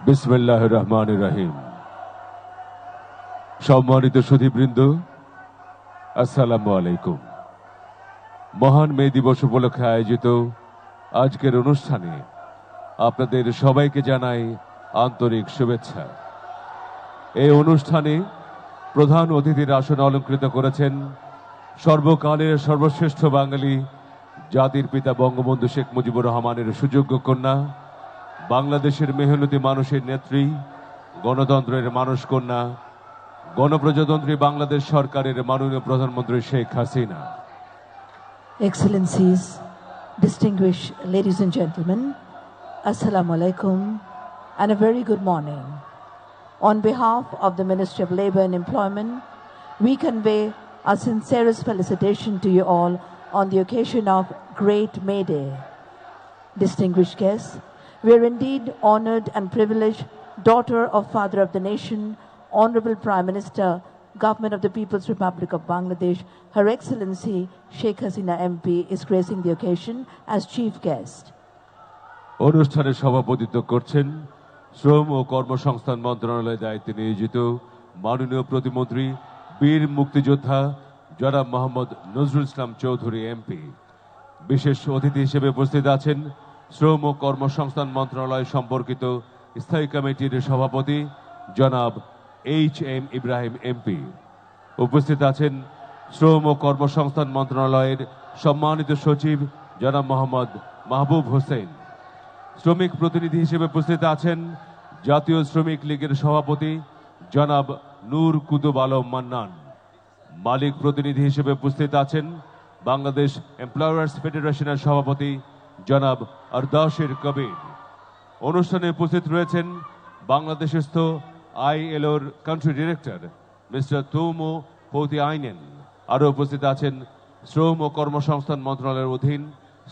বিসমিল্লাহির রহমানির রহিম। সম্মানিত সুধীবৃন্দ, আসসালামু আলাইকুম। মহান মে দিবস উপলক্ষে আয়োজিত আজকের অনুষ্ঠানে আপনাদের সবাইকে জানাই আন্তরিক শুভেচ্ছা। এই অনুষ্ঠানে প্রধান অতিথির আসন অলঙ্কৃত করেছেন সর্বকালের সর্বশ্রেষ্ঠ বাঙালি, জাতির পিতা বঙ্গবন্ধু শেখ মুজিবুর রহমানের সুযোগ্য কন্যা, বাংলাদেশের মেহনতি মানুষের নেত্রী, গণতন্ত্রের মানুষ কন্যা, গণপ্রজাতন্ত্রী বাংলাদেশ সরকারের মাননীয় প্রধানমন্ত্রী Sheikh Hasina. Excellencies, distinguished ladies and gentlemen, Assalamu alaikum and a very good morning. On behalf of the Ministry of Labour and Employment, we convey our sincerest felicitation to you all on the occasion of Great May Day. Distinguished guests, we are indeed honoured and privileged, daughter of Father of the Nation, Honourable Prime Minister, Government of the People's Republic of Bangladesh, Her Excellency Sheikh Hasina MP is gracing the occasion as chief guest. অনুষ্ঠানে সভাপতিত্ব করছেন শ্রম ও কর্মসংস্থান মন্ত্রণালয়ের দায়িত্বে নিয়োজিত মাননীয় প্রতিমন্ত্রী, বীর মুক্তিযোদ্ধা জনাব মোহাম্মদ নজরুল ইসলাম চৌধুরী এমপি। বিশেষ অতিথি হিসেবে উপস্থিত আছেন শ্রম ও কর্মসংস্থান মন্ত্রণালয় সম্পর্কিত স্থায়ী কমিটির সভাপতি জনাব এইচ.এম. ইব্রাহিম এমপি। উপস্থিত আছেন শ্রম ও কর্মসংস্থান মন্ত্রণালয়ের সম্মানিত সচিব জনাব মোহাম্মদ মাহবুব হোসেন। শ্রমিক প্রতিনিধি হিসেবে উপস্থিত আছেন জাতীয় শ্রমিক লীগের সভাপতি জনাব নূর কুতুব আলম মান্নান। মালিক প্রতিনিধি হিসেবে উপস্থিত আছেন বাংলাদেশ এমপ্লয়ার্স ফেডারেশনের সভাপতি জনাব আরদাশের কবির। অনুষ্ঠানে উপস্থিত রয়েছেন বাংলাদেশস্থ ILOর কান্ট্রি ডিরেক্টর মিস্টার তুমো পৌতি আইনেন। আরও উপস্থিত আছেন শ্রম ও কর্মসংস্থান মন্ত্রণালয়ের অধীন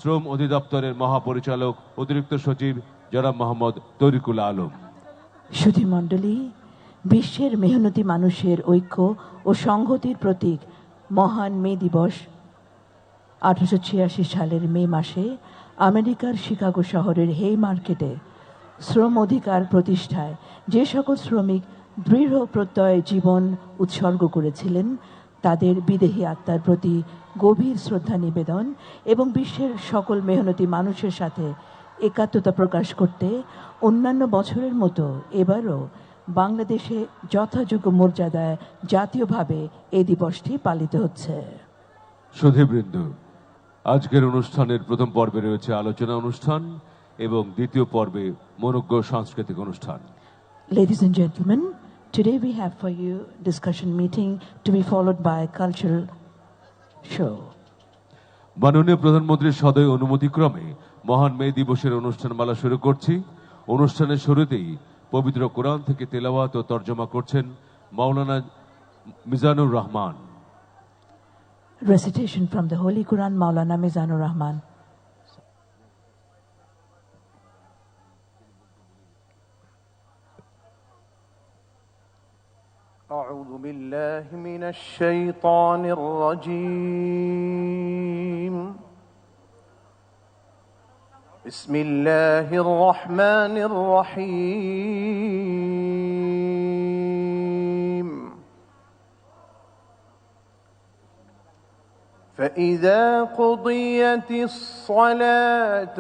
শ্রম অধিদপ্তরের মহাপরিচালক অতিরিক্ত সচিব জনাব মোহাম্মদ তরিকুল আলম। সুধীমণ্ডলী, বিশ্বের মেহনতি মানুষের ঐক্য ও সংহতির প্রতীক মহান মে দিবস 1886 সালের মে মাসে আমেরিকার শিকাগো শহরের হেই মার্কেটে শ্রম অধিকার প্রতিষ্ঠায় যে সকল শ্রমিক দৃঢ় প্রত্যয়ে জীবন উৎসর্গ করেছিলেন তাদের বিদেহী আত্মার প্রতি গভীর শ্রদ্ধা নিবেদন এবং বিশ্বের সকল মেহনতি মানুষের সাথে একাত্মতা প্রকাশ করতে অন্যান্য বছরের মতো এবারও বাংলাদেশে যথাযোগ্য মর্যাদায় জাতীয়ভাবে এই দিবসটি পালিত হচ্ছে। সুধীবৃন্দ, আজকের অনুষ্ঠানের প্রথম পর্বে রয়েছে আলোচনা অনুষ্ঠান এবং দ্বিতীয় পর্বে মনোজ্ঞ সাংস্কৃতিক অনুষ্ঠান। Ladies and gentlemen, today we have for you discussion meeting to be followed by a cultural show. মাননীয় প্রধানমন্ত্রীর সদয় অনুমতিক্রমে মহান মে দিবসের অনুষ্ঠানমালা শুরু করছি। অনুষ্ঠানের শুরুতেই পবিত্র কোরআন থেকে তেলাওয়াত ও তর্জমা করছেন মাওলানা Mizanur Rahman. Recitation from the Holy Quran, Maulana Mizanur Rahman. أعوذ بالله من الشيطان الرجيم. بسم الله الرحمن الرحيم. فإذا قضيت الصلاة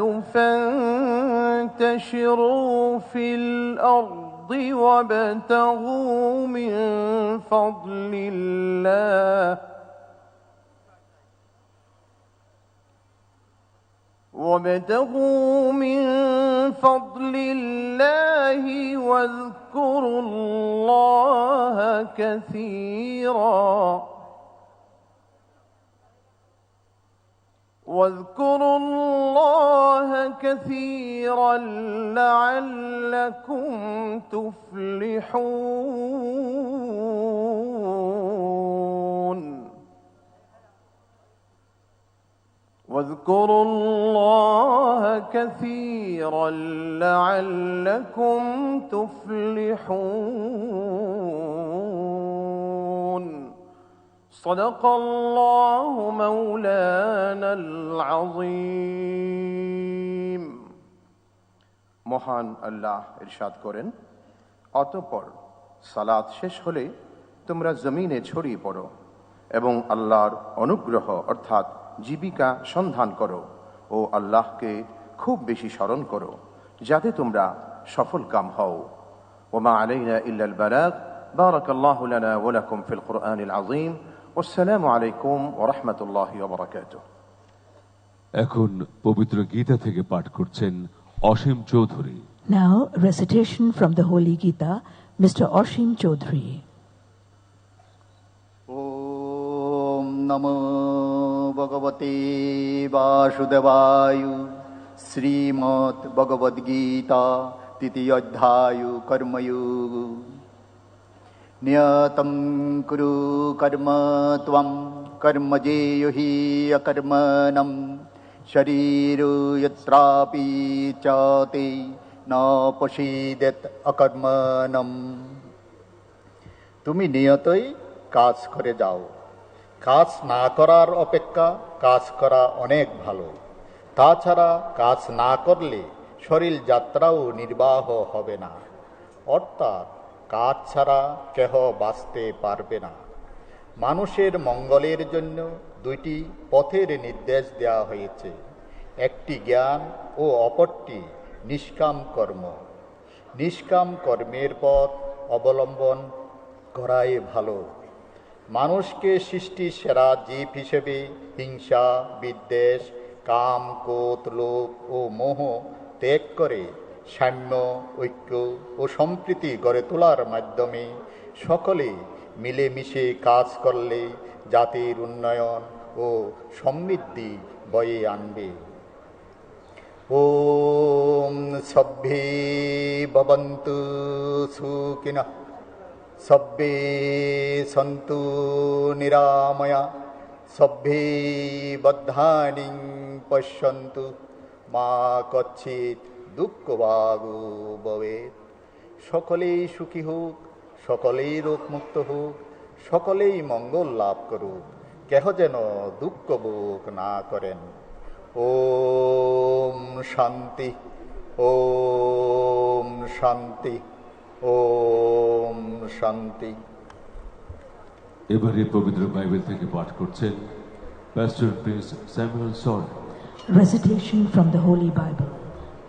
فانتشروا في الأرض وابتغوا من فضل الله واذكروا الله كثيرا لعلكم تفلحون. واذكروا الله كثيرا لعلكم تفلحون. صدق الله مولانا العظيم। মহান আল্লাহ ইরশাদ করেন, অতঃপর সালাত শেষ হলে তোমরা জমিনে ছড়িয়ে পড়ো এবং আল্লাহর অনুগ্রহ অর্থাৎ জীবিকা সন্ধান করো ও আল্লাহকে খুব বেশি স্মরণ করো যাতে তোমরা সফল কাম হও। ওমা আলাইনা ইল্লাল বালাগ। বারাকাল্লাহু লানা ওয়া লাকুম ফিল কুরআনিল আযীম। ওয়াসসালামু আলাইকুম ওয়া রাহমাতুল্লাহি ওয়া বারাকাতুহু। এখন পবিত্র গীতা থেকে পাঠ করছেন অসীম Chowdhury. Now, recitation from the Holy Gita, Mr. Oshim Chaudhary. ওম নমো ভগবতে বাসুদেবায়। শ্রীমদ্ ভগবদ গীতা তৃতীয় অধ্যায় কর্মযোগ। নিয়তং কুরু কর্ম ত্বং কর্মজেয় হি অকর্মণঃ শরীরো যত্রাপি চ তে ন পশীদেত অকর্মণঃ। তুমি নিয়তই কাজ করে যাও, কাজ না করার অপেক্ষা কাজ করা অনেক ভালো। তাছাড়া কাজ না করলে শরীর যাত্রাও নির্বাহ হবে না, অর্থাৎ কাজ ছাড়া কেহ বাঁচতে পারবে না। মানুষের মঙ্গলের জন্য দুইটি পথের নির্দেশ দেওয়া হয়েছে, একটি জ্ঞান ও অপরটি নিষ্কাম কর্ম। নিষ্কাম কর্মের পথ অবলম্বন করাই ভালো। মানুষকে সৃষ্টির সেরা জীব হিসেবে হিংসা, বিদ্বেষ, কাম, ক্রোধ, লোভ ও মোহ ত্যাগ করে সাম্য, ঐক্য ও সম্প্রীতি গড়ে তোলার মাধ্যমে সকলে মিলেমিশে কাজ করলে জাতির উন্নয়ন ও সমৃদ্ধি বয়ে আনবে। ওম সব্বে ভবন্তু সুখিনঃ, সব্বে সন্তু নিরাময়া, সব্বে বদ্ধানি পশ্যন্তু, মা কচ্ছিৎ দুঃখভাগো ভবেৎ। সকলেই সুখী হোক, সকলেই রোগমুক্ত হোক, সকলেই মঙ্গল লাভ করুক, কেহ যেন দুঃখ ভোগ না করেন। ওম শান্তি, ওম শান্তি, ওম শান্তি। এবারে পবিত্র বাইবেল থেকে পাঠ করছেন pastor Prince Samuel Soren. Recitation from the Holy Bible,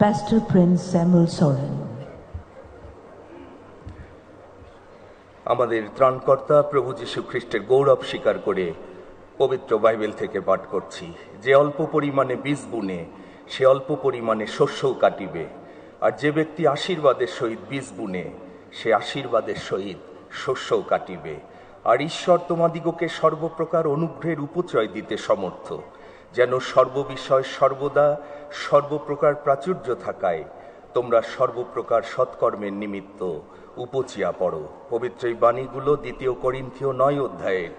Pastor Prince Samuel Soren. আমাদের ত্রাণকর্তা প্রভু যীশু খ্রিস্টের গৌরব স্বীকার করে পবিত্র বাইবেল থেকে পাঠ করছি। যে অল্প পরিমাণে বীজ বুনে সে অল্প পরিমাণে শস্যও কাটিবে, আর যে ব্যক্তি আশীর্বাদের সহিত বীজ বুনে সে আশীর্বাদের সহিত শস্যও কাটিবে। আর ঈশ্বর তোমাদিগকে সর্বপ্রকার অনুগ্রহের উপচয় দিতে সমর্থ, যেন সর্ববিষয় সর্বদা সর্বপ্রকার প্রাচুর্য থাকায় তোমরা সর্বপ্রকার সৎকর্মের নিমিত্ত উপচিয়া পড়ো। পবিত্র এই বাণীগুলো 2 করিন্থীয় 9 অধ্যায়ের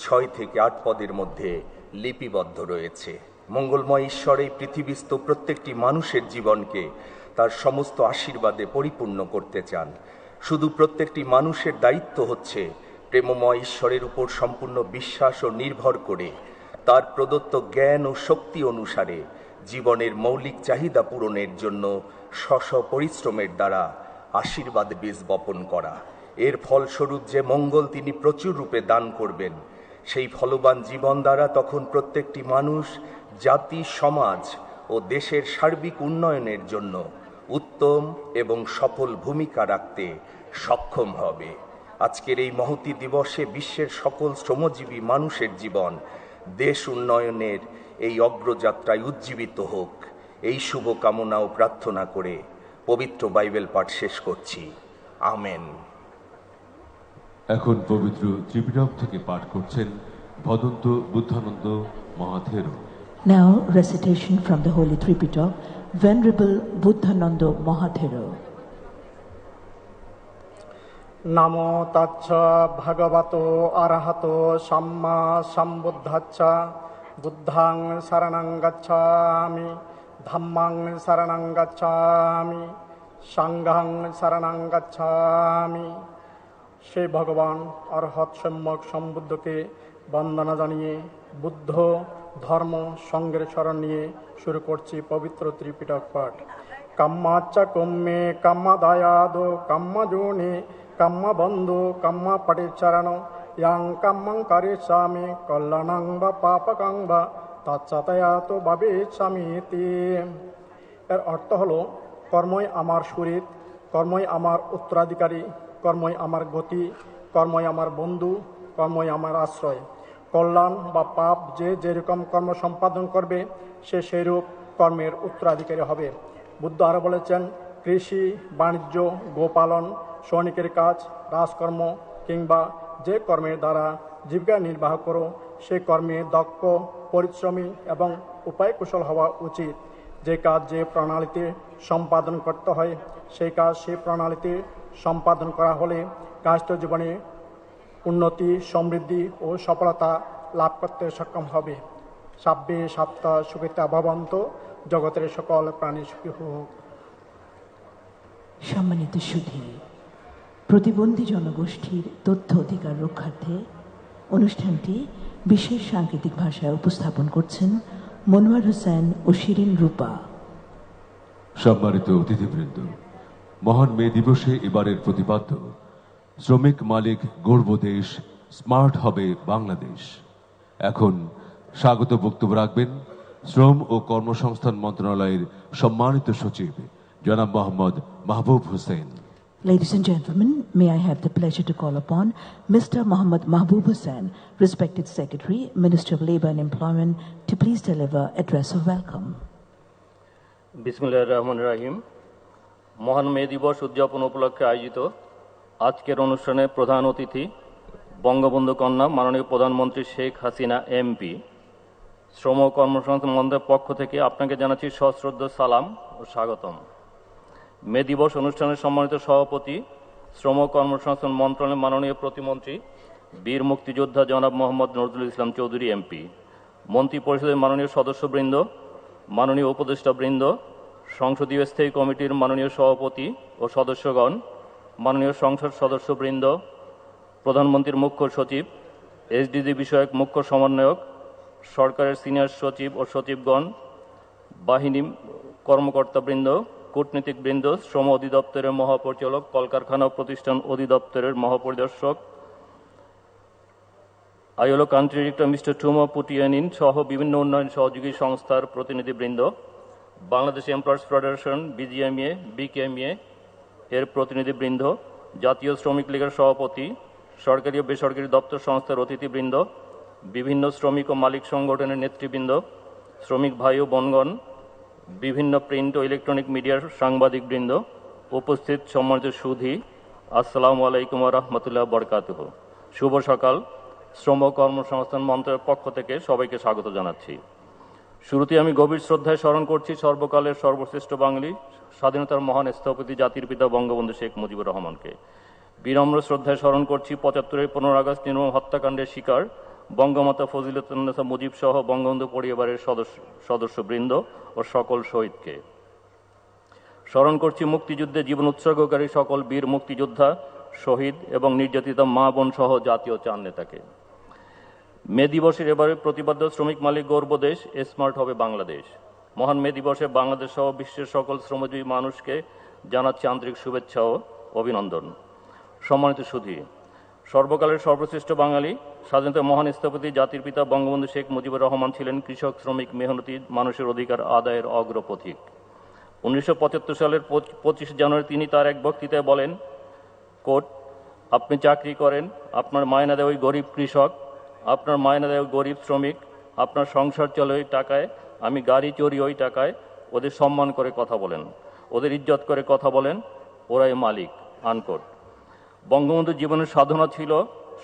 6 থেকে 8 পদের মধ্যে লিপিবদ্ধ রয়েছে। মঙ্গলময় ঈশ্বর এই পৃথিবীস্থ প্রত্যেকটি মানুষের জীবনকে তার সমস্ত আশীর্বাদে পরিপূর্ণ করতে চান। শুধু প্রত্যেকটি মানুষের দায়িত্ব হচ্ছে প্রেমময় ঈশ্বরের উপর সম্পূর্ণ বিশ্বাস ও নির্ভর করে তার প্রদত্ত জ্ঞান ও শক্তি অনুসারে জীবনের মৌলিক চাহিদা পূরণের জন্য স্ব পরিশ্রমের দ্বারা আশীর্বাদ বীজ বপন করা। এর ফলস্বরূপ যে মঙ্গল তিনি প্রচুর রূপে দান করবেন, সেই ফলবান জীবন দ্বারা তখন প্রত্যেকটি মানুষ, জাতি, সমাজ ও দেশের সার্বিক উন্নয়নের জন্য উত্তম এবং সফল ভূমিকা রাখতে সক্ষম হবে। আজকের এই মহতী দিবসে বিশ্বের সকল শ্রমজীবী মানুষের জীবন দেশ উন্নয়নের এই অগ্রযাত্রায় উজ্জীবিত হোক, এই শুভ কামনা ও প্রার্থনা করে পবিত্র বাইবেল পাঠ শেষ করছি। আমেন। এখন পবিত্র ত্রিপিটক থেকে পাঠ করছেন Bhadanta বুদ্ধানন্দ Mahathero. Now, recitation from the Holy Tripitaka, Venerable Buddhananda Mahathero. নামো তাচ্ছ ভগবতো অরহতো সাম্মা সম্বুদ্ধাচ্ছ। বুদ্ধাং শরণং গচ্ছামি, ধম্মাং শরণং গচ্ছামি, সাংঘাং শরণং গচ্ছামি। সে ভগবান অরহৎ সম্যক সম্বুদ্ধকে বন্দনা জানিয়ে বুদ্ধ ধর্ম সঙ্গের স্মরণ নিয়ে শুরু করছি পবিত্র ত্রিপিটক পাঠ। কাম্মাচ্চা কম্মে কাম্মা দায়াদ কাম্মা জোনে কাম্মা বন্ধু কাম্মা পটিচারণ ইয়াং কাম্মাং কারিষ্যামি কল্যাণাং বা পাপকাং বা তচ্ছাতয়াত ভাবিষ্যামিতি। এর অর্থ হলো কর্মই আমার শরীর, কর্মই আমার উত্তরাধিকারী, কর্মই আমার গতি, কর্মই আমার বন্ধু, কর্মই আমার আশ্রয়। কল্যাণ বা পাপ যে যেরকম কর্ম সম্পাদন করবে সে সেইরূপ কর্মের উত্তরাধিকারী হবে। বুদ্ধ আরও বলেছেন, কৃষি, বাণিজ্য, গোপালন, সৈনিকের কাজ, রাজকর্ম কিংবা যে কর্মের দ্বারা জীবিকা নির্বাহ করো সে কর্মে দক্ষ, পরিশ্রমী এবং উপায় কুশল হওয়া উচিত। যে কাজ যে প্রণালীতে সম্পাদন করতে হয় সেই কাজ সেই প্রণালীতে সম্পাদন করা হলে কাজটি জীবনে উন্নতি, সমৃদ্ধি ও সফলতা লাভ করতে সক্ষম হবে। সাব্বে সাত্তা সুখিতা ভবন্ত, জগতের সকল প্রাণী সুখী হোক। সম্মানিত সুধী, প্রতিবন্ধী জনগোষ্ঠীর তথ্য অধিকার রক্ষার্থে অনুষ্ঠানটি বিশেষ সাংকেতিক ভাষায় উপস্থাপন করছেন মনোয়ার হোসেন ও শিরিন রূপা। সম্মানিত অতিথিবৃন্দ, মহান মে দিবসে এবারের প্রতিপাদ্য শ্রমিক মালিক গর্ব দেশ, স্মার্ট হবে বাংলাদেশ। এখন স্বাগত বক্তব্য রাখবেন শ্রম ও কর্মসংস্থান মন্ত্রণালয়ের সম্মানিত সচিব জনাব Mohammad Mahbub Hossain. Ladies and gentlemen, may I have the pleasure to call upon Mr. Mohammad Mahbub Hussain, respected Secretary, Ministry of Labour and Employment, to please deliver address of welcome. বিসমিল্লাহির রহমানির রহিম। মহান মে দিবস উদযাপন উপলক্ষে আয়োজিত আজকের অনুষ্ঠানে প্রধান অতিথি বঙ্গবন্ধু কন্যা মাননীয় প্রধানমন্ত্রী শেখ হাসিনা এমপি। শ্রম ও কর্মসংস্থান মন্ত্রণালয়ের পক্ষ থেকে আপনাকে জানাচ্ছি সশ্রদ্ধ সালাম ও স্বাগতম। মে দিবস অনুষ্ঠানের সম্মানিত সভাপতি শ্রম ও কর্মসংস্থান মন্ত্রণালয়ের মাননীয় প্রতিমন্ত্রী বীর মুক্তিযোদ্ধা জনাব মোহাম্মদ নজরুল ইসলাম চৌধুরী এমপি, মন্ত্রী পরিষদের মাননীয় সদস্যবৃন্দ, মাননীয় উপদেষ্টাবৃন্দ, সংসদীয় স্থায়ী কমিটির মাননীয় সভাপতি ও সদস্যগণ, মাননীয় সংসদ সদস্যবৃন্দ, প্রধানমন্ত্রীর মুখ্য সচিব, এসডিজি বিষয়ক মুখ্য সমন্বয়ক, সরকারের সিনিয়র সচিব ও সচিবগণ, বাহিনী কর্মকর্তাবৃন্দ, কূটনীতিকবৃন্দ, শ্রম অধিদপ্তরের মহাপরিচালক, কলকারখানা ও প্রতিষ্ঠান অধিদপ্তরের মহাপরিদর্শক, ILO country director mister Tuomo Poutiainen সহ বিভিন্ন উন্নয়ন সহযোগী সংস্থার প্রতিনিধিবৃন্দ, Bangladesh employers federation BGMA, BKMA এর প্রতিনিধিবৃন্দ, জাতীয় শ্রমিক লীগের সভাপতি, সরকারি ও বেসরকারি দপ্তর সংস্থার অতিথিবৃন্দ, বিভিন্ন শ্রমিক ও মালিক সংগঠনের নেতৃবৃন্দ, শ্রমিক ভাই ও বোনগণ, বিভিন্ন প্রিন্ট ও ইলেকট্রনিক মিডিয়ার সাংবাদিকবৃন্দ, উপস্থিত সম্মানিত সুধী, আসসালামু আলাইকুম ওয়া রাহমাতুল্লাহি ওয়া বারাকাতুহু। শুভ সকাল। শ্রম ও কর্মসংস্থান মন্ত্রণালয়ের পক্ষ থেকে সবাইকে স্বাগত জানাচ্ছি। শুরুতে আমি গভীর শ্রদ্ধায় স্মরণ করছি সর্বকালের সর্বশ্রেষ্ঠ বাঙালি, স্বাধীনতার মহান স্থপতি জাতির পিতা বঙ্গবন্ধু শেখ মুজিবুর রহমানকে। বিনম্র শ্রদ্ধায় স্মরণ করছি ৭৫-এর ১৫ আগস্ট নির্মম হত্যাকাণ্ডের শিকার বঙ্গমাতা ফজিলাতুন্নেসা মুজিব সহ বঙ্গবন্ধু পরিবারের সদস্যবৃন্দ ও সকল শহীদকে। স্মরণ করছি মুক্তিযুদ্ধে জীবন উৎসর্গকারী সকল বীর মুক্তিযোদ্ধা, শহীদ এবং নির্যাতিত মা বোন সহ জাতীয় চার নেতাকে। মে দিবসের এবারে প্রতিপাদ্য শ্রমিক মালিক গর্ব দেশ, স্মার্ট হবে বাংলাদেশ। মহান মে দিবসে বাংলাদেশ সহ বিশ্বের সকল শ্রমজীবী মানুষকে জানাচ্ছি আন্তরিক শুভেচ্ছা ও অভিনন্দন। সম্মানিত সুধী, সর্বকালের সর্বশ্রেষ্ঠ বাঙালি, স্বাধীনতার মহান স্থপতি জাতির পিতা বঙ্গবন্ধু শেখ মুজিবুর রহমান ছিলেন কৃষক, শ্রমিক, মেহনতি মানুষের অধিকার আদায়ের অগ্রপথিক। 1975 সালের 25 জানুয়ারি তিনি তার এক বক্তৃতায় বলেন, কোট, আপনি চাকরি করেন, আপনার মায়না দেয় ওই গরিব কৃষক, আপনার মায়না দেয় ওই গরিব শ্রমিক, আপনার সংসার চলে ওই টাকায়, আমি গাড়ি চড়ি ওই টাকায়, ওদের সম্মান করে কথা বলেন, ওদের ইজ্জত করে কথা বলেন, ওরাই মালিক, আনকোট। বঙ্গবন্ধুর জীবনের সাধনা ছিল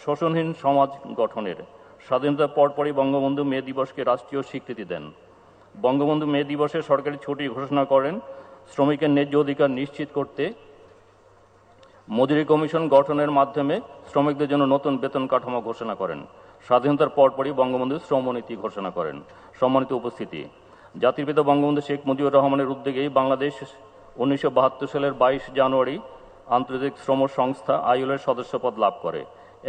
শোষণহীন সমাজ গঠনের। স্বাধীনতার পরপরই বঙ্গবন্ধু মে দিবসকে রাষ্ট্রীয় স্বীকৃতি দেন। বঙ্গবন্ধু মে দিবসে সরকারি ছুটি ঘোষণা করেন। শ্রমিকের ন্যায্য অধিকার নিশ্চিত করতে মজুরি কমিশন গঠনের মাধ্যমে শ্রমিকদের জন্য নতুন বেতন কাঠামো ঘোষণা করেন। স্বাধীনতার পরপরই বঙ্গবন্ধু শ্রমনীতি ঘোষণা করেন। সম্মানিত উপস্থিতি, জাতির পিতা বঙ্গবন্ধু শেখ মুজিবুর রহমানের উদ্যোগেই বাংলাদেশ 1972 সালের 22 জানুয়ারি আন্তর্জাতিক শ্রম সংস্থা আইএলওর সদস্যপদ লাভ করে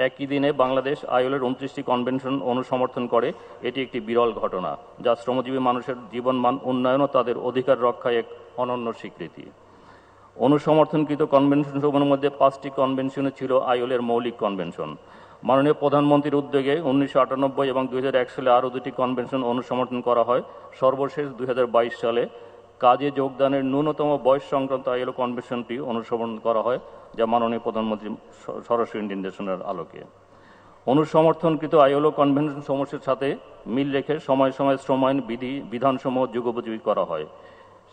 একই দিনে বাংলাদেশ আইএলওর 29টি কনভেনশন অনুসমর্থন করে। এটি একটি বিরল ঘটনা, যা শ্রমজীবী মানুষের জীবনমান উন্নয়ন ও তাদের অধিকার রক্ষায় এক অনন্য স্বীকৃতি। অনুসমর্থনকৃত কনভেনশনসমূহের মধ্যে 5টি কনভেনশনে ছিল আইএলওর মৌলিক কনভেনশন। মাননীয় প্রধানমন্ত্রীর উদ্যোগে 1998 এবং 2001 সালে আরও 2টি কনভেনশন অনুসমর্থন করা হয়। সর্বশেষ 2022 সালে কাজে যোগদানের ন্যূনতম বয়স সংক্রান্ত আইএলও কনভেনশনটি অনুসরণ করা হয়, যা মাননীয় প্রধানমন্ত্রী সরাসরি নির্দেশনার আলোকে। অনুসমর্থনকৃত আইএলও কনভেনশন সমূহের সাথে মিল রেখে সময় সময় শ্রম আইন বিধানসমূহ যুগোপযোগী করা হয়।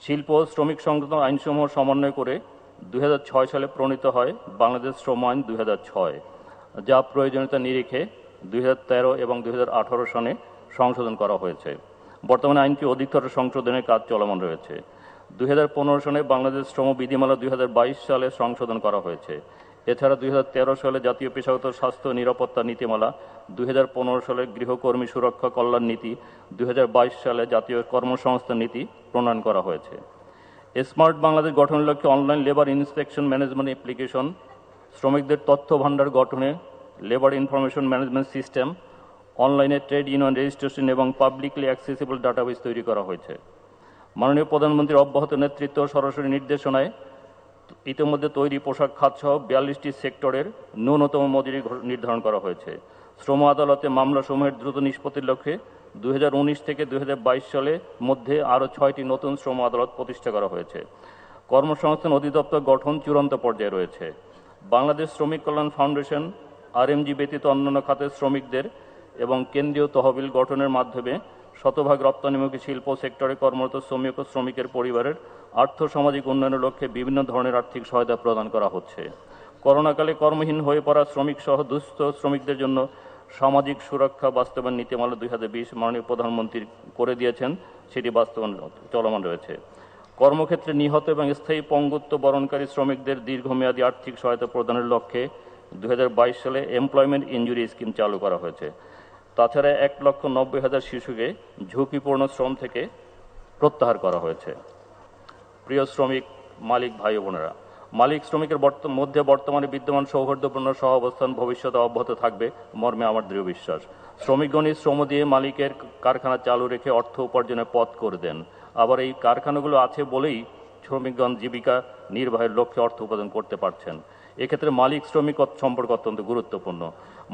শিল্প ও শ্রমিক সংক্রান্ত আইনসমূহ সমন্বয় করে 2006 সালে প্রণীত হয় বাংলাদেশ শ্রম আইন 2006, যা প্রয়োজনীয়তা নিরিখে 2013 এবং 2018 সনে সংশোধন করা হয়েছে। বর্তমানে আইনটি অধিকতর সংশোধনের কাজ চলমান রয়েছে। 2015 সনে বাংলাদেশ শ্রম বিধিমালা 2022 সালে সংশোধন করা হয়েছে। এছাড়া 2013 সালে জাতীয় পেশাগত স্বাস্থ্য নিরাপত্তা নীতিমালা, 2015 সালে গৃহকর্মী সুরক্ষা কল্যাণ নীতি, 2022 সালে জাতীয় কর্মসংস্থান নীতি প্রণয়ন করা হয়েছে। স্মার্ট বাংলাদেশ গঠনের লক্ষ্যে online labour inspection management application, শ্রমিকদের তথ্য ভাণ্ডার গঠনে লেবার ইনফরমেশন ম্যানেজমেন্ট সিস্টেম, অনলাইনে ট্রেড ইউনিয়ন রেজিস্ট্রেশন এবং পাবলিকলি অ্যাক্সেসিবল ডাটাবেস তৈরি করা হয়েছে। মাননীয় প্রধানমন্ত্রীর অব্যাহত নেতৃত্ব সরাসরি নির্দেশনায় ইতিমধ্যে তৈরি পোশাক খাত সহ 42টি সেক্টরের ন্যূনতম মজুরি নির্ধারণ করা হয়েছে। শ্রম আদালতে মামলাসমূহের দ্রুত নিষ্পত্তির লক্ষ্যে 2019 থেকে 2022 সালের মধ্যে আরও 6টি নতুন শ্রম আদালত প্রতিষ্ঠা করা হয়েছে। কর্মসংস্থান অধিদপ্তর গঠন চূড়ান্ত পর্যায়ে রয়েছে। বাংলাদেশ শ্রমিক কল্যাণ ফাউন্ডেশন আরএমজি ব্যতীত অন্যান্য খাতের শ্রমিকদের এবং কেন্দ্রীয় তহবিল গঠনের মাধ্যমে শতভাগ রপ্তানিমুখী শিল্প সেক্টরে কর্মরত শ্রমিক ও শ্রমিকের পরিবারের আর্থসামাজিক উন্নয়নের লক্ষ্যে বিভিন্ন ধরনের আর্থিক সহায়তা প্রদান করা হচ্ছে। করোনাকালে কর্মহীন হয়ে পড়া শ্রমিক সহ দুস্থ শ্রমিকদের জন্য সামাজিক সুরক্ষা বাস্তবায়ন নীতিমালা 2020 মাননীয় প্রধানমন্ত্রী করে দিয়েছেন, সেটি বাস্তবায়ন চলমান রয়েছে। কর্মক্ষেত্রে নিহত এবং স্থায়ী পঙ্গুত্ব বরণকারী শ্রমিকদের দীর্ঘমেয়াদী আর্থিক সহায়তা প্রদানের লক্ষ্যে 2022 সালে এমপ্লয়মেন্ট ইনজুরি স্কিম চালু করা হয়েছে। তাছাড়া 1,90,000 শিশুকে ঝুঁকিপূর্ণ শ্রম থেকে প্রত্যাহার করা হয়েছে। প্রিয় শ্রমিক মালিক ভাই বোনেরা, মালিক শ্রমিকের মধ্যে বর্তমানে বিদ্যমান সৌহার্দ্যপূর্ণ সহ অবস্থান ভবিষ্যতে অব্যাহত থাকবে মর্মে আমার দৃঢ় বিশ্বাস। শ্রমিকগণই শ্রম দিয়ে মালিকের কারখানা চালু রেখে অর্থ উপার্জনের পথ করে দেন। আবার এই কারখানাগুলো আছে বলেই শ্রমিকগণ জীবিকা নির্বাহের লক্ষ্যে অর্থ উপার্জন করতে পারছেন। এক্ষেত্রে মালিক শ্রমিক সম্পর্ক অত্যন্ত গুরুত্বপূর্ণ।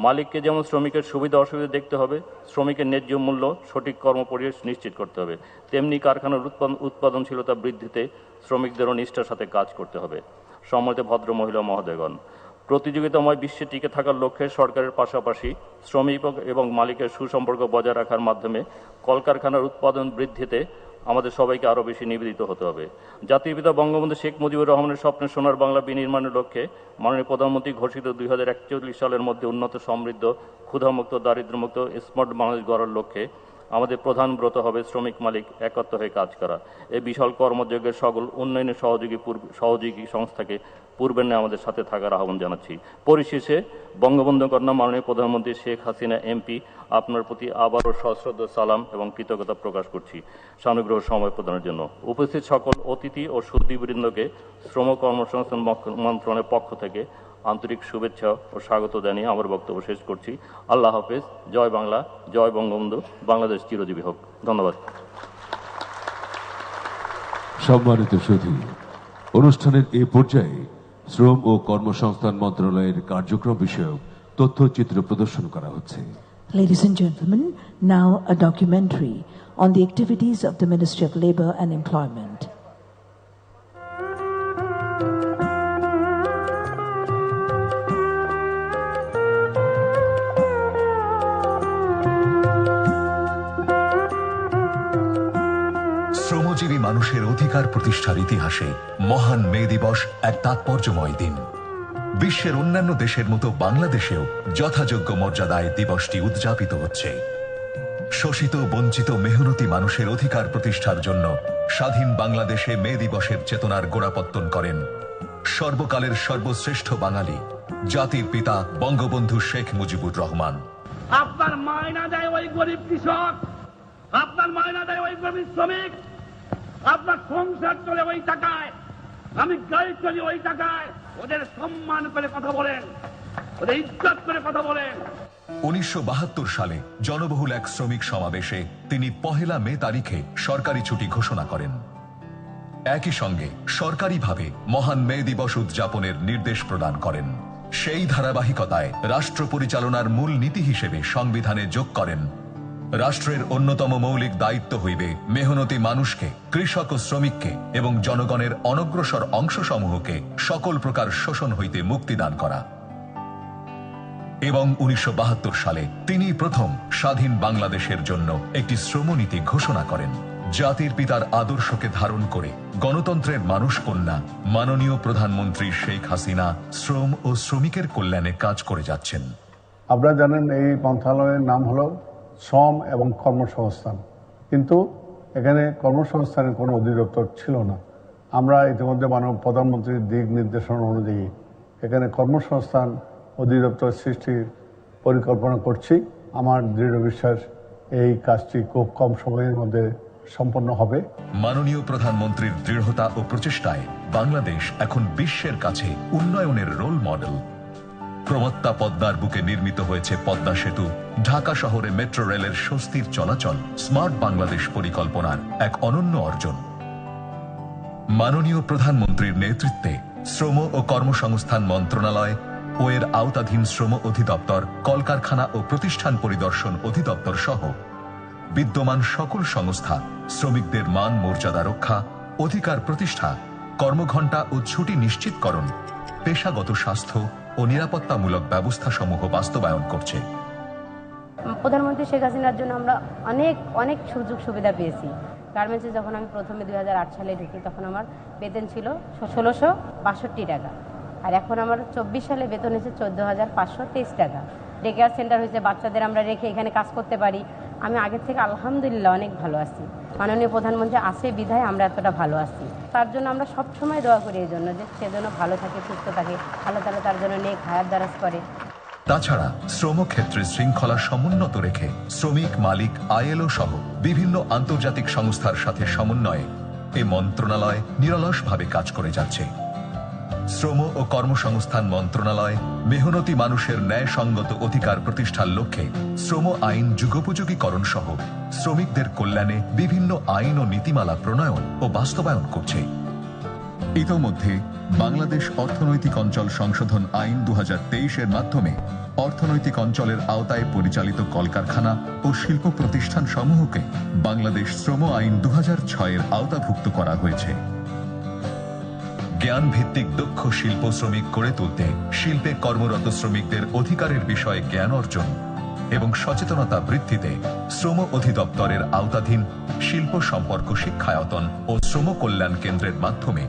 মালিককে যেমন শ্রমিকের সুবিধা অসুবিধা দেখতে হবে, শ্রমিকের ন্যায্য মূল্য সঠিক কর্মপরিবেশ নিশ্চিত করতে হবে, তেমনি কারখানার উৎপাদনশীলতা বৃদ্ধিতে শ্রমিকদেরও নিষ্ঠার সাথে কাজ করতে হবে। সম্মানিত ভদ্র মহিলা মহোদয়গণ, প্রতিযোগিতাময় বিশ্বে টিকে থাকার লক্ষ্যে সরকারের পাশাপাশি শ্রমিক এবং মালিকের সুসম্পর্ক বজায় রাখার মাধ্যমে কলকারখানার উৎপাদন বৃদ্ধিতে আমাদের সবাইকে আরও বেশি নিবেদিত হতে হবে। জাতির পিতা বঙ্গবন্ধু শেখ মুজিবুর রহমানের স্বপ্নের সোনার বাংলা বিনির্মাণের লক্ষ্যে মাননীয় প্রধানমন্ত্রী ঘোষিত 2041 সালের মধ্যে উন্নত, সমৃদ্ধ, ক্ষুধামুক্ত, দারিদ্র্যমুক্ত স্মার্ট বাংলাদেশ গড়ার লক্ষ্যে আমাদের প্রধান ব্রত হবে শ্রমিক মালিক একত্র হয়ে কাজ করা। এই বিশাল কর্মযজ্ঞের সকল উন্নয়নের সহযোগী সংস্থাকে পূর্বের ন্যায় আমাদের সাথে থাকার আহ্বান জানাচ্ছি। পরিশেষে বঙ্গবন্ধু কন্যা মাননীয় প্রধানমন্ত্রী শেখ হাসিনা এমপি আপনার প্রতি আবারও সশ্রদ্ধ সালাম এবং কৃতজ্ঞতা প্রকাশ করছি সানুগ্রহ সময় প্রদানের জন্য। উপস্থিত সকল অতিথি ও সুধীবৃন্দকে শ্রম কর্মসংস্থান মন্ত্রণালয়ের পক্ষ থেকে আন্তরিক শুভেচ্ছা ও স্বাগত জানিয়ে আমার বক্তব্য শেষ করছি। আল্লাহ হাফেজ। জয় বাংলা, জয় বঙ্গবন্ধু, বাংলাদেশ চিরজীবী হোক। ধন্যবাদ। সম্মানিত সুধী, অনুষ্ঠানের এই পর্যায়ে শ্রম ও কর্মসংস্থান মন্ত্রণালয়ের কার্যক্রম বিষয়ক তথ্যচিত্র প্রদর্শন করা হচ্ছে। Ladies and gentlemen, now a documentary on the activities of the Ministry of Labour and Employment. শ্রমজীবী মানুষের অধিকার প্রতিষ্ঠার ইতিহাসে মহান মে দিবস এক তাৎপর্যময় দিন। বিশ্বের অন্যান্য দেশের মতো বাংলাদেশেও যথাযোগ্য মর্যাদায় দিবসটি উদযাপিত হচ্ছে। শোষিত, বঞ্চিত, মেহনতি মানুষের অধিকার প্রতিষ্ঠার জন্য স্বাধীন বাংলাদেশে মে দিবসের চেতনার গোড়াপত্তন করেন সর্বকালের সর্বশ্রেষ্ঠ বাঙালি, জাতির পিতা বঙ্গবন্ধু শেখ মুজিবুর রহমান। আপনার মায়না দেয় ওই গরিব কৃষক, আপনার মায়না দেয় ওই গরিব শ্রমিক, আপনার সংসার চলে ওই টাকায়, আমি গাড়ি চলি ওই টাকায়। ওদের সম্মান করে কথা বলেন, ওদের ইজ্জত করে কথা বলেন। 1972 সালে জনবহুল এক শ্রমিক সমাবেশে তিনি 1 মে তারিখে সরকারি ছুটি ঘোষণা করেন। একই সঙ্গে সরকারিভাবে মহান মে দিবস উদযাপনের নির্দেশ প্রদান করেন। সেই ধারাবাহিকতায় রাষ্ট্র পরিচালনার মূল নীতি হিসেবে সংবিধানে যোগ করেন, রাষ্ট্রের অন্যতম মৌলিক দায়িত্ব হইবে মেহনতি মানুষকে, কৃষক ও শ্রমিককে এবং জনগণের অনগ্রসর অংশসমূহকে সকল প্রকার শোষণ হইতে মুক্তিদান করা। এবং 1972 সালে তিনি প্রথম স্বাধীন বাংলাদেশের জন্য একটি শ্রমনীতি ঘোষণা করেন। জাতির পিতার আদর্শকে ধারণ করে গণতন্ত্রের মানুষ কন্যা মাননীয় প্রধানমন্ত্রী শেখ হাসিনা শ্রম ও শ্রমিকের কল্যাণে কাজ করে যাচ্ছেন। আপনারা জানেন এই মন্ত্রণালয়ের নাম হলো শ্রম এবং কর্মসংস্থান, কিন্তু এখানে কর্মসংস্থানের কোনো অধিদপ্তর ছিল না। আমরা ইতিমধ্যে মাননীয় প্রধানমন্ত্রীর দিক নির্দেশনা অনুযায়ী এখানে কর্মসংস্থান অধিদপ্তর সৃষ্টির পরিকল্পনা করছি। আমার দৃঢ় বিশ্বাস এই কাজটি খুব কম সময়ের মধ্যে সম্পন্ন হবে। মাননীয় প্রধানমন্ত্রীর দৃঢ়তা ও প্রচেষ্টায় বাংলাদেশ এখন বিশ্বের কাছে উন্নয়নের রোল মডেল। প্রমত্তা পদ্মার বুকে নির্মিত হয়েছে পদ্মা সেতু, ঢাকা শহরে মেট্রো রেলের স্বস্তির চলাচল স্মার্ট বাংলাদেশ পরিকল্পনার এক অনন্য অর্জন। মাননীয় প্রধানমন্ত্রীর নেতৃত্বে শ্রম ও কর্মসংস্থান মন্ত্রণালয় ও এর আওতাধীন শ্রম অধিদপ্তর, কলকারখানা ও প্রতিষ্ঠান পরিদর্শন অধিদপ্তর সহ বিদ্যমান সকল সংস্থা শ্রমিকদের মান মর্যাদা রক্ষা, অধিকার প্রতিষ্ঠা, কর্মঘণ্টা ও ছুটি নিশ্চিতকরণ, পেশাগত স্বাস্থ্য ও নিরাপত্তামূলক ব্যবস্থা সমূহ বাস্তবায়ন করছে। প্রধানমন্ত্রী শেখ হাসিনার জন্য আমরা অনেক সুযোগ সুবিধা পেয়েছি। গার্মেন্টসে যখন আমি প্রথমে 2008 সালে ঢুকি তখন আমার বেতন ছিল 1662 টাকা, আর এখন আমার 24 সালে বেতন হয়েছে 14,523 টাকা। ডে কেয়ার সেন্টার হয়েছে, বাচ্চাদের আমরা রেখে এখানে কাজ করতে পারি। আমি আগের থেকে আলহামদুলিল্লাহ অনেক ভালো আছি। মাননীয় প্রধানমন্ত্রী আছে বিধায় আমরা এতটা ভালো আছি। তার জন্য আমরা সবসময় দোয়া করি এই জন্য যে সে যেন ভালো থাকে, সুস্থ থাকে, আল্লাহ তাআলা তার জন্য নেক হায়াত দারাজ করে। তাছাড়া শ্রমক্ষেত্রে শৃঙ্খলা সমুন্নত রেখে শ্রমিক, মালিক, আইএলও সহ বিভিন্ন আন্তর্জাতিক সংস্থার সাথে সমন্বয়ে এ মন্ত্রণালয় নিরলসভাবে কাজ করে যাচ্ছে। শ্রম ও কর্মসংস্থান মন্ত্রণালয় মেহনতি মানুষের ন্যায়সঙ্গত অধিকার প্রতিষ্ঠার লক্ষ্যে শ্রম আইন যুগোপযোগীকরণ সহ শ্রমিকদের কল্যাণে বিভিন্ন আইন ও নীতিমালা প্রণয়ন ও বাস্তবায়ন করছে। ইতোমধ্যে বাংলাদেশ অর্থনৈতিক অঞ্চল সংশোধন আইন 2023-এর মাধ্যমে অর্থনৈতিক অঞ্চলের আওতায় পরিচালিত কলকারখানা ও শিল্প প্রতিষ্ঠান সমূহকে বাংলাদেশ শ্রম আইন 2006-এর আওতাভুক্ত করা হয়েছে। জ্ঞান ভিত্তিক দক্ষ শিল্প শ্রমিক গড়ে তুলতে শিল্পে কর্মরত শ্রমিকদের অধিকারের বিষয়ে জ্ঞান অর্জন এবং সচেতনতা বৃদ্ধিতে শ্রম অধিদপ্তরের আওতাধীন শিল্প সম্পর্ক শিক্ষায়তন ও শ্রম কল্যাণ কেন্দ্রের মাধ্যমে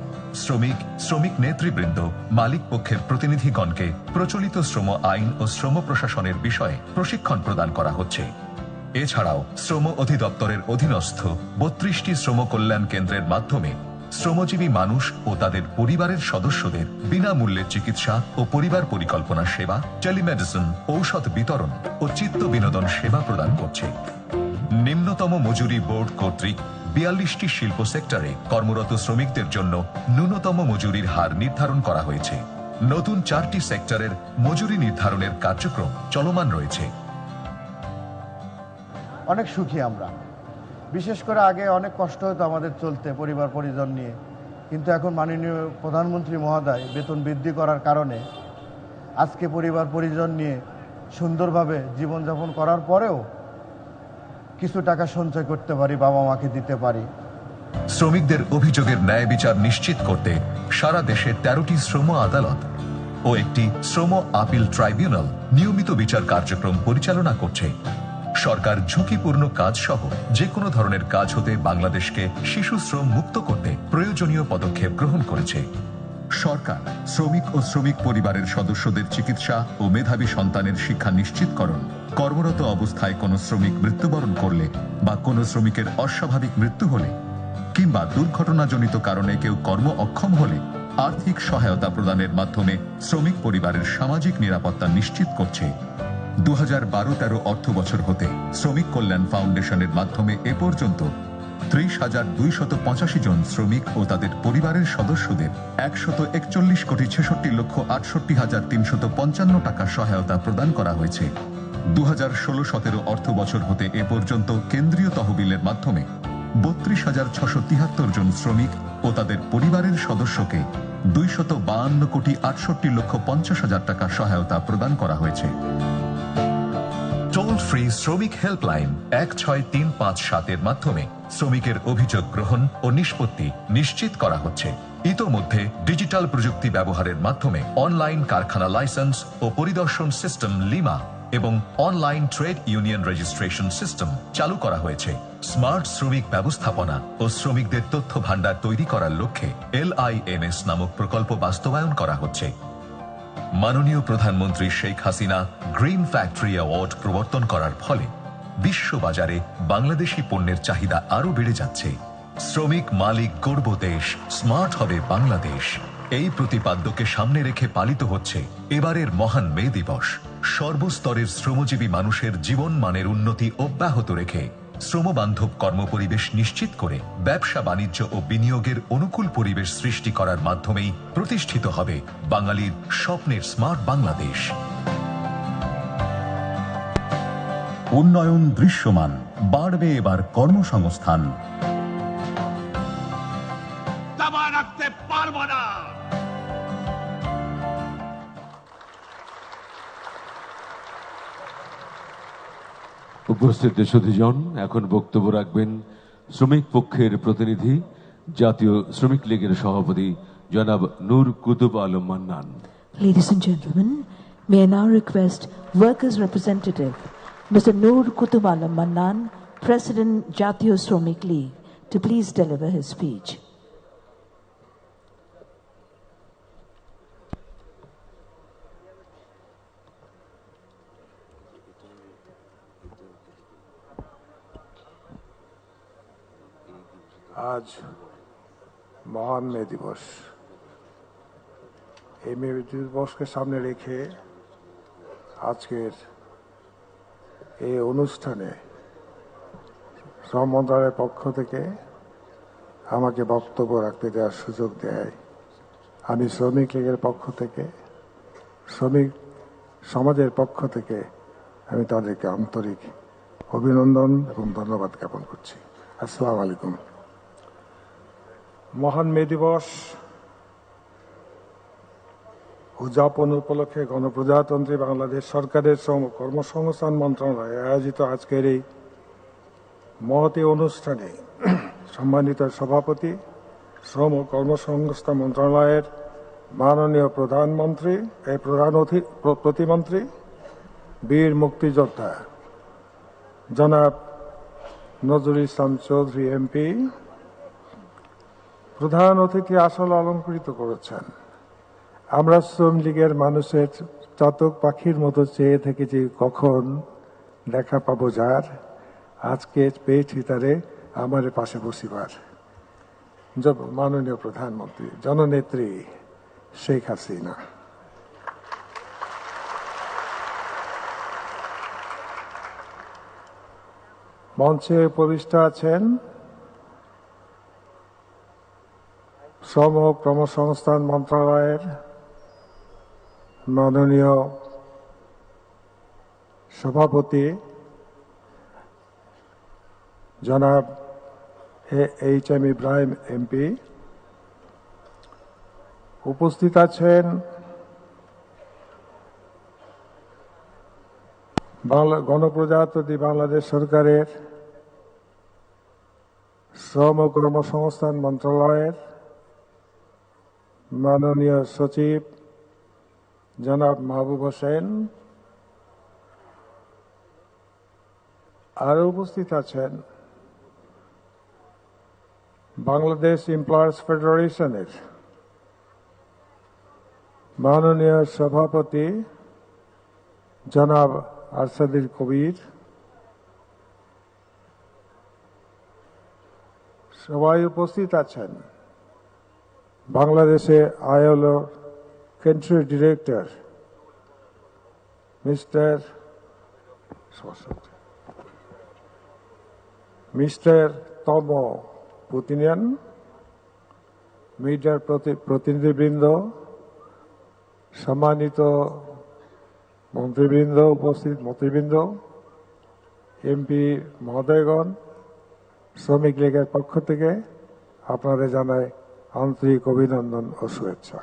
শ্রমিক নেতৃবৃন্দ, মালিক পক্ষের প্রতিনিধিগণকে প্রচলিত শ্রম আইন ও শ্রম প্রশাসনের বিষয়ে প্রশিক্ষণ প্রদান করা হচ্ছে। এছাড়াও শ্রম অধিদপ্তরের অধীনস্থ 32টি শ্রম কল্যাণ কেন্দ্রের মাধ্যমে শ্রমজীবী মানুষ ও তাদের পরিবারের সদস্যদের বিনামূল্যে চিকিৎসা ও পরিবার পরিকল্পনা সেবা, টেলিমেডিসিন, ঔষধ বিতরণ ও চিত্ত বিনোদন সেবা প্রদান করছে। নিম্নতম মজুরি বোর্ড কর্তৃক 42টি শিল্প সেক্টরে কর্মরত শ্রমিকদের জন্য ন্যূনতম মজুরির হার নির্ধারণ করা হয়েছে। নতুন 4টি সেক্টরের মজুরি নির্ধারণের কার্যক্রম চলমান রয়েছে। অনেক সুখী আমরা। বিশেষ করে আগে অনেক কষ্ট হতো আমাদের চলতে পরিবার পরিজন নিয়ে, কিন্তু এখন মাননীয় প্রধানমন্ত্রী মহোদয় বেতন বৃদ্ধি করার কারণে আজকে পরিবার পরিজন নিয়ে সুন্দরভাবে জীবনযাপন করার পরেও কিছু টাকা সঞ্চয় করতে পারি, বাবা মাকে দিতে পারি। শ্রমিকদের অভিযোগের ন্যায় বিচার নিশ্চিত করতে সারা দেশে 13টি শ্রম আদালত ও একটি শ্রম আপিল ট্রাইব্যুনাল নিয়মিত বিচার কার্যক্রম পরিচালনা করছে। সরকার ঝুঁকিপূর্ণ কাজ সহ যে কোনো ধরনের কাজ হতে বাংলাদেশকে শিশু শ্রম মুক্ত করতে প্রয়োজনীয় পদক্ষেপ গ্রহণ করেছে। সরকার শ্রমিক ও শ্রমিক পরিবারের সদস্যদের চিকিৎসা ও মেধাবী সন্তানের শিক্ষা নিশ্চিতকরণ, কর্মরত অবস্থায় কোনো শ্রমিক মৃত্যুবরণ করলে বা কোনো শ্রমিকের অস্বাভাবিক মৃত্যু হলে কিংবা দুর্ঘটনাজনিত কারণে কেউ কর্ম অক্ষম হলে আর্থিক সহায়তা প্রদানের মাধ্যমে শ্রমিক পরিবারের সামাজিক নিরাপত্তা নিশ্চিত করছে। 2012-13 অর্থ বছর হতে শ্রমিক কল্যাণ ফাউন্ডেশনের মাধ্যমে এ পর্যন্ত 30,285 জন শ্রমিক ও তাদের পরিবারের সদস্যদের 161,63,68,355 টাকা সহায়তা প্রদান করা হয়েছে। 2016-17 অর্থ বছর হতে এ পর্যন্ত কেন্দ্রীয় তহবিলের মাধ্যমে 32,673 জন শ্রমিক ও তাদের পরিবারের সদস্যকে 252,68,50,000 টাকা সহায়তা প্রদান করা হয়েছে। টোল ফ্রি শ্রমিক হেল্পলাইন 16357 মাধ্যমে শ্রমিকের অভিযোগ গ্রহণ ও নিষ্পত্তি নিশ্চিত করা হচ্ছে। ইতোমধ্যে ডিজিটাল প্রযুক্তি ব্যবহারের মাধ্যমে অনলাইন কারখানা লাইসেন্স ও পরিদর্শন সিস্টেম লিমা এবং online trade union registration system চালু করা হয়েছে। স্মার্ট শ্রমিক ব্যবস্থাপনা ও শ্রমিকদের তথ্য ভান্ডার তৈরি করার লক্ষ্যে LIMS নামক প্রকল্প বাস্তবায়ন করা হচ্ছে। মাননীয় প্রধানমন্ত্রী Sheikh Hasina green factory award প্রবর্তন করার ফলে বিশ্ববাজারে বাংলাদেশি পণ্যের চাহিদা আরও বেড়ে যাচ্ছে। শ্রমিক মালিক গর্ব দেশ, স্মার্ট হবে বাংলাদেশ, এই প্রতিপাদ্যকে সামনে রেখে পালিত হচ্ছে এবারের মহান মে দিবস। সর্বস্তরের শ্রমজীবী মানুষের জীবন মানের উন্নতি অব্যাহত রেখে শ্রমবান্ধব কর্মপরিবেশ নিশ্চিত করে ব্যবসা বাণিজ্য ও বিনিয়োগের অনুকূল পরিবেশ সৃষ্টি করার মাধ্যমেই প্রতিষ্ঠিত হবে বাঙালির স্বপ্নের স্মার্ট বাংলাদেশ। উন্নয়ন দৃশ্যমান, বাড়বে এবার কর্মসংস্থান। দাবা রাখতে পারবো না। উপস্থিত সুধীজন, এখন বক্তব্য রাখবেন শ্রমিক পক্ষের প্রতিনিধি জাতীয় শ্রমিক লীগের সভাপতি জনাব নূর Qutub Alam Mannan. Ladies and gentlemen, may I now request Workers' Representative Mr. Noor Kutub Alam Mannan, President Jatiyo Shromik League, to please deliver his speech. আজ মহান মে দিবস। এই মে দিবসকে সামনে রেখে আজকের এই অনুষ্ঠানে শ্রম মন্ত্রণালয়ের পক্ষ থেকে আমাকে বক্তব্য রাখতে দেওয়ার সুযোগ দেয়। আমি শ্রমিক লীগের পক্ষ থেকে, শ্রমিক সমাজের পক্ষ থেকে আমি তাদেরকে আন্তরিক অভিনন্দন এবং ধন্যবাদ জ্ঞাপন করছি। আসসালামু আলাইকুম। মহান মে দিবস উদযাপন উপলক্ষে গণপ্রজাতন্ত্রী বাংলাদেশ সরকারের শ্রম কর্মসংস্থান মন্ত্রণালয় আয়োজিত আজকের এই মহতী অনুষ্ঠানে সম্মানিত সভাপতি, শ্রম ও কর্মসংস্থান মন্ত্রণালয়ের মাননীয় প্রধানমন্ত্রী, প্রতিমন্ত্রী, বীর মুক্তিযোদ্ধা জনাব নজরুল ইসলাম চৌধুরী MP প্রধান অতিথি আসলে অলঙ্কৃত করেছেন। আমরা শ্রম লীগের মানুষের চাতক পাখির মতো চেয়ে থেকেছি কখন দেখা পাবো যার, আজকে পেয়েছি তারে আমার পাশে বসিবার। মাননীয় প্রধানমন্ত্রী জননেত্রী শেখ হাসিনা, মঞ্চে উপবিষ্ট আছেন শ্রম ও কর্মসংস্থান মন্ত্রণালয়ের মাননীয় সভাপতি জনাব HM ইব্রাহিম MP, উপস্থিত আছেন গণপ্রজাতন্ত্রী বাংলাদেশ সরকারের শ্রম ও কর্মসংস্থান মন্ত্রণালয়ের মাননীয় সচিব জনাব মাহবুব হোসেন, আরও উপস্থিত আছেন বাংলাদেশ এমপ্লয়ার্স ফেডারেশনের মাননীয় সভাপতি জনাব আরশাদুল কবির, সবাই উপস্থিত আছেন বাংলাদেশে ILO কান্ট্রি ডিরেক্টর মিস্টার কর্ম পুতিনিয়ান, মিডিয়ার প্রতিনিধিবৃন্দ, সম্মানিত মন্ত্রীবৃন্দ, উপস্থিত মন্ত্রীবৃন্দ, এমপি মহোদয়গণ, শ্রমিক লীগের পক্ষ থেকে আপনাদের জানাই আন্তরিক অভিনন্দন ও শুভেচ্ছা।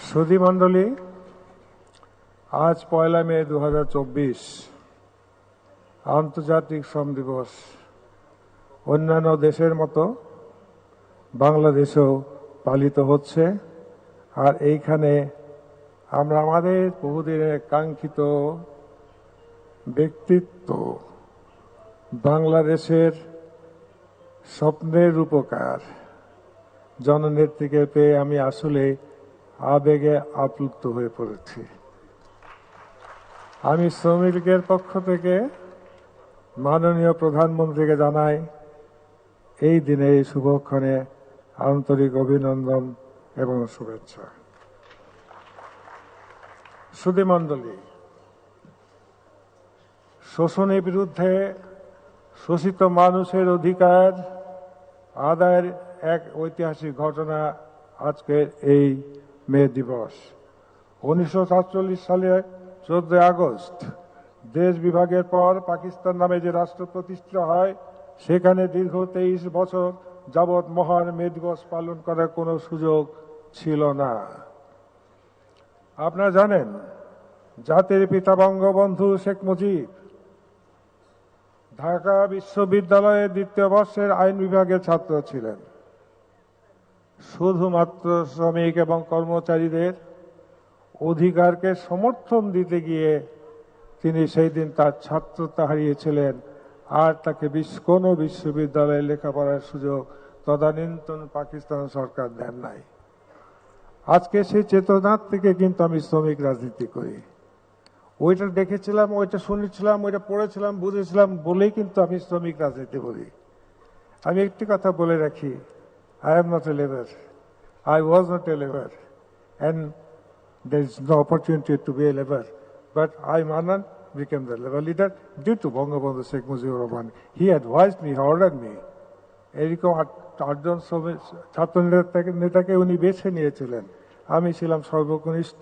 সুধী মণ্ডলী, আজ 1 মে 2024 আন্তর্জাতিক শ্রম দিবস। অন্যান্য দেশের মতো বাংলাদেশেও পালিত হচ্ছে, আর এইখানে আমরা আমাদের বহুদিনের কাঙ্ক্ষিত ব্যক্তিত্ব, বাংলাদেশের স্বপ্নের রূপকার জননেত্রীকে পেয়ে আমি আসলে আবেগে আপ্লুত হয়ে পড়েছি। আমি শ্রমিক লীগের পক্ষ থেকে মাননীয় প্রধানমন্ত্রীকে জানাই এই দিনে এই শুভক্ষণে আন্তরিক অভিনন্দন এবং শুভেচ্ছা। সুধী মণ্ডলী, শোষণের বিরুদ্ধে শোষিত মানুষের অধিকার আদায়ের এক ঐতিহাসিক ঘটনা আজকের এই মে দিবস। 1947 সালে 14 আগস্ট দেশ বিভাগের পর পাকিস্তান নামে যে রাষ্ট্র প্রতিষ্ঠিত হয়, সেখানে দীর্ঘ 23 বছর যাবৎ মহান মে দিবস পালন করার কোনো সুযোগ ছিল না। আপনারা জানেন, জাতির পিতা বঙ্গবন্ধু শেখ মুজিব ঢাকা বিশ্ববিদ্যালয়ের 2য় বর্ষের আইন বিভাগের ছাত্র ছিলেন। শুধুমাত্র শ্রমিক এবং কর্মচারীদের অধিকারকে সমর্থন দিতে গিয়ে তিনি সেই দিন তার ছাত্রতা হারিয়েছিলেন, আর তাকে কোনো বিশ্ববিদ্যালয়ে লেখাপড়ার সুযোগ তদানীন্তন পাকিস্তান সরকার দেন নাই। আজকে সেই চেতনার থেকে কিন্তু আমি শ্রমিক রাজনীতি করি। ওইটা দেখেছিলাম, ওইটা শুনেছিলাম, ওইটা পড়েছিলাম, বুঝেছিলাম বলেই কিন্তু আমি শ্রমিক রাজনীতি করি। আমি একটি কথা বলে রাখি, I am not a labor. I was not a labor. And there is no opportunity to be a labor. But I, Manan, became the labor leader due to Bangabandhu Sheikh Mujibur Rahman. He advised me, he ordered me. এরকম 8জন ছাত্র নেতাকে উনি বেছে নিয়েছিলেন। আমি ছিলাম সর্বকনিষ্ঠ।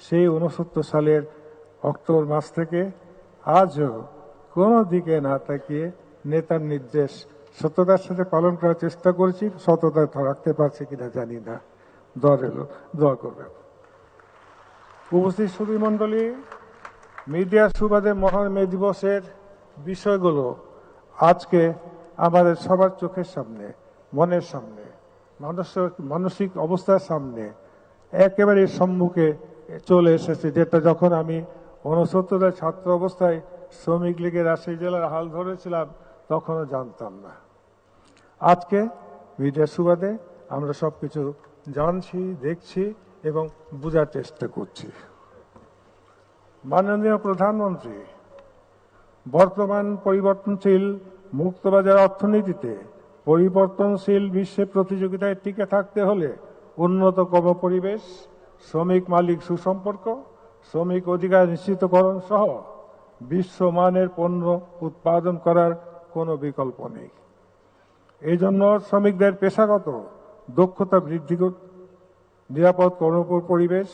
সেই 69 সালের অক্টোবর মাস থেকে আজও কোনো দিকে না তাকিয়ে নেতার নির্দেশ সততার সাথে পালন করার চেষ্টা করেছি। সততা রাখতে পারছি কিনা জানি না, দোয়া করবেন। উপস্থিত সুধী মণ্ডলী, মিডিয়া সুবাদে মহান মে দিবসের বিষয়গুলো আজকে আমাদের সবার চোখের সামনে, মনের সামনে, মানসিক অবস্থার সামনে একেবারে সম্মুখে চলে এসেছে, যেটা যখন আমি 69 ছাত্র অবস্থায় শ্রমিক লীগের রাজশাহী জেলার হাল ধরেছিলাম তখনও জানতাম না। আজকে মিডিয়া সুবাদে আমরা সবকিছু জানছি, দেখছি এবং বোঝার চেষ্টা করছি। মাননীয় প্রধানমন্ত্রী বর্তমান পরিবর্তনশীল মুক্তবাজার অর্থনীতিতে পরিবর্তনশীল বিশ্বের প্রতিযোগিতায় টিকে থাকতে হলে উন্নত কর্মপরিবেশ, শ্রমিক মালিক সুসম্পর্ক, শ্রমিক অধিকার নিশ্চিতকরণ সহ বিশ্বমানের পণ্য উৎপাদন করার কোনো বিকল্প নেই। এই জন্য শ্রমিকদের পেশাগত দক্ষতা বৃদ্ধি, নিরাপদ কর্মপরিবেশ,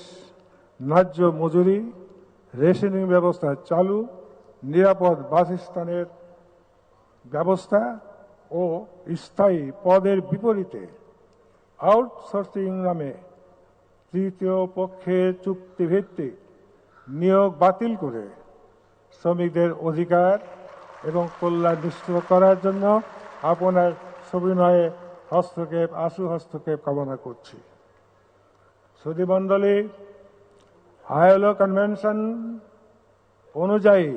ন্যায্য মজুরি, রেশনিং ব্যবস্থা চালু, নিরাপদ বাসস্থানের ব্যবস্থা ও স্থায়ী পদের বিপরীতে আউটসোর্সিং নামে তৃতীয় পক্ষের চুক্তিভিত্তিক নিয়োগ বাতিল করে শ্রমিকদের অধিকার এবং কল্যাণ নিশ্চিত করার জন্য আপনার সবিনয়ে আশু হস্তক্ষেপ কামনা করছি। সুধী মণ্ডলী, আইএলও কনভেনশন অনুযায়ী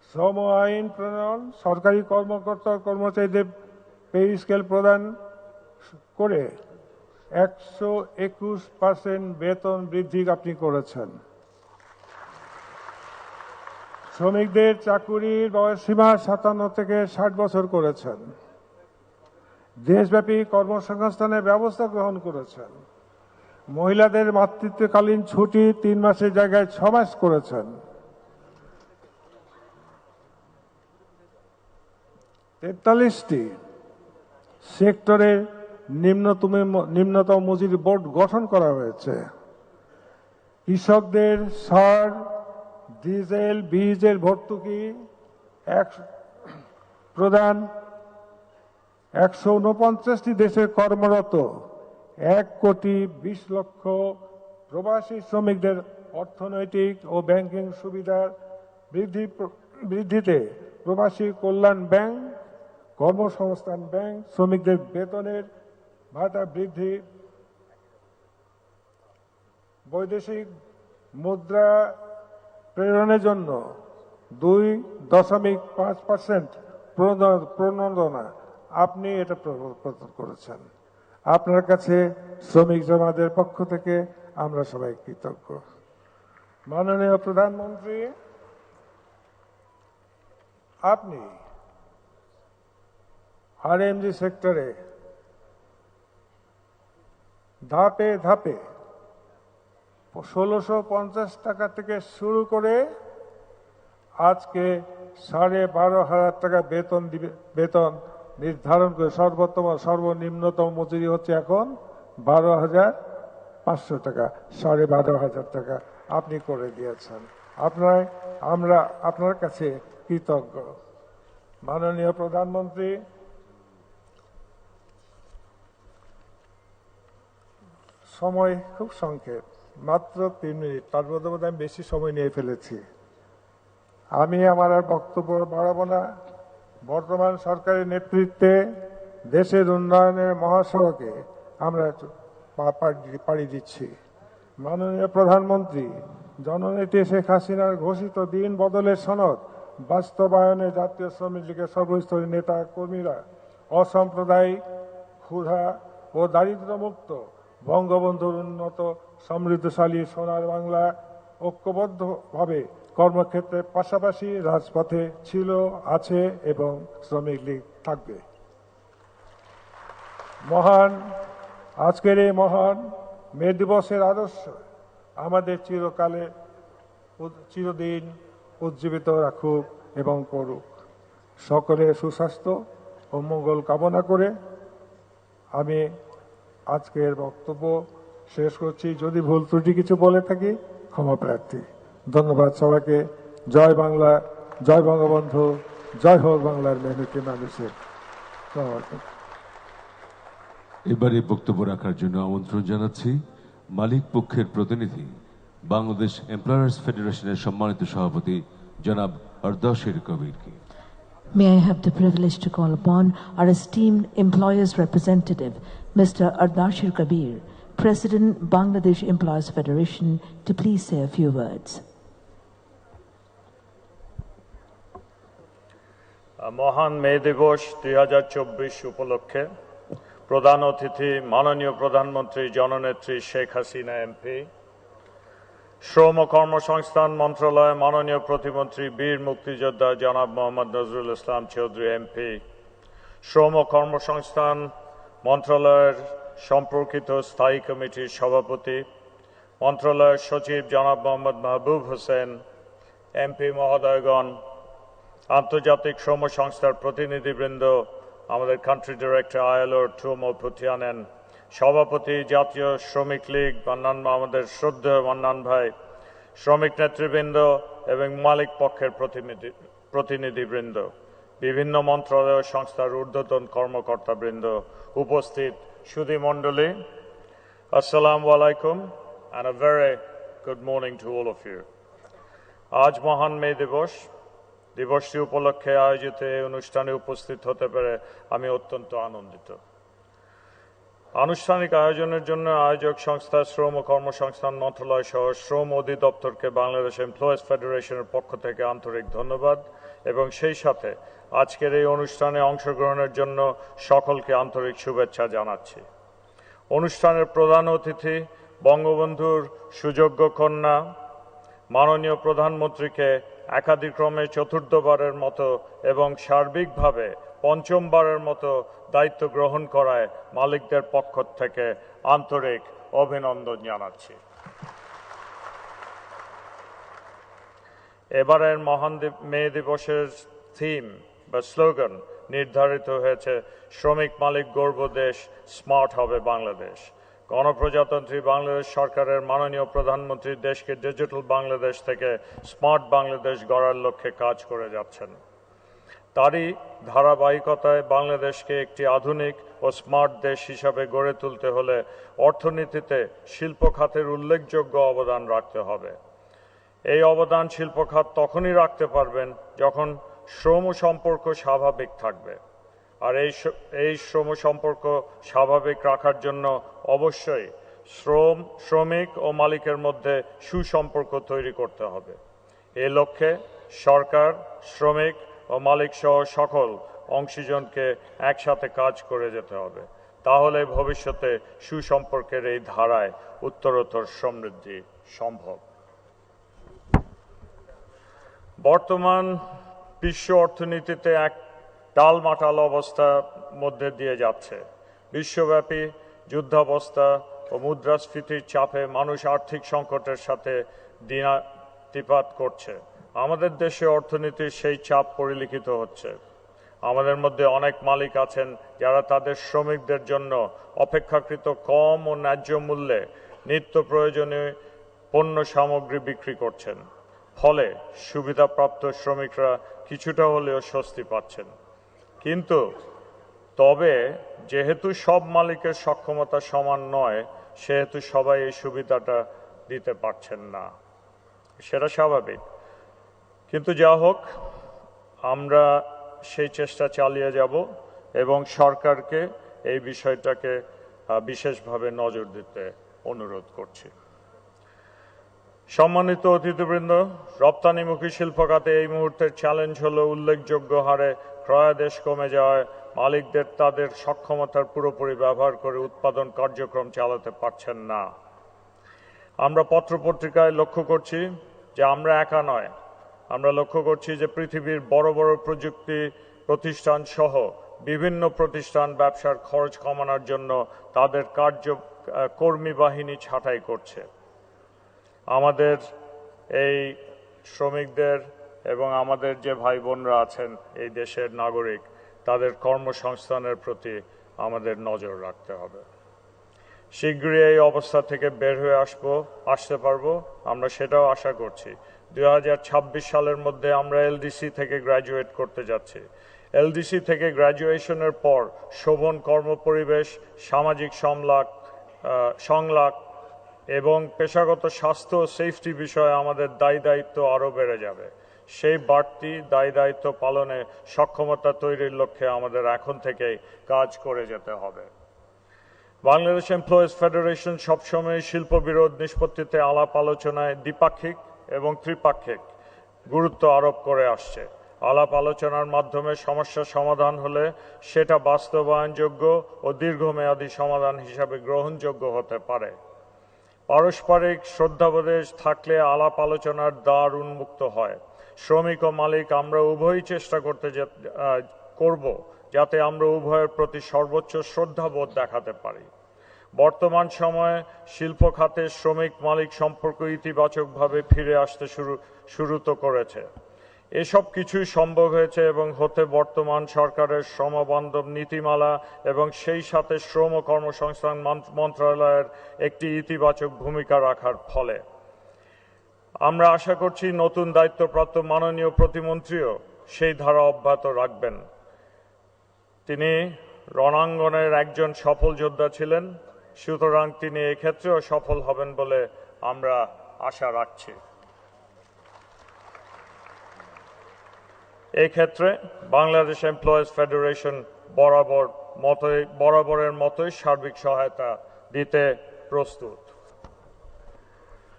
শ্রম আইন প্রণয়ন, সরকারি কর্মকর্তা কর্মচারীদের পে স্কেল প্রদান করে 121% বেতন বৃদ্ধি আপনি করেছেন। শ্রমিকদের চাকুরির বয়সসীমা 57 থেকে 60 বছর করেছেন। দেশব্যাপী কর্মসংস্থানের ব্যবস্থা গ্রহণ করেছেন। মহিলাদের মাতৃত্বকালীন ছুটি 3 মাসের জায়গায় 6 মাস করেছেন। 43টি সেক্টরের নিম্নতম মজুরি বোর্ড গঠন করা হয়েছে। কৃষকদের সার, ডিজেল, বীজের ভর্তুকি প্রদান, 149টি দেশে কর্মরত 1,20,00,000 প্রবাসী শ্রমিকদের অর্থনৈতিক ও ব্যাংকিং সুবিধার বৃদ্ধিতে প্রবাসী কল্যাণ ব্যাংক, কর্মসংস্থান ব্যাংক, শ্রমিকদের বেতনের ভাতা বৃদ্ধি, বৈদেশিক মুদ্রা প্রেরণের জন্য 2.5% প্রণোদনা আপনি এটা প্রদান করেছেন। আপনার কাছে শ্রমিক জমাদের পক্ষ থেকে আমরা সবাই কৃতজ্ঞ। মাননীয় প্রধানমন্ত্রী, আপনি আরএমজি সেক্টরে ধাপে ধাপে 1650 টাকা থেকে শুরু করে আজকে 12,500 টাকা বেতন নির্ধারণ করে সর্বনিম্নতম মজুরি হচ্ছে এখন 12,500 টাকা, 12,500 টাকা আপনি করে দিয়েছেন। আমরা আপনার কাছে কৃতজ্ঞ। মাননীয় প্রধানমন্ত্রী, সময় খুব সংক্ষেপ, মাত্র 3 মিনিট, তার মধ্যে আমি বেশি সময় নিয়ে ফেলেছি। আমি আমার আর বক্তব্য বাড়াবো না। বর্তমান সরকারের নেতৃত্বে দেশের উন্নয়নের মহাসড়কে আমরা পাড়ি দিচ্ছি। মাননীয় প্রধানমন্ত্রী, জননেত্রী শেখ হাসিনার ঘোষিত দিন বদলের সনদ বাস্তবায়নে জাতীয় শ্রমিক লীগের সর্বস্তরের নেতা কর্মীরা অসাম্প্রদায়িক, ক্ষুধা ও দারিদ্র্যমুক্ত বঙ্গবন্ধুর উন্নত সমৃদ্ধশালী সোনার বাংলা ঐক্যবদ্ধভাবে কর্মক্ষেত্রের পাশাপাশি রাজপথে ছিল, আছে এবং শ্রমিক লীগ থাকবে। আজকের এই মহান মে দিবসের আদর্শ আমাদের চিরদিন উজ্জীবিত রাখুক এবং করুক। সকলের সুস্বাস্থ্য ও মঙ্গল কামনা করে আমি আজকের বক্তব্য শেষ করছি। যদি ভুল ত্রুটি কিছু বলে থাকি ক্ষমা প্রার্থী। ধন্যবাদ সবাইকে। জয় বাংলা, জয় বঙ্গবন্ধু, জয় হোক বাংলার মেহনতি মানুষের। এবারে বক্তব্য রাখার জন্য আমন্ত্রণ জানাচ্ছি মালিক পক্ষের প্রতিনিধি, বাংলাদেশ এমপ্লয়ার্স ফেডারেশনের সম্মানিত সভাপতি জনাব আরদাশের কবিরকে। May I have the privilege to call upon our esteemed employers representative, Mr. Ardashir Kabir, President, Bangladesh Employers Federation, to please say a few words. মহান মে দিবস 2024 উপলক্ষে প্রধান অতিথি মাননীয় প্রধানমন্ত্রী জননেত্রী শেখ হাসিনা এমপি, শ্রম ও কর্মসংস্থান মন্ত্রণালয় মাননীয় প্রতিমন্ত্রী বীর মুক্তিযোদ্ধা জনাব মোহাম্মদ নজরুল ইসলাম চৌধুরী এমপি, শ্রম ও কর্মসংস্থান মন্ত্রণালয়ের সম্পর্কিত স্থায়ী কমিটির সভাপতি, মন্ত্রণালয়ের সচিব জনাব মোহাম্মদ মাহবুব হোসেন, এমপি মহোদয়গণ, আন্তর্জাতিক শ্রম সংস্থার প্রতিনিধিবৃন্দ, আমাদের কান্ট্রি ডিরেক্টর ILO টুমো পুতিয়ানেন, সভাপতি জাতীয় শ্রমিক লীগ আমাদের শ্রদ্ধেয় মান্নান ভাই, শ্রমিক নেতৃবৃন্দ এবং মালিক পক্ষের প্রতিনিধিবৃন্দ, বিভিন্ন মন্ত্রণালয় সংস্থার ঊর্ধ্বতন কর্মকর্তাবৃন্দ, উপস্থিত সুধী মণ্ডলী, আসসালামু আলাইকুম and a very good morning to all of you. আজ মহান মে দিবসটি উপলক্ষে আয়োজিত এই অনুষ্ঠানে উপস্থিত হতে পেরে আমি অত্যন্ত আনন্দিত। আনুষ্ঠানিক আয়োজনের জন্য আয়োজক সংস্থা শ্রম ও কর্মসংস্থান মন্ত্রণালয় সহ শ্রম অধিদপ্তরকে বাংলাদেশ এমপ্লয়ার্স ফেডারেশনের পক্ষ থেকে আন্তরিক ধন্যবাদ এবং সেই সাথে আজকের এই অনুষ্ঠানে অংশগ্রহণের জন্য সকলকে আন্তরিক শুভেচ্ছা জানাচ্ছি। অনুষ্ঠানের প্রধান অতিথি বঙ্গবন্ধুর সুযোগ্য কন্যা মাননীয় প্রধানমন্ত্রীকে একাদিক্রমে চতুর্থবারের মতো এবং সার্বিকভাবে পঞ্চমবারের মতো দায়িত্ব গ্রহণ করায় মালিকদের পক্ষ থেকে আন্তরিক অভিনন্দন জানাচ্ছি। এবারের মহান মে দিবসের থিম বা স্লোগান নির্ধারিত হয়েছে শ্রমিক মালিক গর্ব দেশ স্মার্ট হবে বাংলাদেশ। গণপ্রজাতন্ত্রী বাংলাদেশ সরকারের মাননীয় প্রধানমন্ত্রী দেশকে ডিজিটাল বাংলাদেশ থেকে স্মার্ট বাংলাদেশ গড়ার লক্ষ্যে কাজ করে যাচ্ছেন। তারই ধারাবাহিকতায় বাংলাদেশকে একটি আধুনিক ও স্মার্ট দেশ হিসাবে গড়ে তুলতে হলে অর্থনীতিতে শিল্প খাতের উল্লেখযোগ্য অবদান রাখতে হবে। এই অবদান শিল্প খাত তখনই রাখতে পারবেন যখন শ্রম সম্পর্ক স্বাভাবিক থাকবে। আর এই শ্রম সম্পর্ক স্বাভাবিক রাখার জন্য অবশ্যই শ্রমিক ও মালিকের মধ্যে সুসম্পর্ক তৈরি করতে হবে। এই লক্ষ্যে সরকার, শ্রমিক ও মালিক সহ সকল অংশীজনকে একসাথে কাজ করে যেতে হবে। তাহলে ভবিষ্যতে সুসম্পর্কের এই ধারায় উত্তরোত্তর সমৃদ্ধি সম্ভব। বর্তমান বিশ্ব অর্থনীতিতে এক টালমাটাল অবস্থার মধ্যে দিয়ে যাচ্ছে। বিশ্বব্যাপী যুদ্ধাবস্থা ও মুদ্রাস্ফীতির চাপে মানুষ আর্থিক সংকটের সাথে দিনাতিপাত করছে। আমাদের দেশে অর্থনীতির সেই চাপ পরিলক্ষিত হচ্ছে। আমাদের মধ্যে অনেক মালিক আছেন যারা তাদের শ্রমিকদের জন্য অপেক্ষাকৃত কম ও ন্যায্য মূল্যে নিত্য প্রয়োজনীয় পণ্য সামগ্রী বিক্রি করছেন। ফলে সুবিধাপ্রাপ্ত শ্রমিকরা কিছুটা হলেও স্বস্তি পাচ্ছেন। কিন্তু তবে যেহেতু সব মালিকের সক্ষমতা সমান নয়, সেহেতু সবাই এই সুবিধাটা দিতে পারছেন না, সেটা স্বাভাবিক। কিন্তু যা হোক, আমরা সেই চেষ্টা চালিয়ে যাব এবং সরকারকে এই বিষয়টাকে বিশেষভাবে নজর দিতে অনুরোধ করছি। সম্মানিত অতিথিবৃন্দ, রপ্তানিমুখী শিল্প খাতে এই মুহূর্তের চ্যালেঞ্জ হলো উল্লেখযোগ্য হারে ক্রয়াদেশ কমে যাওয়ায় মালিকদের তাদের সক্ষমতার পুরোপুরি ব্যবহার করে উৎপাদন কার্যক্রম চালাতে পারছেন না। আমরা পত্রপত্রিকায় লক্ষ্য করছি যে আমরা একা নয়, আমরা লক্ষ্য করছি যে পৃথিবীর বড় বড় প্রযুক্তি প্রতিষ্ঠান সহ বিভিন্ন প্রতিষ্ঠান ব্যবসার খরচ কমানোর জন্য তাদের কর্মী বাহিনী ছাঁটাই করছে। আমাদের এই শ্রমিকদের এবং আমাদের যে ভাই বোনরা আছেন এই দেশের নাগরিক, তাদের কর্মসংস্থানের প্রতি আমাদের নজর রাখতে হবে। শীঘ্রই এই অবস্থা থেকে বের হয়ে আসতে পারবো, আমরা সেটাও আশা করছি। 2026 সালের মধ্যে আমরা এলডিসি থেকে গ্র্যাজুয়েট করতে যাচ্ছি। এলডিসি থেকে গ্র্যাজুয়েশনের পর শোভন কর্মপরিবেশ, সামাজিক সংলাপ এবং পেশাগত স্বাস্থ্য ও সেফটি বিষয়ে আমাদের দায়িত্ব আরও বেড়ে যাবে। সেই বাড়তি দায়িত্ব পালনে সক্ষমতা তৈরির লক্ষ্যে আমাদের এখন থেকেই কাজ করে যেতে হবে। বাংলাদেশ এমপ্লয়িজ ফেডারেশন সবসময় শিল্প বিরোধ নিষ্পত্তিতে আলাপ আলোচনায় দ্বিপাক্ষিক এবং ত্রিপাক্ষিক গুরুত্ব আরোপ করে আসছে। আলাপ আলোচনার মাধ্যমে সমস্যা সমাধান হলে সেটা বাস্তবায়নযোগ্য ও দীর্ঘমেয়াদী সমাধান হিসাবে গ্রহণযোগ্য হতে পারে। পারস্পরিক শ্রদ্ধাবোধ থাকলে আলাপ আলোচনার দ্বার উন্মুক্ত হয়। শ্রমিক ও মালিক আমরা উভয়ই চেষ্টা করব যাতে আমরা উভয়ের প্রতি সর্বোচ্চ শ্রদ্ধাবোধ দেখাতে পারি। বর্তমান সময়ে শিল্প খাতে শ্রমিক মালিক সম্পর্ক ইতিবাচকভাবে ফিরে আসতে শুরু তো করেছে। এসব কিছুই সম্ভব হয়েছে এবং হতে বর্তমান সরকারের শ্রমবান্ধব নীতিমালা এবং সেই সাথে শ্রম ও কর্মসংস্থান মন্ত্রণালয়ের একটি ইতিবাচক ভূমিকা রাখার ফলে। আমরা আশা করছি নতুন দায়িত্বপ্রাপ্ত মাননীয় প্রতিমন্ত্রীও সেই ধারা অব্যাহত রাখবেন। তিনি রণাঙ্গনের একজন সফল যোদ্ধা ছিলেন, সুতরাং তিনি এক্ষেত্রেও সফল হবেন বলে আমরা আশা রাখছি। এই ক্ষেত্রে বাংলাদেশ এমপ্লয়িজ ফেডারেশন বরাবরের মতোই সার্বিক সহায়তা দিতে প্রস্তুত।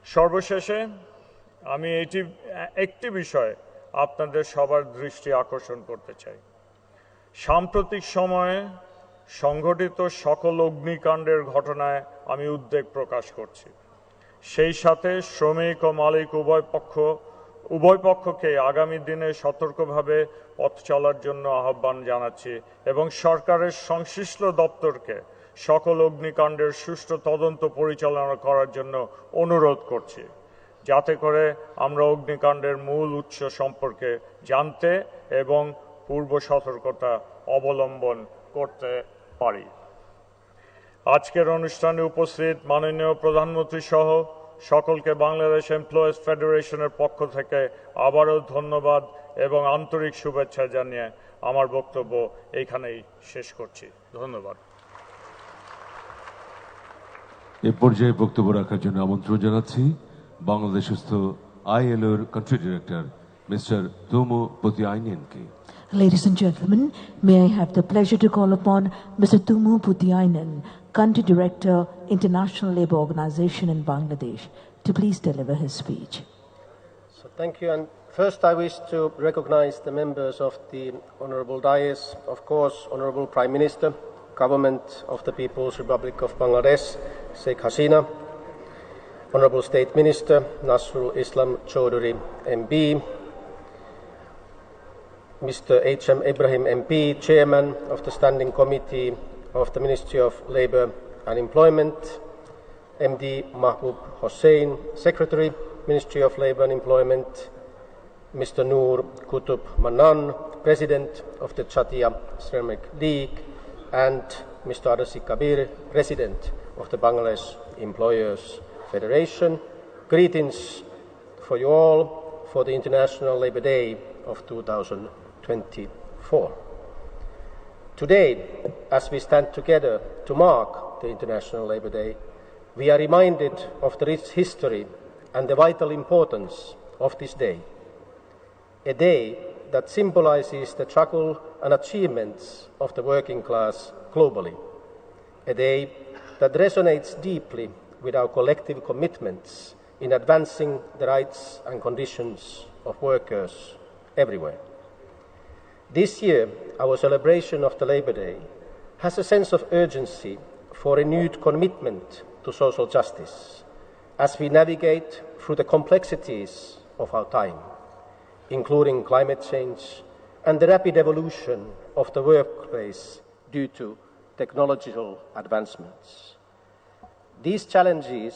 সর্বশেষে আমি একটি বিষয়ে আপনাদের সবার দৃষ্টি আকর্ষণ করতে চাই। সাম্প্রতিক সময়ে সংঘটিত সকল অগ্নিকাণ্ডের ঘটনায় আমি উদ্বেগ প্রকাশ করছি। সেই সাথে শ্রমিক ও মালিক উভয় পক্ষকে আগামী দিনে সতর্কভাবে পথ চলার জন্য আহ্বান জানাচ্ছি এবং সরকারের সংশ্লিষ্ট দপ্তরকে সকল অগ্নিকাণ্ডের সুষ্ঠু তদন্ত পরিচালনা করার জন্য অনুরোধ করছি, যাতে করে আমরা অগ্নিকাণ্ডের মূল উৎস সম্পর্কে জানতে এবং পূর্ব সতর্কতা অবলম্বন করতে পারি। আজকের অনুষ্ঠানে উপস্থিত মাননীয় প্রধানমন্ত্রী সহ সকলকে বাংলাদেশ এমপ্লয়িজ ফেডারেশনের পক্ষ থেকে আবারও ধন্যবাদ এবং আন্তরিক শুভেচ্ছা জানিয়ে আমার বক্তব্য এইখানেই শেষ করছি। ধন্যবাদ। এ পর্যায়ে বক্তব্য রাখার জন্য আমন্ত্রণ জানাচ্ছি বাংলাদেশস্থ ILOর কান্ট্রি ডিরেক্টর মিস্টার তুমু পুতিয়াইনেনকে। Ladies and gentlemen, may I have the pleasure to call upon Mr. Tumu Putiainen, Country Director, International Labour Organization in Bangladesh, to please deliver his speech. So thank you. And first I wish to recognize the members of the Honorable Dais, of course, Honorable Prime Minister, Government of the People's Republic of Bangladesh, Sheikh Hasina, Honorable State Minister, Nasrul Islam Chaudhry, MB, Mr. H.M. Ibrahim MP, Chairman of the Standing Committee of the Ministry of Labour and Employment, MD Mahbub Hossain, Secretary, Ministry of Labour and Employment, Mr. Noor Kutub Manan, President of the Chatia Ceramic League, and Mr. Arasi Kabir, President of the Bangladesh Employers Federation. Greetings for you all for the International Labour Day of 2024. Today, as we stand together to mark the International Labour Day, we are reminded of the rich history and the vital importance of this day, a day that symbolizes the struggle and achievements of the working class globally, a day that resonates deeply with our collective commitments in advancing the rights and conditions of workers everywhere. This year, our celebration of the Labour Day has a sense of urgency for renewed commitment to social justice as we navigate through the complexities of our time, including climate change and the rapid evolution of the workplace due to technological advancements. These challenges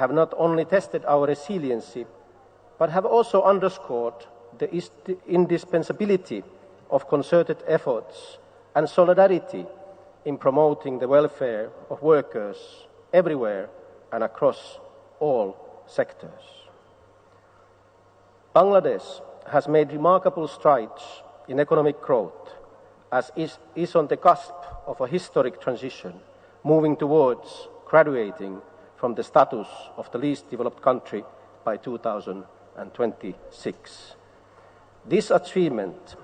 have not only tested our resiliency, but have also underscored the indispensability of concerted efforts and solidarity in promoting the welfare of workers everywhere and across all sectors. Bangladesh has made remarkable strides in economic growth, as is on the cusp of a historic transition, moving towards graduating from the status of the least developed country by 2026. This achievement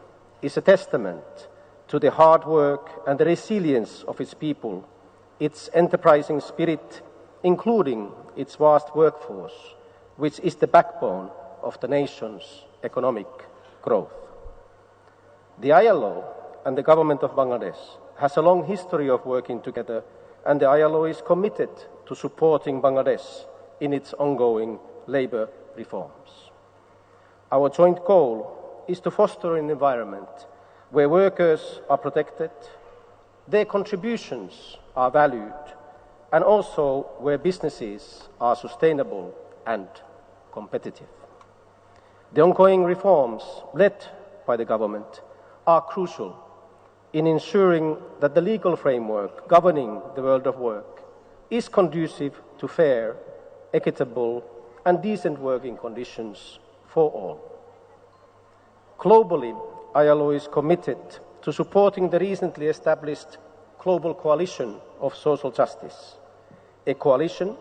is a testament to the hard work and the resilience of its people, its enterprising spirit, including its vast workforce, which is the backbone of the nation's economic growth. The ILO and the government of Bangladesh has a long history of working together, and the ILO is committed to supporting Bangladesh in its ongoing labour reforms. Our joint goal is to foster an environment where workers are protected, their contributions are valued, and also where businesses are sustainable and competitive. The ongoing reforms led by the government are crucial in ensuring that the legal framework governing the world of work is conducive to fair, equitable, and decent working conditions for all. Globally, ILO is committed to supporting the recently established Global Coalition of Social Justice, a coalition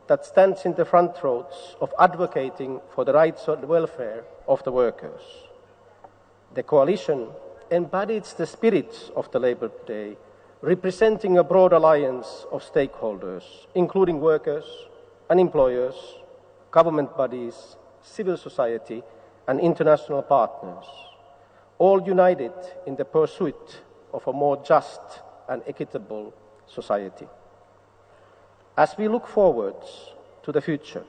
that stands in the front rows of advocating for the rights and welfare of the workers. The coalition embodies the spirit of the Labour Day, representing a broad alliance of stakeholders, including workers and employers, government bodies, civil society, and international partners, all united in the pursuit of a more just and equitable society. As we look forward to the future,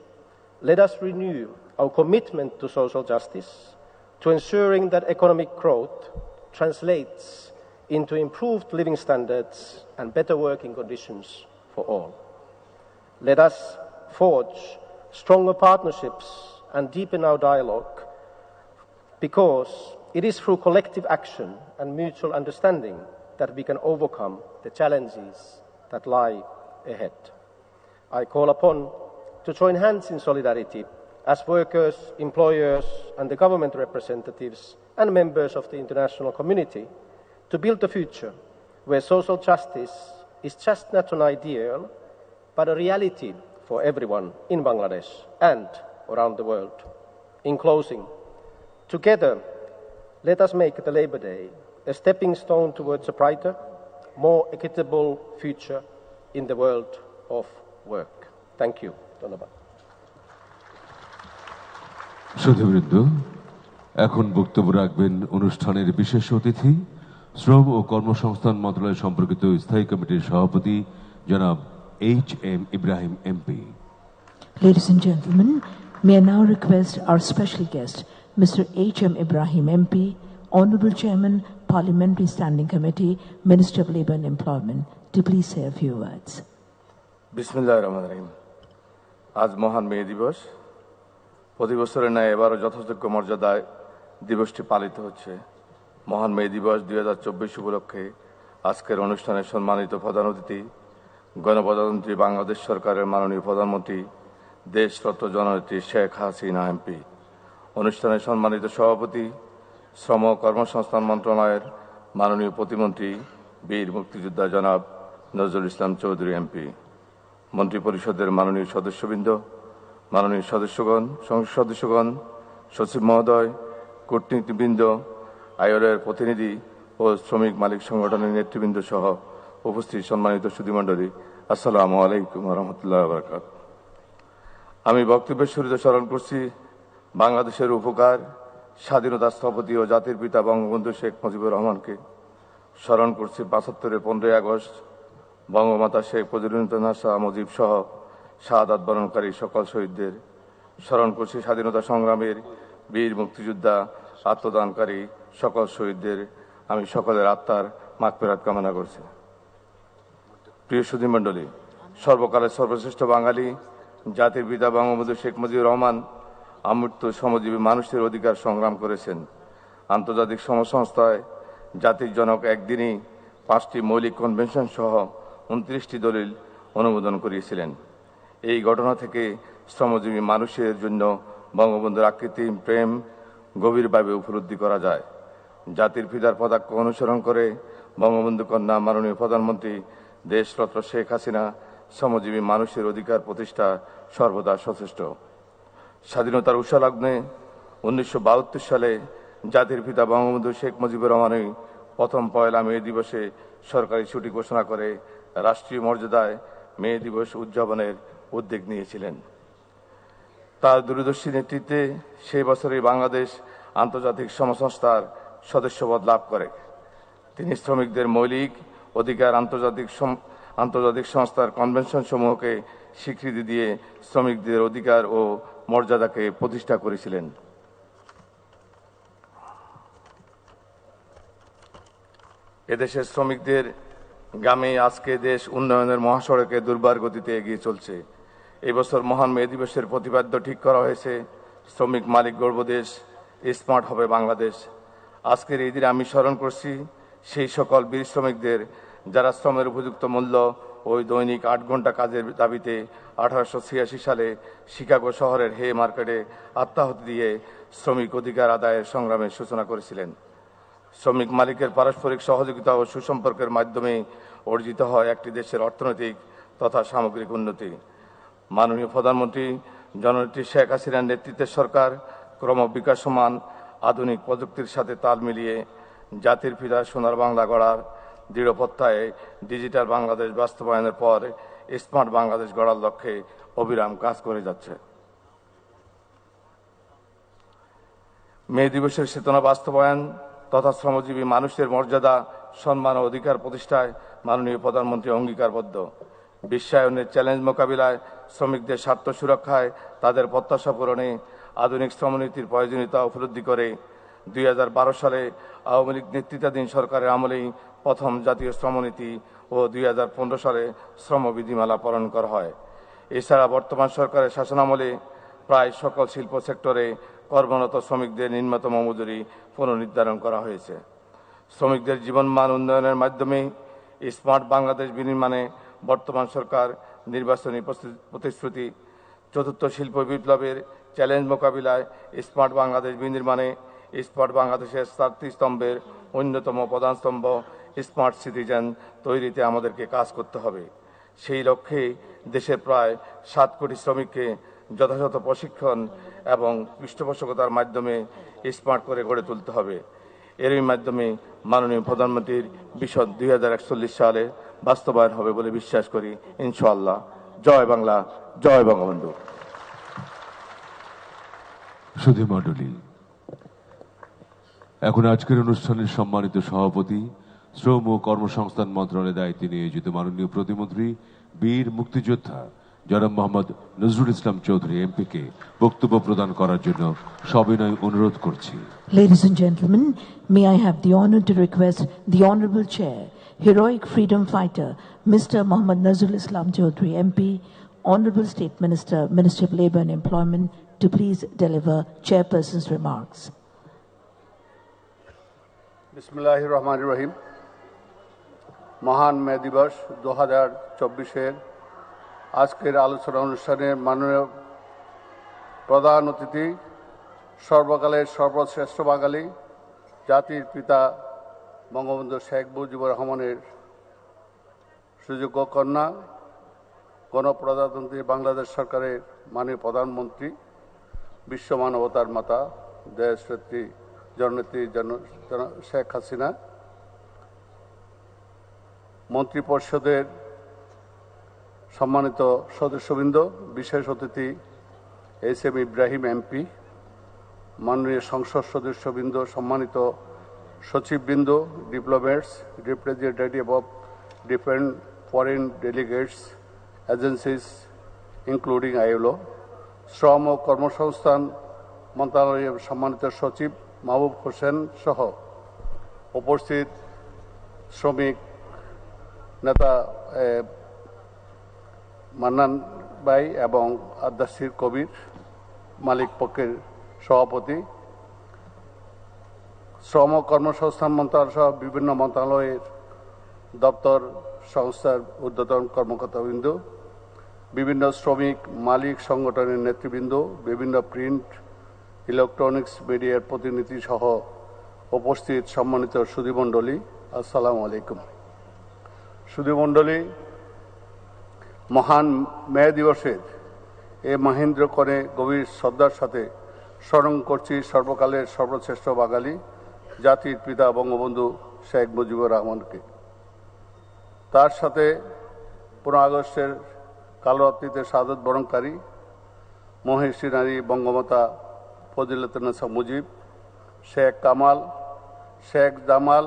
let us renew our commitment to social justice, to ensuring that economic growth translates into improved living standards and better working conditions for all. Let us forge stronger partnerships and deepen our dialogue, because It is through collective action and mutual understanding that we can overcome the challenges that lie ahead. I call upon to join hands in solidarity as workers, employers, and the government representatives and members of the international community to build a future where social justice is just not an ideal, but a reality for everyone in Bangladesh and around the world. In closing, together, let us make the Labour Day a stepping stone towards a brighter, more equitable future in the world of work. Thank you. Dhanyabad. সুধীবৃন্দ, এখন বক্তব্য রাখবেন অনুষ্ঠানের বিশেষ অতিথি, শ্রম ও কর্মসংস্থান মন্ত্রণালয় সম্পর্কিত স্থায়ী কমিটির সভাপতি জনাব H.M. Ibrahim MP. Ladies and gentlemen, may I now request our special guest, Mr. H.M. Ibrahim MP, Honorable Chairman, Parliamentary Standing Committee, Minister of Labour and Employment, to please say a few words. বিসমিল্লাহির রহমানির রহিম। আজ মহান মে দিবস। প্রতি বছরের ন্যায় এবারও যথাযোগ্য মর্যাদায় দিবসটি পালিত হচ্ছে। মহান মে দিবস 2024 উপলক্ষে আজকের অনুষ্ঠানে সম্মানিত প্রধান অতিথি, গণপ্রজাতন্ত্রী বাংলাদেশ সরকারের মাননীয় প্রধানমন্ত্রী দেশরত্ন জননেত্রী শেখ হাসিনা এমপি, অনুষ্ঠানে সম্মানিত সভাপতি, শ্রম ও কর্মসংস্থান মন্ত্রণালয়ের মাননীয় প্রতিমন্ত্রী বীর মুক্তিযোদ্ধা জনাব নজরুল ইসলাম চৌধুরী এমপি, মন্ত্রিপরিষদের মাননীয় সদস্যবৃন্দ, মাননীয় সদস্যগণ, সংসদ সদস্যগণ, সচিব মহোদয়, কূটনীতিবৃন্দ, আইএলওর প্রতিনিধি ও শ্রমিক মালিক সংগঠনের নেতৃবৃন্দ সহ উপস্থিত সম্মানিত সুধীমণ্ডলী, আসসালামু আলাইকুম ওয়া রাহমাতুল্লাহি ওয়া বারাকাতুহু। আমি বক্তব্যের শুরুতে স্মরণ করছি বাংলাদেশের উপকার, স্বাধীনতার স্থপতি ও জাতির পিতা বঙ্গবন্ধু শেখ মুজিবুর রহমানকে। স্মরণ করছি ৭৫-এর 15ই আগস্ট বঙ্গমাতা শেখ মুজিবুন্নেছা মুজিব সহ শাহাদাত বরণকারী সকল শহীদদের। স্মরণ করছি স্বাধীনতা সংগ্রামের বীর মুক্তিযোদ্ধা, আত্মদানকারী সকল শহীদদের। আমি সকলের আত্মার মাগফিরাত কামনা করছি। প্রিয় সুধীমণ্ডলী, সর্বকালের সর্বশ্রেষ্ঠ বাঙালি জাতির পিতা বঙ্গবন্ধু শেখ মুজিবুর রহমান আমূর্ত শ্রমজীবী মানুষের অধিকার সংগ্রাম করেছেন। আন্তর্জাতিক শ্রমসংস্থায় জাতির জনক একদিনই 5টি মৌলিক কনভেনশন সহ 29টি দলিল অনুমোদন করিয়েছিলেন। এই ঘটনা থেকে শ্রমজীবী মানুষের জন্য বঙ্গবন্ধুর আকৃতি প্রেম গভীরভাবে উপলব্ধি করা যায়। জাতির পিতার পদাঙ্ক অনুসরণ করে বঙ্গবন্ধু কন্যা মাননীয় প্রধানমন্ত্রী দেশরত্ন শেখ হাসিনা শ্রমজীবী মানুষের অধিকার প্রতিষ্ঠা সর্বদা সচেষ্ট। স্বাধীনতার উষালগ্নে 1972 সালে জাতির পিতা বঙ্গবন্ধু শেখ মুজিবুর রহমানই প্রথম 1 মে দিবসে সরকারি ছুটি ঘোষণা করে রাষ্ট্রীয় মর্যাদায় মে দিবস উদযাপনের উদ্যোগ নিয়েছিলেন। তার দূরদর্শী নেতৃত্বে সেই বছরই বাংলাদেশ আন্তর্জাতিক শ্রমসংস্থার সদস্যপদ লাভ করে। তিনি শ্রমিকদের মৌলিক অধিকার আন্তর্জাতিক সংস্থার কনভেনশন সমূহকে স্বীকৃতি দিয়ে শ্রমিকদের অধিকার ও মর্যাদাকে প্রতিষ্ঠা করেছিলেন। এদেশের শ্রমিকদের গ্রামে আজকে দেশ উন্নয়নের মহাসড়কে দুর্বার গতিতে এগিয়ে চলছে। এই বছর মহান মে দিবসের প্রতিপাদ্য ঠিক করা হয়েছে শ্রমিক মালিক গর্ব দেশ, স্মার্ট হবে বাংলাদেশ। আজকের এই দিনে আমি স্মরণ করছি সেই সকল বীর শ্রমিকদের যারা শ্রমের উপযুক্ত মূল্য ওই দৈনিক 8 ঘন্টা কাজের দাবিতে 1886 সালে শিকাগো শহরের হে মার্কেটে আত্মাহুতি দিয়ে শ্রমিক অধিকার আদায়ের সংগ্রামের সূচনা করেছিলেন। শ্রমিক মালিকের পারস্পরিক সহযোগিতা ও সুসম্পর্কের মাধ্যমে অর্জিত হয় একটি দেশের অর্থনৈতিক তথা সামগ্রিক উন্নতি। মাননীয় প্রধানমন্ত্রী জননেত্রী শেখ হাসিনার নেতৃত্বের সরকার ক্রমবিকাশমান আধুনিক প্রযুক্তির সাথে তাল মিলিয়ে জাতির পিতা সোনার বাংলা গড়ার দৃঢ় প্রত্যয়ে ডিজিটাল বাংলাদেশ বাস্তবায়নের পর স্মার্ট বাংলাদেশ গড়ার লক্ষ্যে অবিরাম কাজ করে যাচ্ছে। মে দিবসের চেতনা বাস্তবায়ন তথা শ্রমজীবী মানুষের মর্যাদা, সম্মান ও অধিকার প্রতিষ্ঠায় মাননীয় প্রধানমন্ত্রী অঙ্গীকারবদ্ধ। বিশ্বায়নের চ্যালেঞ্জ মোকাবিলায় শ্রমিকদের স্বার্থ সুরক্ষায় তাদের প্রত্যাশা পূরণে আধুনিক শ্রমনীতির প্রয়োজনীয়তা উপলব্ধি করে 2012 সালে আওয়ামী লীগ নেতৃত্বাধীন সরকারের আমলেই প্রথম জাতীয় শ্রমনীতি ও 2015 সালে শ্রমবিধিমালা প্রণয়ন করা হয়। এছাড়া বর্তমান সরকারের শাসনামলে প্রায় সকল শিল্প সেক্টরে কর্মরত শ্রমিকদের নিম্নতম মজুরি পুনর্নির্ধারণ করা হয়েছে। শ্রমিকদের জীবনমান উন্নয়নের মাধ্যমে স্মার্ট বাংলাদেশ বিনির্মাণে বর্তমান সরকার নির্বাচনী প্রতিশ্রুতি। চতুর্থ শিল্প বিপ্লবের চ্যালেঞ্জ মোকাবিলায় স্মার্ট বাংলাদেশ বিনির্মাণে স্মার্ট বাংলাদেশের 4টি স্তম্ভের অন্যতম প্রধান স্তম্ভ স্মার্ট সিটিজেন তৈরিতে আমাদেরকে কাজ করতে হবে। সেই লক্ষ্যে দেশের প্রায় 7 কোটি শ্রমিককে যথাযথ প্রশিক্ষণ এবং পৃষ্ঠপোষকতার মাধ্যমে স্মার্ট করে গড়ে তুলতে হবে। এরই মাধ্যমে মাননীয় প্রধানমন্ত্রীর বিশদ 2041 সালে বাস্তবায়ন হবে বলে বিশ্বাস করি, ইনশাআল্লাহ। জয় বাংলা, জয় বঙ্গবন্ধু। সুধী মণ্ডলী, এখন আজকের অনুষ্ঠানের সম্মানিত সভাপতি, শ্রম ও কর্মসংস্থান মন্ত্রণালয়ের দায়িত্বে নিয়োজিত মাননীয় প্রতিমন্ত্রী বীর মুক্তিযোদ্ধা জনাব মোহাম্মদ নজরুল ইসলাম চৌধুরী এমপিকে বক্তব্য প্রদান করার জন্য সবিনয় অনুরোধ করছি। Ladies and gentlemen, may I have the honor to request the Honorable Chair, heroic freedom fighter, Mr. Mohammad Nazrul Islam Chaudhry, MP, Honorable State Minister, Ministry of Labour and Employment, to please deliver chairperson's remarks. বিসমিল্লাহির রহমানির রহিম। মহান মে দিবস 2024-এর আজকের আলোচনা অনুষ্ঠানে মাননীয় প্রধান অতিথি, সর্বকালের সর্বশ্রেষ্ঠ বাঙালি, জাতির পিতা বঙ্গবন্ধু শেখ মুজিবুর রহমানের সুযোগ্য কন্যা, গণপ্রজাতন্ত্রী বাংলাদেশ সরকারের মাননীয় প্রধানমন্ত্রী, বিশ্ব মানবতার মাতা, দেশনেত্রী জননেত্রী শেখ হাসিনা, মন্ত্রিপরিষদের সম্মানিত সদস্যবৃন্দ, বিশেষ অতিথি SM ইব্রাহিম এমপি, মাননীয় সংসদ সদস্যবৃন্দ, সম্মানিত সচিববৃন্দ, diplomats, representative of different foreign delegates agencies including ILO, শ্রম ও কর্মসংস্থান মন্ত্রণালয়ের সম্মানিত সচিব মাহবুব হোসেন সহ উপস্থিত শ্রমিক নেতা মান্নান ভাই এবং আদ্দাসির কবির, মালিক পক্ষের সভাপতি, শ্রম ও কর্মসংস্থান মন্ত্রণালয় সহ বিভিন্ন মন্ত্রণালয়ের দপ্তর সংস্থার ঊর্ধ্বতন কর্মকর্তাবৃন্দ, বিভিন্ন শ্রমিক মালিক সংগঠনের নেতৃবৃন্দ, বিভিন্ন প্রিন্ট ইলেকট্রনিক্স মিডিয়ার প্রতিনিধি সহ উপস্থিত সম্মানিত সুধীমণ্ডলী, আসসালামু আলাইকুম। সুধীমণ্ডলী, মহান মে দিবসের এ মহেন্দ্রক্ষণে গভীর শ্রদ্ধার সাথে স্মরণ করছি সর্বকালের সর্বশ্রেষ্ঠ বাঙালি, জাতির পিতা বঙ্গবন্ধু শেখ মুজিবুর রহমানকে। তার সাথে 15 আগস্টের কালরাত্রিতে শাহাদত বরণকারী মহিষী নারী বঙ্গমাতা ফজিলাতুন্নেসা মুজিব, শেখ কামাল, শেখ জামাল,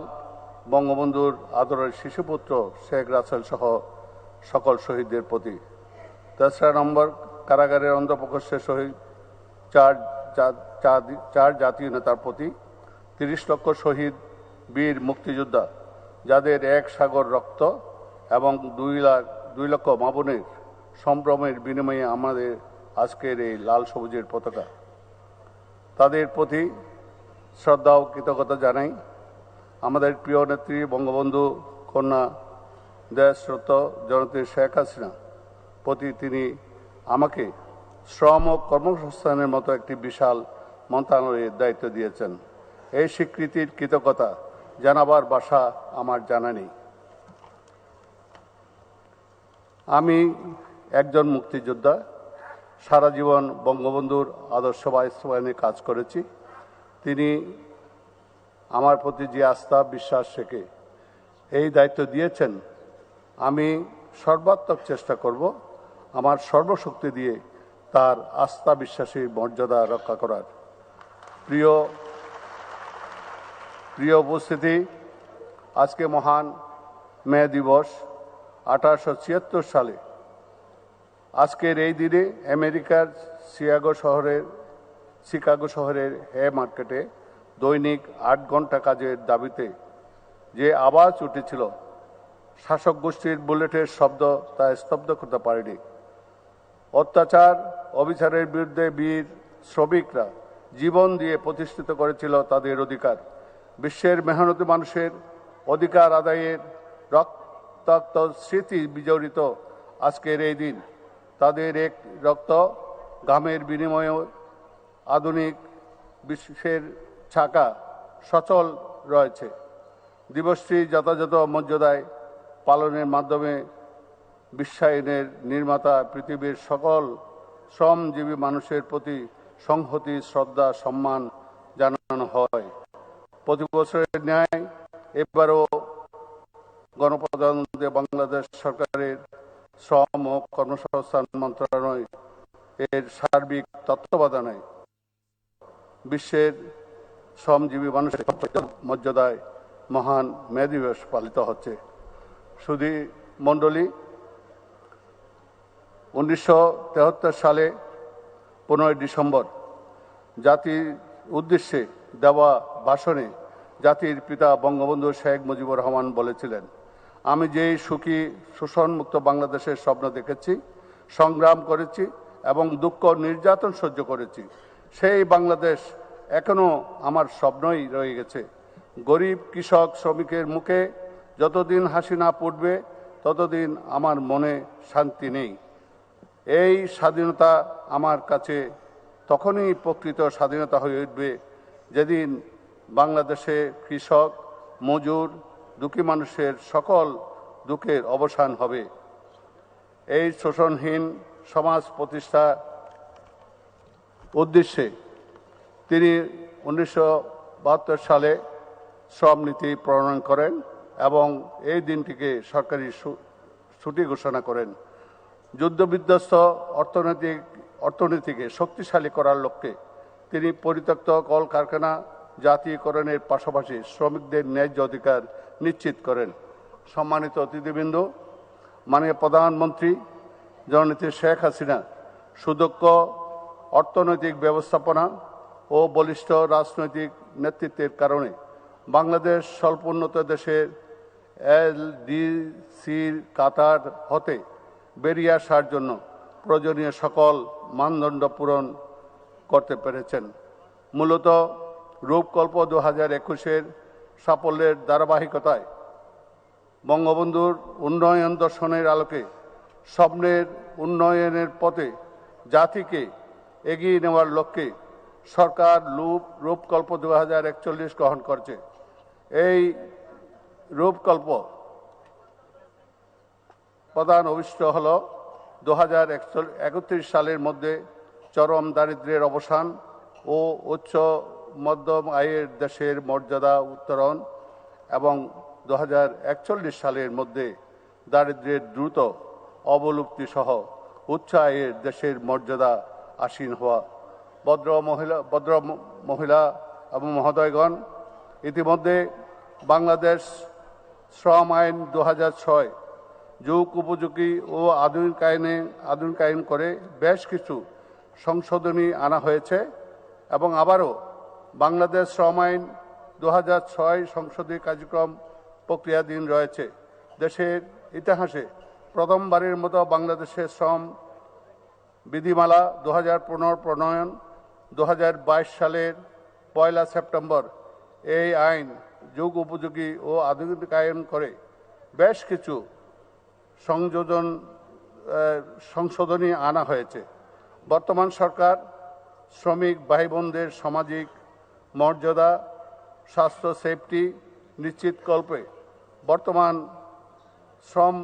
বঙ্গবন্ধুর আদরের শিশুপুত্র শেখ রাসেল সহ সকল শহীদদের প্রতি। 3রা নম্বর কারাগারের অন্ধপ্রকোষ্ঠে শহীদ 4 জাতীয় নেতার প্রতি, 30 লক্ষ শহীদ বীর মুক্তিযোদ্ধা যাদের 1 সাগর রক্ত এবং 2 লক্ষ মা বোনের সম্ভ্রমের বিনিময়ে আমাদের আজকের এই লাল সবুজের পতাকা, তাদের প্রতি শ্রদ্ধা ও কৃতজ্ঞতা জানাই। আমাদের প্রিয় নেত্রী বঙ্গবন্ধু কন্যা দেশরত জননেত্রী শেখ হাসিনা প্রতি তিনি আমাকে শ্রম ও কর্মসংস্থানের মতো একটি বিশাল মন্ত্রণালয়ের দায়িত্ব দিয়েছেন। এই স্বীকৃতির কৃতজ্ঞতা জানাবার ভাষা আমার জানা নেই। আমি একজন মুক্তিযোদ্ধা, সারা জীবন বঙ্গবন্ধুর আদর্শ বাস্তবায়নে কাজ করেছি। তিনি আমার প্রতি যে আস্থা বিশ্বাস রেখে এই দায়িত্ব দিয়েছেন, আমি সর্বাত্মক চেষ্টা করব আমার সর্বশক্তি দিয়ে তার আস্থা বিশ্বাসী মর্যাদা রক্ষা করার। প্রিয় উপস্থিতি, আজকে মহান মে দিবস। 1876 সালে আজকের এই দিনে আমেরিকার শিকাগো শহরের হে মার্কেটে দৈনিক 8 ঘন্টা কাজের দাবিতে যে আওয়াজ উঠেছিল, শাসক গোষ্ঠীর বুলেটের শব্দ তা স্তব্ধ করতে পারেনি। অত্যাচার অবিচারের বিরুদ্ধে বীর শ্রমিকরা জীবন দিয়ে প্রতিষ্ঠিত করেছিল তাদের অধিকার। বিশ্বের মেহনতি মানুষের অধিকার আদায়ের রক্তাক্ত স্মৃতি বিজড়িত আজকের এই দিন। তাদের এক রক্ত ঘামের বিনিময়ে আধুনিক বিশ্বের চাকা সচল রয়েছে। দিবসটি যথাযথ মর্যাদায় পালনের মাধ্যমে বিশ্বায়নের নির্মাতা পৃথিবীর সকল শ্রমজীবী মানুষের প্রতি সংহতি, শ্রদ্ধা, সম্মান জানানো হয়। প্রতি বছরের ন্যায় এবারও গণপ্রজাতন্ত্রী বাংলাদেশ সরকারের শ্রম ও কর্মসংস্থান মন্ত্রণালয় এর সার্বিক তত্ত্বাবধানে বিশ্বের শ্রমজীবী মানুষের মর্যাদায় মহান মে দিবস পালিত হচ্ছে। সুধী মণ্ডলী, 1973 সালে 15 ডিসেম্বর জাতির উদ্দেশ্যে দেওয়া ভাষণে জাতির পিতা বঙ্গবন্ধু শেখ মুজিবুর রহমান বলেছিলেন, আমি যেই সুখী শোষণমুক্ত বাংলাদেশের স্বপ্ন দেখেছি, সংগ্রাম করেছি এবং দুঃখ নির্যাতন সহ্য করেছি, সেই বাংলাদেশ এখনো আমার স্বপ্নই রয়ে গেছে। গরিব, কৃষক, শ্রমিকের মুখে যতদিন হাসি না ফুটবে ততদিন আমার মনে শান্তি নেই। এই স্বাধীনতা আমার কাছে তখনই প্রকৃত স্বাধীনতা হয়ে উঠবে যেদিন বাংলাদেশে কৃষক, মজুর, দুঃখী মানুষের সকল দুঃখের অবসান হবে। এই শোষণহীন সমাজ প্রতিষ্ঠা উদ্দেশ্যে তিনি 1972 সালে শ্রম নীতি প্রণয়ন করেন এবং এই দিনটিকে সরকারি ছুটি ঘোষণা করেন। যুদ্ধবিধ্বস্ত অর্থনীতিকে শক্তিশালী করার লক্ষ্যে তিনি পরিত্যক্ত কলকারখানা জাতীয়করণের পাশাপাশি শ্রমিকদের ন্যায্য অধিকার নিশ্চিত করেন। সম্মানিত অতিথিবৃন্দ, মাননীয় প্রধানমন্ত্রী জননেত্রী শেখ হাসিনা সুদক্ষ অর্থনৈতিক ব্যবস্থাপনা ও বলিষ্ঠ রাজনৈতিক নেতৃত্বের কারণে বাংলাদেশ স্বল্পোন্নত দেশের এলডিসির কাতার হতে বেরিয়ে আসার জন্য প্রয়োজনীয় সকল মানদণ্ড পূরণ করতে পেরেছেন। মূলত রূপকল্প 2021-এর সাফল্যের ধারাবাহিকতায় বঙ্গবন্ধুর উন্নয়ন দর্শনের আলোকে স্বপ্নের উন্নয়নের পথে জাতিকে এগিয়ে নেওয়ার লক্ষ্যে সরকার রূপকল্প 2041 গ্রহণ করছে। এই রূপকল্প প্রধান অভিষ্ট হল 2031 সালের মধ্যে চরম দারিদ্র্যের অবসান ও উচ্চ মধ্যম আয়ের দেশের মর্যাদা উত্তরণ এবং 2041 সালের মধ্যে দারিদ্র্যের দ্রুত অবলুপ্তি সহ উচ্চ আয়ের দেশের মর্যাদা আসীন হওয়া। ভদ্র মহিলা এবং মহোদয়গণ, ইতিমধ্যে বাংলাদেশ শ্রম আইন 2006 যুগ উপযোগী ও আধুনিকায়ন করে বেশ কিছু সংশোধনী আনা হয়েছে এবং আবারও বাংলাদেশ শ্রম আইন 2006 সংশোধনী কার্যক্রম প্রক্রিয়াধীন রয়েছে। দেশের ইতিহাসে প্রথমবারের মতো বাংলাদেশের শ্রম বিধিমালা 2015 প্রণয়ন, 2022 সালের 1 সেপ্টেম্বর এই আইন যুগ উপযোগী ও আধুনিকায়ন করে বেশ কিছু সংশোধনী আনা হয়েছে। বর্তমান সরকার শ্রমিক ভাই বোনদের সামাজিক মর্যাদা, স্বাস্থ্য, সেফটি নিশ্চিতকল্পে বর্তমান শ্রম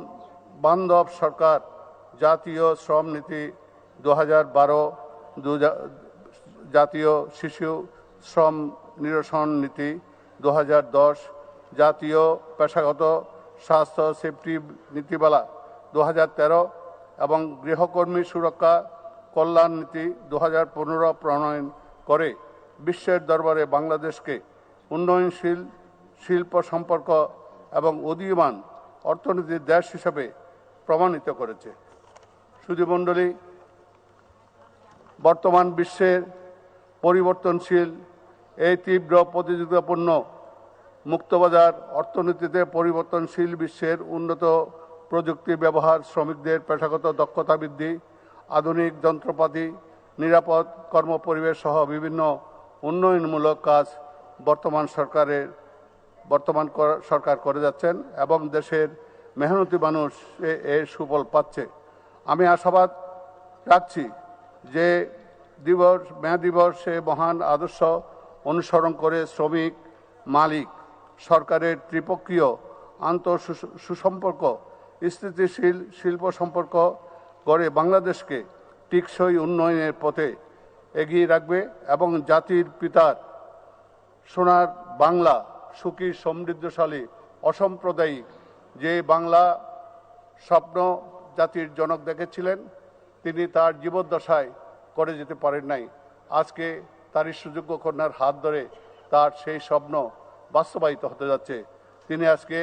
বান্ধব সরকার জাতীয় শ্রম নীতি 2012, জাতীয় শিশু শ্রম নিরসন নীতি 2010, জাতীয় পেশাগত স্বাস্থ্য সেফটি নীতিমালা 2013 এবং গৃহকর্মী সুরক্ষা কল্যাণ নীতি 2015 প্রণয়ন করে বিশ্বের দরবারে বাংলাদেশকে উন্নয়নশীল শিল্প সম্পর্ক এবং উদীয়মান অর্থনীতির দেশ হিসেবে প্রমাণিত করেছে। সুধীমণ্ডলী, বর্তমান বিশ্বের পরিবর্তনশীল এই তীব্র প্রতিযোগিতাপূর্ণ মুক্তবাজার অর্থনীতিতে পরিবর্তনশীল বিশ্বের উন্নত প্রযুক্তি ব্যবহার, শ্রমিকদের পেশাগত দক্ষতা বৃদ্ধি, আধুনিক যন্ত্রপাতি, নিরাপদ কর্মপরিবেশ সহ বিভিন্ন উন্নয়নমূলক কাজ বর্তমান সরকার করে যাচ্ছেন এবং দেশের মেহনতি মানুষ এর সুফল পাচ্ছে। আমি আশাবাদ রাখছি যে মে দিবসে মহান আদর্শ অনুসরণ করে শ্রমিক, মালিক, সরকারের ত্রিপক্ষীয় সুসম্পর্ক স্থিতিশীল শিল্প সম্পর্ক গড়ে বাংলাদেশকে টেকসই উন্নয়নের পথে এগিয়ে রাখবে এবং জাতির পিতার সোনার বাংলা সুখী সমৃদ্ধশালী অসাম্প্রদায়িক যে বাংলা স্বপ্ন জাতির জনক দেখেছিলেন, তিনি তার জীবদ্দশায় করে যেতে পারেন নাই। আজকে তারই সুযোগ্য কন্যার হাত ধরে তার সেই স্বপ্ন বাস্তবায়িত হতে যাচ্ছে। তিনি আজকে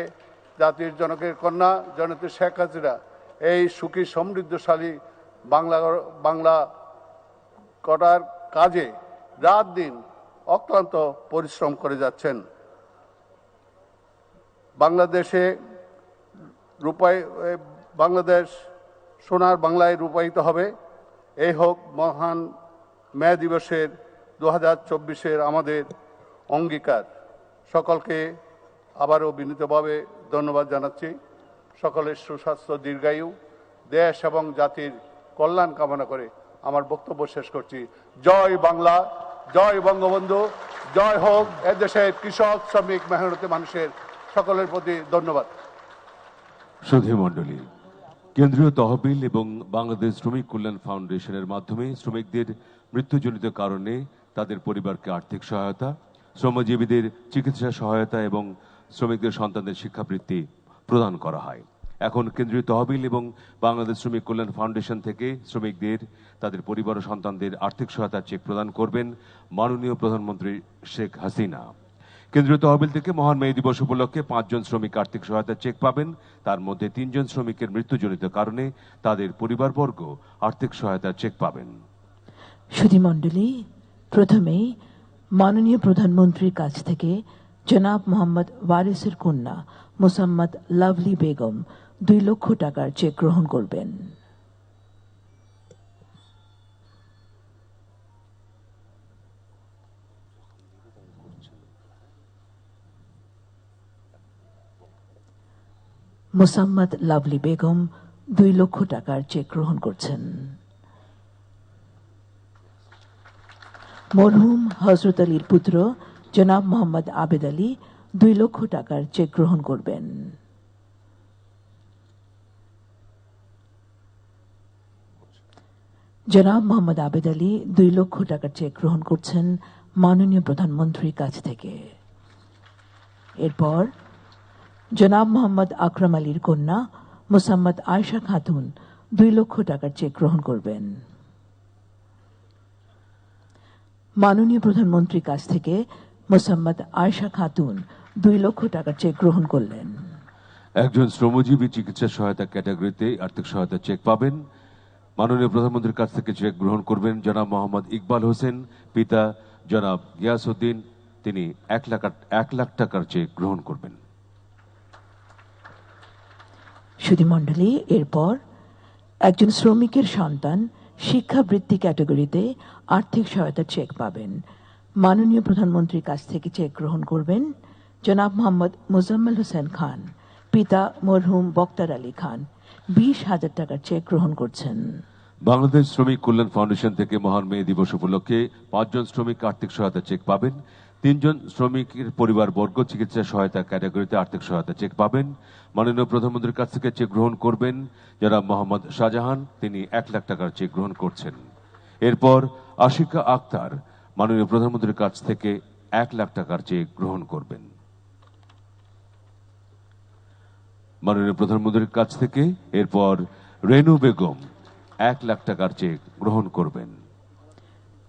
জাতির জনকের কন্যা জননেত্রী শেখ হাসিনা এই সুখী সমৃদ্ধশালী বাংলা করার কাজে রাত দিন অক্লান্ত পরিশ্রম করে যাচ্ছেন। বাংলাদেশ সোনার বাংলায় রূপায়িত হবে। এই হোক মহান মে দিবসের 2024 আমাদের অঙ্গীকার। সকলকে আবারও বিনীতভাবে ধন্যবাদ জানাচ্ছি। সকলের সুস্বাস্থ্য, দীর্ঘায়ু, দেশ এবং জাতির কল্যাণ কামনা করে আমার বক্তব্য শেষ করছি। জয় বাংলা, জয় বঙ্গবন্ধু, জয় হোক এদেশের কৃষক, শ্রমিক, মেহনতি মানুষের সকলের প্রতি ধন্যবাদ। সুধী মণ্ডলী, কেন্দ্রীয় তহবিল এবং বাংলাদেশ শ্রমিক কল্যাণ ফাউন্ডেশনের মাধ্যমে শ্রমিকদের মৃত্যুজনিত কারণে তাদের পরিবারকে আর্থিক সহায়তা, শ্রমজীবীদের চিকিৎসা সহায়তা এবং শ্রমিকদের সন্তানদের শিক্ষাবৃত্তি প্রদান করা হয়। এখন কেন্দ্রীয় তহবিল এবং বাংলাদেশ শ্রমিক কল্যাণ ফাউন্ডেশন থেকে শ্রমিকদের তাদের পরিবার ও সন্তানদের আর্থিক সহায়তার চেক প্রদান করবেন মাননীয় প্রধানমন্ত্রী শেখ হাসিনা। কেন্দ্রীয় তহবিল থেকে মহান মে দিবস উপলক্ষে 5 জন শ্রমিক আর্থিক সহায়তার চেক পাবেন। তার মধ্যে 3 জন শ্রমিকের মৃত্যুজনিত কারণে তাদের পরিবারবর্গ আর্থিক সহায়তার চেক পাবেন। সুধী মণ্ডলী, প্রথমেই মাননীয় প্রধানমন্ত্রীর কাছ থেকে জনাব মোহাম্মদ ওয়ারিসের কন্যা মোসাম্মদ লাভলি বেগম 2 লক্ষ টাকার চেক গ্রহণ করবেন। মোসাম্মদ লাভলি বেগম 2 লক্ষ টাকার চেক গ্রহণ করছেন। মরহুম হযরত আলীর পুত্র জনাব মোহাম্মদ আবেদ আলী 2 লক্ষ টাকার চেক গ্রহণ করবেন। জনাব মোহাম্মদ আবেদ আলী 2 লক্ষ টাকার চেক গ্রহণ করছেন মাননীয় প্রধানমন্ত্রীর কাছ থেকে। এরপর জনাব মোহাম্মদ আকরাম আলীর কন্যা মোসাম্মদ আয়েশা খাতুন 2 লক্ষ টাকার চেক গ্রহণ করবেন। মাননীয় প্রধানমন্ত্রীর কাছ থেকে মোসাম্মদ আয়েশা খাতুন 2 লক্ষ টাকার চেক গ্রহণ করলেন। একজন শ্রমজীবী চিকিৎসা সহায়তা ক্যাটাগরিতে আর্থিক সহায়তা চেক পাবেন। মাননীয় প্রধানমন্ত্রীর কাছ থেকে চেক গ্রহণ করবেন জনাব মোহাম্মদ ইকবাল হোসেন, পিতা জনাব গিয়াসউদ্দিন। তিনি 1 লাখ টাকার চেক গ্রহণ করবেন। সুধী মণ্ডলী, এরপর একজন শ্রমিকের সন্তান শিক্ষাবৃত্তি ক্যাটাগরিতে আর্থিক সহায়তার চেক পাবেন। মাননীয় প্রধানমন্ত্রীর কাছ থেকে চেক গ্রহণ করবেন জনাব মোহাম্মদ মোজাম্মেল হোসেন খান, পিতা মরহুম বক্তার আলী খান। 20,000 টাকার চেক গ্রহণ করছেন। বাংলাদেশ শ্রমিক কল্যাণ ফাউন্ডেশন থেকে মহান মে দিবস উপলক্ষে 5 জন শ্রমিক আর্থিক সহায়তা চেক পাবেন। 3 জন শ্রমিকের পরিবারবর্গ চিকিৎসা সহায়তা ক্যাটাগরিতে আর্থিক সহায়তা চেক পাবেন। মাননীয় প্রধানমন্ত্রীর কাছ থেকে চেক গ্রহণ করবেন জনাব মোহাম্মদ শাহজাহান। তিনি 1 লাখ টাকার চেক গ্রহণ করছেন। এরপর আশিকা আক্তার মাননীয় প্রধানমন্ত্রীর কাছ থেকে 1 লাখ টাকার চেক গ্রহণ করবেন। মাননীয় প্রধানমন্ত্রীর কাছ থেকে এরপর রেনু বেগম 1 লাখ টাকার চেক গ্রহণ করবেন।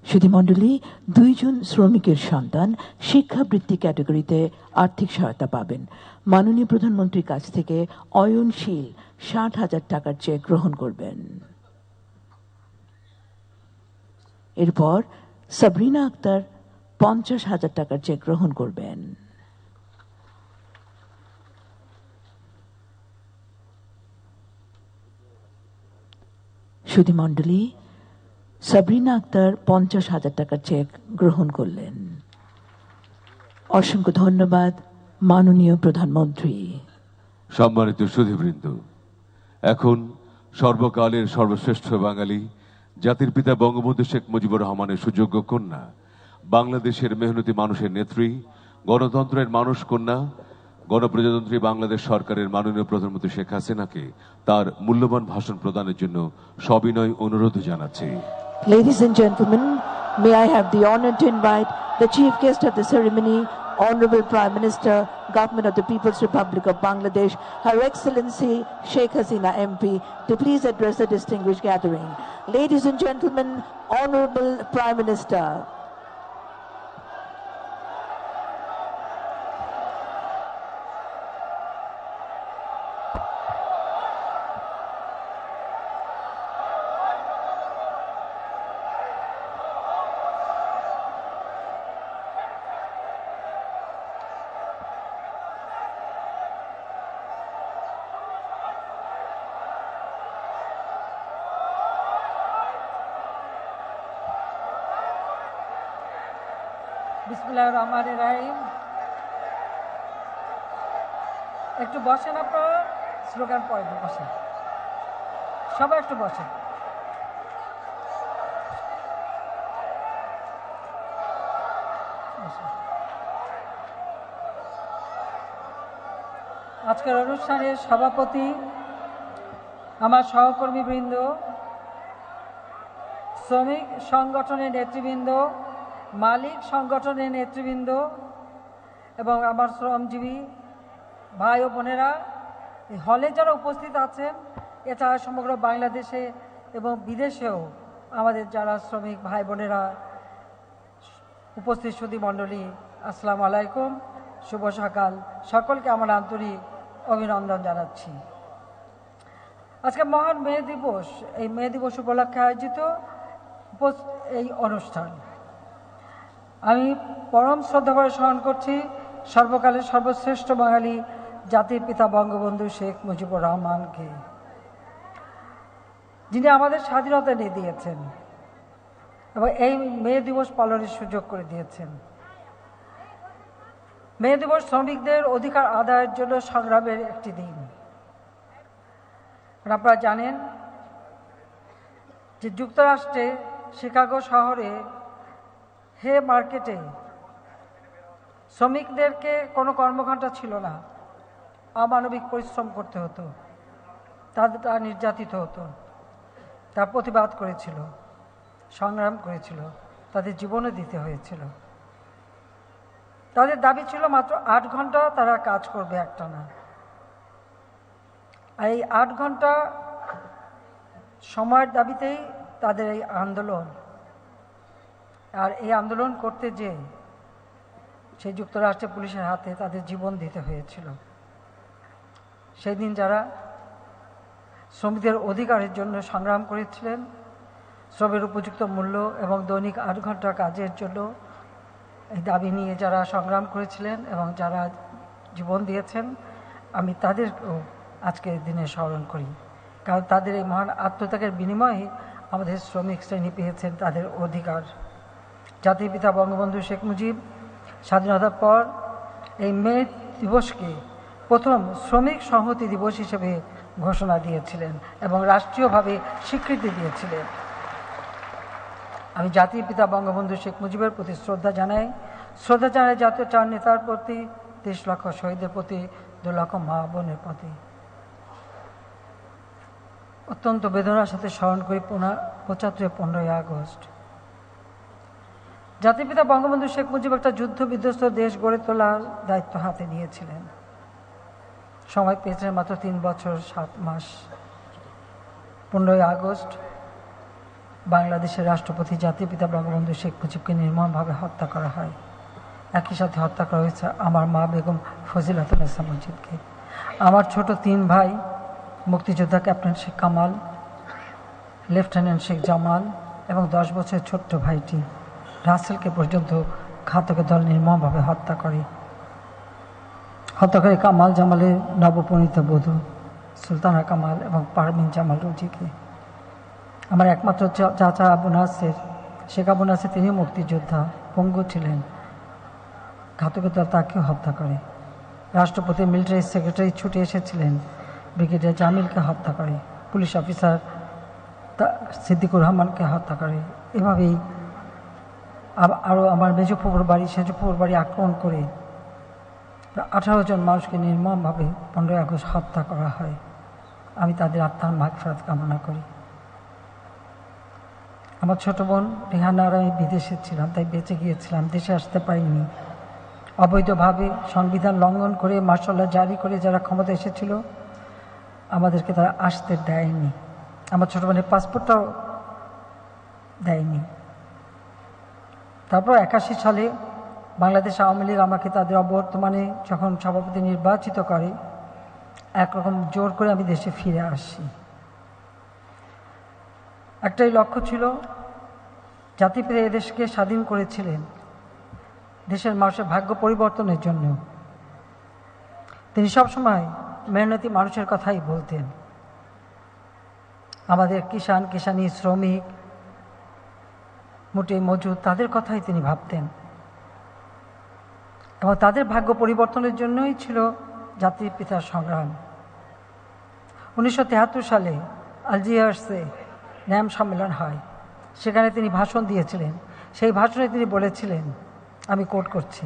সুধী মণ্ডলী, 2 জন শ্রমিকের সন্তান শিক্ষাবৃত্তি ক্যাটাগরিতে আর্থিক সহায়তা পাবেন। মাননীয় প্রধানমন্ত্রীর কাছ থেকে অয়নশীল 60,000 টাকার চেক গ্রহণ করবেন। এরপর সাবরিনা আক্তার 50,000 টাকার চেক গ্রহণ করবেন। সুধী মণ্ডলী, সাবরিনা আক্তার 50,000 টাকার চেক গ্রহণ করলেন। অসংখ্য ধন্যবাদ মাননীয় প্রধানমন্ত্রী। সম্মানিত সুধীবৃন্দ, এখন সর্বকালের সর্বশ্রেষ্ঠ বাঙালি, জাতির পিতা বঙ্গবন্ধু শেখ মুজিবুর রহমানের সুযোগ্য কন্যা, বাংলাদেশের মেহনতি মানুষের নেত্রী, গণতন্ত্রের মানুষ কন্যা, গণপ্রজাতন্ত্রী বাংলাদেশ সরকারের মাননীয় প্রধানমন্ত্রী শেখ হাসিনাকে তার মূল্যবান ভাষণ প্রদানের জন্য সবিনয় অনুরোধ জানাচ্ছি। Ladies and gentlemen, may I have the honor to invite the chief guest of the ceremony, Honorable Prime Minister, Government of the People's Republic of Bangladesh, Her Excellency Sheikh Hasina MP, to please address the distinguished gathering. Ladies and gentlemen, Honorable Prime Minister. বিসমিল্লাহির রহমানির রহিম। একটু বসেন, আপনারা slogan পড়েন, বসেন সবাই, একটু বসেন। আজকের অনুষ্ঠানের সভাপতি, আমার সহকর্মীবৃন্দ, শ্রমিক সংগঠনের নেতৃবৃন্দ, মালিক সংগঠনের নেতৃবৃন্দ এবং আমার শ্রমজীবী ভাই ও বোনেরা, এই হলে যারা উপস্থিত আছেন, এছাড়া সমগ্র বাংলাদেশে এবং বিদেশেও আমাদের যারা শ্রমিক ভাই বোনেরা উপস্থিত সুধী মণ্ডলী, আসসালামু আলাইকুম, শুভ সকাল। সকলকে আমার আন্তরিক অভিনন্দন জানাচ্ছি। আজকে মহান মে দিবস, এই মে দিবস উপলক্ষে আয়োজিত এই অনুষ্ঠান আমি পরম শ্রদ্ধা করে স্মরণ করছি সর্বকালের সর্বশ্রেষ্ঠ বাঙালি জাতির পিতা বঙ্গবন্ধু শেখ মুজিবুর রহমানকে, যিনি আমাদের স্বাধীনতা এনে দিয়েছেন এবং এই মে দিবস পালনের সুযোগ করে দিয়েছেন। মে দিবস শ্রমিকদের অধিকার আদায়ের জন্য সংগ্রামের একটি দিন। আপনারা জানেন যে যুক্তরাষ্ট্রে শিকাগো শহরে হে মার্কেটে শ্রমিকদেরকে কোনো কর্মঘণ্টা ছিল না, অমানবিক পরিশ্রম করতে হতো, তারা নির্যাতিত হতো, তার প্রতিবাদ করেছিল, সংগ্রাম করেছিল, তাদের জীবনও দিতে হয়েছিল। তাদের দাবি ছিল মাত্র 8 ঘন্টা তারা কাজ করবে একটানা। আর এই 8 ঘন্টা সময়ের দাবিতেই তাদের এই আন্দোলন। আর এই আন্দোলন করতে যে সেই যুক্তরাষ্ট্রের পুলিশের হাতে তাদের জীবন দিতে হয়েছিল। সেই দিন যারা শ্রমিকদের অধিকারের জন্য সংগ্রাম করেছিলেন, শ্রমের উপযুক্ত মূল্য এবং দৈনিক 8 ঘন্টা কাজের জন্য এই দাবি নিয়ে যারা সংগ্রাম করেছিলেন এবং যারা জীবন দিয়েছেন, আমি তাদেরকেও আজকের দিনে স্মরণ করি। কারণ তাদের এই মহান আত্মত্যাগের বিনিময়ে আমাদের শ্রমিক শ্রেণী পেয়েছেন তাদের অধিকার। জাতির পিতা বঙ্গবন্ধু শেখ মুজিব স্বাধীনতার পর এই মে দিবসকে প্রথম শ্রমিক সংহতি দিবস হিসেবে ঘোষণা দিয়েছিলেন এবং রাষ্ট্রীয়ভাবে স্বীকৃতি দিয়েছিলেন। আমি জাতির পিতা বঙ্গবন্ধু শেখ মুজিবের প্রতি শ্রদ্ধা জানাই জাতীয় 4 নেতার প্রতি, 30 লক্ষ শহীদের প্রতি, 2 লক্ষ মা বোনের প্রতি। অত্যন্ত বেদনার সাথে স্মরণ করি 15ই আগস্ট। জাতির পিতা বঙ্গবন্ধু শেখ মুজিব একটা যুদ্ধ বিধ্বস্ত দেশ গড়ে তোলার দায়িত্ব হাতে নিয়েছিলেন। সময় পেয়েছিলেন মাত্র 3 বছর 7 মাস। 15ই আগস্ট বাংলাদেশের রাষ্ট্রপতি জাতির পিতা বঙ্গবন্ধু শেখ মুজিবকে নির্মমভাবে হত্যা করা হয়। একই সাথে হত্যা করা হয়েছে আমার মা বেগম ফজিলাতুন্নেসা মুজিবকে। আমার ছোট 3 ভাই মুক্তিযোদ্ধা ক্যাপ্টেন শেখ কামাল, লেফটেন্যান্ট শেখ জামাল এবং 10 বছরের ছোট্ট ভাইটি রাসেলকে পর্যন্ত ঘাতকের দল নির্মমভাবে হত্যা করে। হত্যাকারী কামাল জামালের নবপরিণীত বধূ সুলতানা কামাল এবং পারমিন জামাল রুজিকে। আমার একমাত্র চাচা আবু নাসের, শেখ আবু নাসের, তিনি মুক্তিযোদ্ধা, পঙ্গু ছিলেন। ঘাতকতা তাকে হত্যা করে। রাষ্ট্রপতি মিলিটারি সেক্রেটারি ছুটে এসেছিলেন, ব্রিগেডিয়ার জামিলকে হত্যা করে। পুলিশ অফিসার সিদ্দিকুর রহমানকে হত্যা করে। এভাবেই আরও আমার মেজ ফুপুর বাড়ি, সেজ ফুপুর বাড়ি আক্রমণ করে 18 জন মানুষকে নির্মমভাবে 15ই আগস্ট হত্যা করা হয়। আমি তাদের আত্মার মাগফিরাত কামনা করি। আমার ছোট বোন রেহানা আর আমি বিদেশে ছিলাম, তাই বেঁচে গিয়েছিলাম, দেশে আসতে পারিনি। অবৈধভাবে সংবিধান লঙ্ঘন করে মার্শাল ল জারি করে যারা ক্ষমতা এসেছিল, আমাদেরকে তারা আসতে দেয়নি। আমার ছোট বোনের পাসপোর্টটাও দেয়নি। তারপর 81 সালে বাংলাদেশ আওয়ামী লীগ আমাকে তাদের অবর্তমানে যখন সভাপতি নির্বাচিত করে, একরকম জোর করে আমি দেশে ফিরে আসি। একটাই লক্ষ্য ছিল, জাতিপিতা এদেশকে স্বাধীন করেছিলেন দেশের মানুষের ভাগ্য পরিবর্তনের জন্য। তিনি সবসময় মেহনতি মানুষের কথাই বলতেন। আমাদের কিষাণ, কিষাণী, শ্রমিক, মোটে মজুদ, তাদের কথাই তিনি ভাবতেন এবং তাদের ভাগ্য পরিবর্তনের জন্যই ছিল জাতির পিতার সংগ্রাম। 1973 সালে আলজিয়ার্সে ন্যাম সম্মেলন হয়, সেখানে তিনি ভাষণ দিয়েছিলেন। সেই ভাষণে তিনি বলেছিলেন, আমি কোট করছি,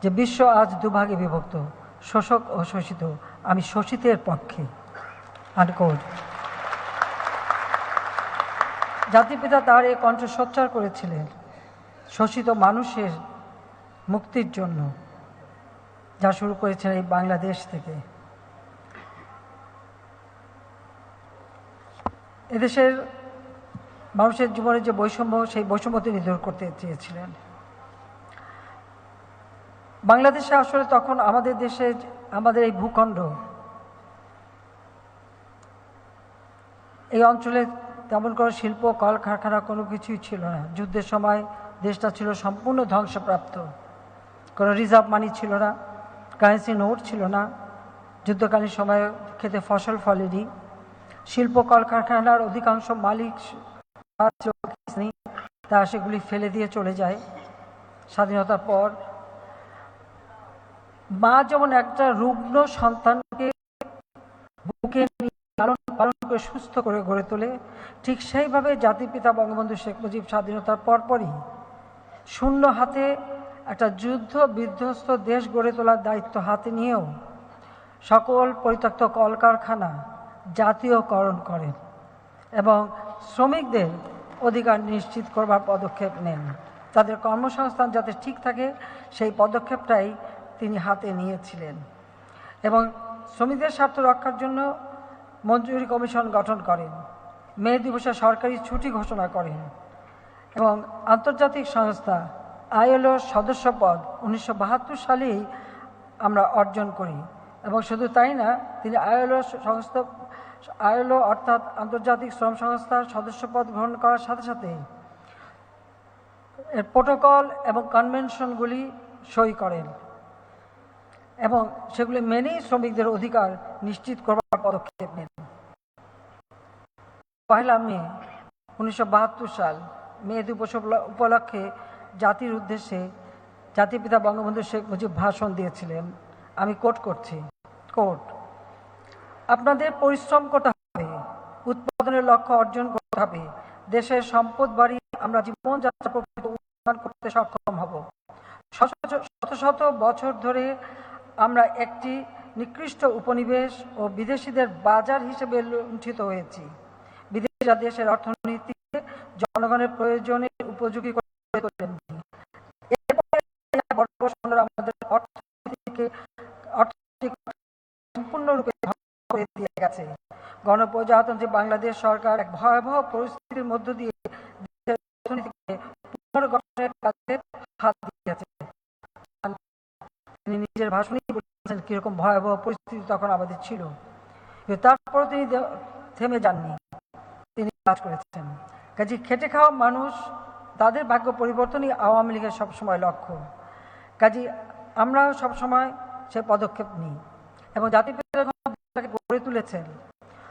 যে বিশ্ব আজ দুভাগে বিভক্ত, শোষক ও শোষিত, আমি শোষিতের পক্ষে, আনকোট। জাতিপিতা তার এই কণ্ঠ সোচ্চার করেছিলেন শোষিত মানুষের মুক্তির জন্য, যা শুরু করেছেন এই বাংলাদেশ থেকে। এদেশের মানুষের জীবনের যে বৈষম্য, সেই বৈষম্য তিনি দূর করতে চেয়েছিলেন। বাংলাদেশে আসলে তখন আমাদের দেশে, আমাদের এই ভূখণ্ড, এই অঞ্চলে তেমন কোনো শিল্প, কলকারখানা কোনো কিছুই ছিল না। যুদ্ধের সময় দেশটা ছিল সম্পূর্ণ ধ্বংসপ্রাপ্ত। কোনো রিজার্ভ মানি ছিল না, কারেন্সি নোট ছিল না। যুদ্ধকালীন সময়ে খেতে ফসল ফলেনি। শিল্প কলকারখানার অধিকাংশ মালিক তারা সেগুলি ফেলে দিয়ে চলে যায়। স্বাধীনতার পর মা যেমন একটা রুগ্ন সন্তানকে বুকে পালন করে সুস্থ করে গড়ে তোলে, ঠিক সেইভাবে জাতিপিতা বঙ্গবন্ধু শেখ মুজিব স্বাধীনতার পরপরই শূন্য হাতে একটা যুদ্ধ বিধ্বস্ত দেশ গড়ে তোলার দায়িত্ব হাতে নিয়েও সকল পরিত্যক্ত কলকারখানা জাতীয়করণ করেন এবং শ্রমিকদের অধিকার নিশ্চিত করবার পদক্ষেপ নেন। তাদের কর্মসংস্থান যাতে ঠিক থাকে, সেই পদক্ষেপটাই তিনি হাতে নিয়েছিলেন এবং শ্রমিকদের স্বার্থ রক্ষার জন্য মঞ্জুরি কমিশন গঠন করেন। মে দিবসে সরকারি ছুটি ঘোষণা করেন এবং আন্তর্জাতিক সংস্থা আইএলও সদস্যপদ 1972 সালেই আমরা অর্জন করি। এবং শুধু তাই না, তিনি আইএলও অর্থাৎ আন্তর্জাতিক শ্রম সংস্থার সদস্যপদ গ্রহণ করার সাথে সাথে এর প্রোটোকল এবং কনভেনশনগুলি সই করেন এবং সেগুলি মেনেই শ্রমিকদের অধিকার নিশ্চিত করবার পদক্ষেপ নেন। 1 মে 1972 সাল মে দিবস উপলক্ষে জাতির উদ্দেশ্যে জাতিপিতা বঙ্গবন্ধু শেখ মুজিব ভাষণ দিয়েছিলেন। আমি কোট করছি, কোট, আপনাদের পরিশ্রম করতে হবে, উৎপাদনের লক্ষ্য অর্জন করতে হবে, দেশের সম্পদ বাড়িয়ে আমরা জীবনযাত্রা প্রকৃত উন্নয়ন করতে সক্ষম হব। শত শত বছর ধরে আমরা একটি নিকৃষ্ট উপনিবেশ ও বিদেশিদের বাজার হিসেবে লুণ্ঠিত হয়েছি। বিদেশিরা দেশের অর্থনীতিকে জনগণের প্রয়োজনের উপযোগী করে তোলেন। আমাদের অর্থনীতিকে সম্পূর্ণরূপে করে দিয়ে গেছে। গণপ্রজাতন্ত্রী বাংলাদেশ সরকার এক ভয়াবহ পরিস্থিতির মধ্য দিয়ে দেশের অর্থনীতিকে পুনর্গঠনের কাজে হাত দিয়েছে। তিনি নিজের ভাষণেই বলেছেন কিরকম ভয়াবহ পরিস্থিতি তখন আমাদের ছিল, তারপর তিনি থেমে যাননি, তিনি কাজ করেছেন। কাজে খেটে খাওয়া মানুষ, তাদের ভাগ্য পরিবর্তনই আওয়ামী লীগের সবসময় লক্ষ্য। কাজে আমরা সবসময় সে পদক্ষেপ নিই এবং জাতিপিতা গড়ে তুলেছেন।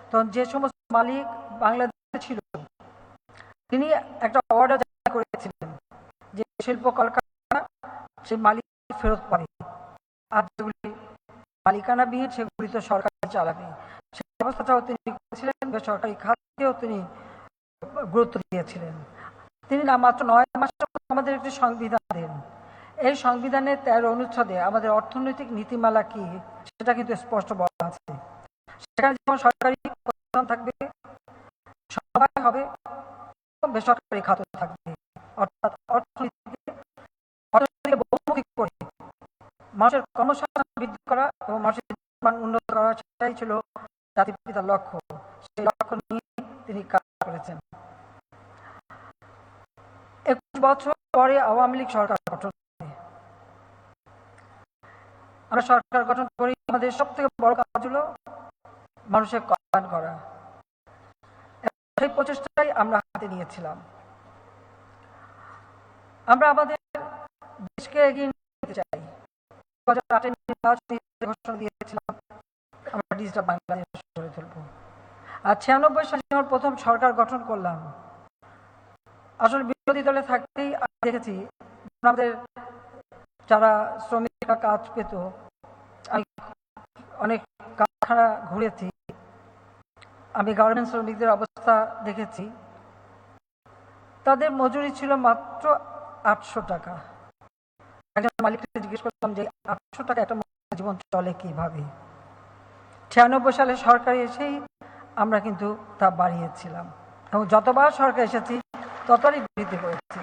তখন যে সমস্ত মালিক বাংলাদেশে ছিল, তিনি একটা অর্ডার জারি করেছিলেন যে শিল্প কলকারখানা সেই মালিক ফেরত পাবে, আর যেগুলি মালিকানাবিহীন সেগুলি তো সরকার চালাবে। সেই ব্যবস্থাটাও তিনি করেছিলেন, বেসরকারি খাতকেও তিনি গুরুত্ব দিয়েছিলেন। তিনি না মাত্র 9 মাস আমাদের একটি সংবিধান দেন। এই সংবিধানের 13 অনুচ্ছেদে আমাদের অর্থনৈতিক নীতিমালা কি সেটা কিন্তু স্পষ্ট বলা আছে। সেখানে যেমন সরকারি প্রতিষ্ঠান থাকবে, সবাই হবে, বেসরকারি খাত থাকবে, অর্থাৎ অর্থনীতিকে বহুমুখী করে মানুষের কর্মসংস্থান বৃদ্ধি করা এবং মানুষের জীবন উন্নত করা, সেটাই ছিল জাতির পিতার লক্ষ্য। সেই লক্ষ্য নিয়ে তিনি কাজ করেছেন। 21 বছর পরে আওয়ামী লীগ সরকার গঠন করে। আমরা সরকার গঠন করি, আমাদের সব থেকে বড় কাজ হলো মানুষের কল্যাণ করা। সেই প্রচেষ্টাই আমরা হাতে নিয়েছিলাম। আমরা আমাদের দেশকে এগিয়ে নিতে চাই। 2008 নির্বাচনে ঘোষণা দিয়েছিলাম আমরা ডিজিটাল বাংলাদেশ গড়ে তুলব। আর 96 সালে যখন প্রথম সরকার গঠন করলাম, আসলে বিরোধী দলে থাকতেই দেখেছি আমাদের যারা শ্রমিকরা কাজ পেত, আমি অনেক কারখানা ঘুরেছি, আমি গার্মেন্টস শ্রমিকদের অবস্থা দেখেছি। তাদের মজুরি ছিল মাত্র 800 টাকা। একজন মালিককে জিজ্ঞেস করলাম যে 800 টাকা একটা জীবন চলে কিভাবে। 96 সালে সরকার এসেই আমরা কিন্তু তা বাড়িয়েছিলাম এবং যতবার সরকার এসেছি ততবারই বৃদ্ধি করেছি।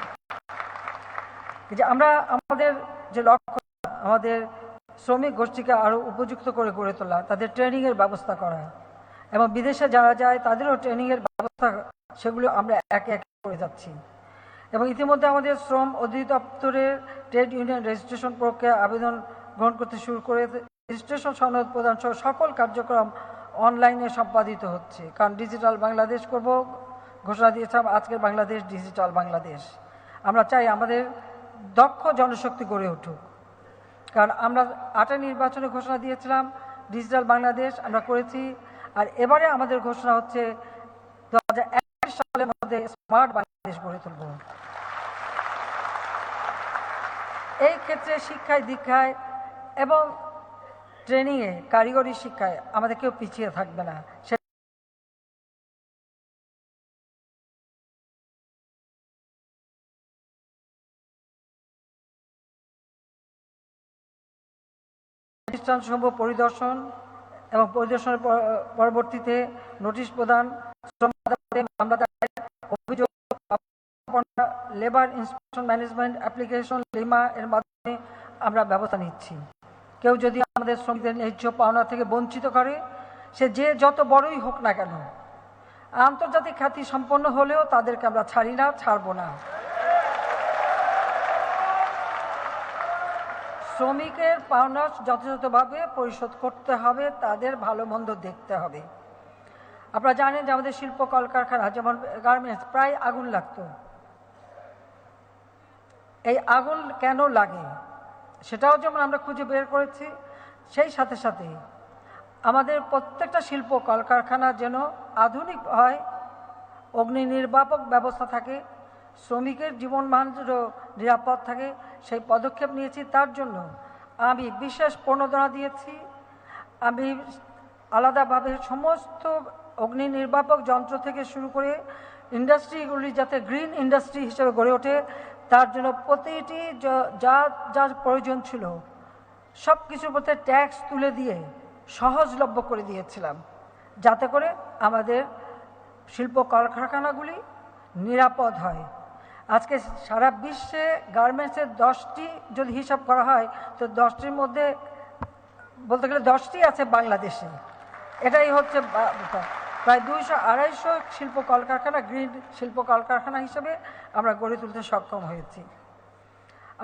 যে আমরা আমাদের যে লক্ষ্য, আমাদের শ্রমিক গোষ্ঠীকে আরো উপযুক্ত করে গড়ে তোলা, তাদের ট্রেনিং এর ব্যবস্থা করা এবং বিদেশে যারা যায় তাদেরও ট্রেনিং এর ব্যবস্থা, সেগুলো আমরা একে একে করে যাচ্ছি। এবং ইতিমধ্যে আমাদের শ্রম অধিদপ্তরের ট্রেড ইউনিয়ন রেজিস্ট্রেশন প্রক্রিয়া আবেদন গ্রহণ করতে শুরু করে রেজিস্ট্রেশন সনদ প্রদান সহ সকল কার্যক্রম অনলাইনে সম্পাদিত হচ্ছে। কারণ ডিজিটাল বাংলাদেশ করব ঘোষণা দিয়েছিলাম, আজকের বাংলাদেশ ডিজিটাল বাংলাদেশ। আমরা চাই আমাদের দক্ষ জনশক্তি গড়ে উঠুক। কারণ আমরা 8 নির্বাচনে ঘোষণা দিয়েছিলাম ডিজিটাল বাংলাদেশ আমরা করেছি, আর এবারে আমাদের ঘোষণা হচ্ছে 2021 সালের মধ্যে স্মার্ট বাংলাদেশ গড়ে তুলব। এই ক্ষেত্রে শিক্ষায়, দীক্ষায় এবং ট্রেনিংয়ে, কারিগরি শিক্ষায় আমাদের কেউ পিছিয়ে থাকবে না। প্রতিষ্ঠানসমূহ পরিদর্শন এবং পরিদর্শনের পরবর্তীতে নোটিশ প্রদান, অভিযোগ, labour inspection management application lima এর মাধ্যমে আমরা ব্যবস্থা নিচ্ছি। কেউ যদি আমাদের শ্রমিকদের ন্যায্য পাওনা থেকে বঞ্চিত করে, সে যে যত বড়ই হোক না কেন, আন্তর্জাতিক খ্যাতি সম্পন্ন হলেও তাদেরকে আমরা ছাড়ি না, ছাড়বো না। শ্রমিকের পাওনা যথাযথভাবে পরিশোধ করতে হবে, তাদের ভালো মন্দ দেখতে হবে। আপনারা জানেন যে আমাদের শিল্প কলকারখানা যেমন গার্মেন্টস প্রায় আগুন লাগতো। এই আগুন কেন লাগে সেটাও যেমন আমরা খুঁজে বের করেছি, সেই সাথে সাথে আমাদের প্রত্যেকটা শিল্প কলকারখানা যেন আধুনিক হয়, অগ্নি নির্বাপক ব্যবস্থা থাকে, শ্রমিকের জীবনমান নিরাপদ থাকে, সেই পদক্ষেপ নিয়েছি। তার জন্য আমি বিশেষ প্রণোদনা দিয়েছি। আমি আলাদাভাবে সমস্ত অগ্নি নির্বাপক যন্ত্র থেকে শুরু করে ইন্ডাস্ট্রিগুলি যাতে গ্রিন ইন্ডাস্ট্রি হিসেবে গড়ে ওঠে, তার জন্য প্রতিটি যা যা প্রয়োজন ছিল সব কিছুর প্রতি ট্যাক্স তুলে দিয়ে সহজলভ্য করে দিয়েছিলাম, যাতে করে আমাদের শিল্প কলকারখানাগুলি নিরাপদ হয়। আজকে সারা বিশ্বে গার্মেন্টসের 10টি যদি হিসাব করা হয় তো 10টির মধ্যে বলতে গেলে 10টি আছে বাংলাদেশে। এটাই হচ্ছে প্রায় 200-250 শিল্প কলকারখানা গ্রিন শিল্প কলকারখানা হিসেবে আমরা গড়ে তুলতে সক্ষম হয়েছি।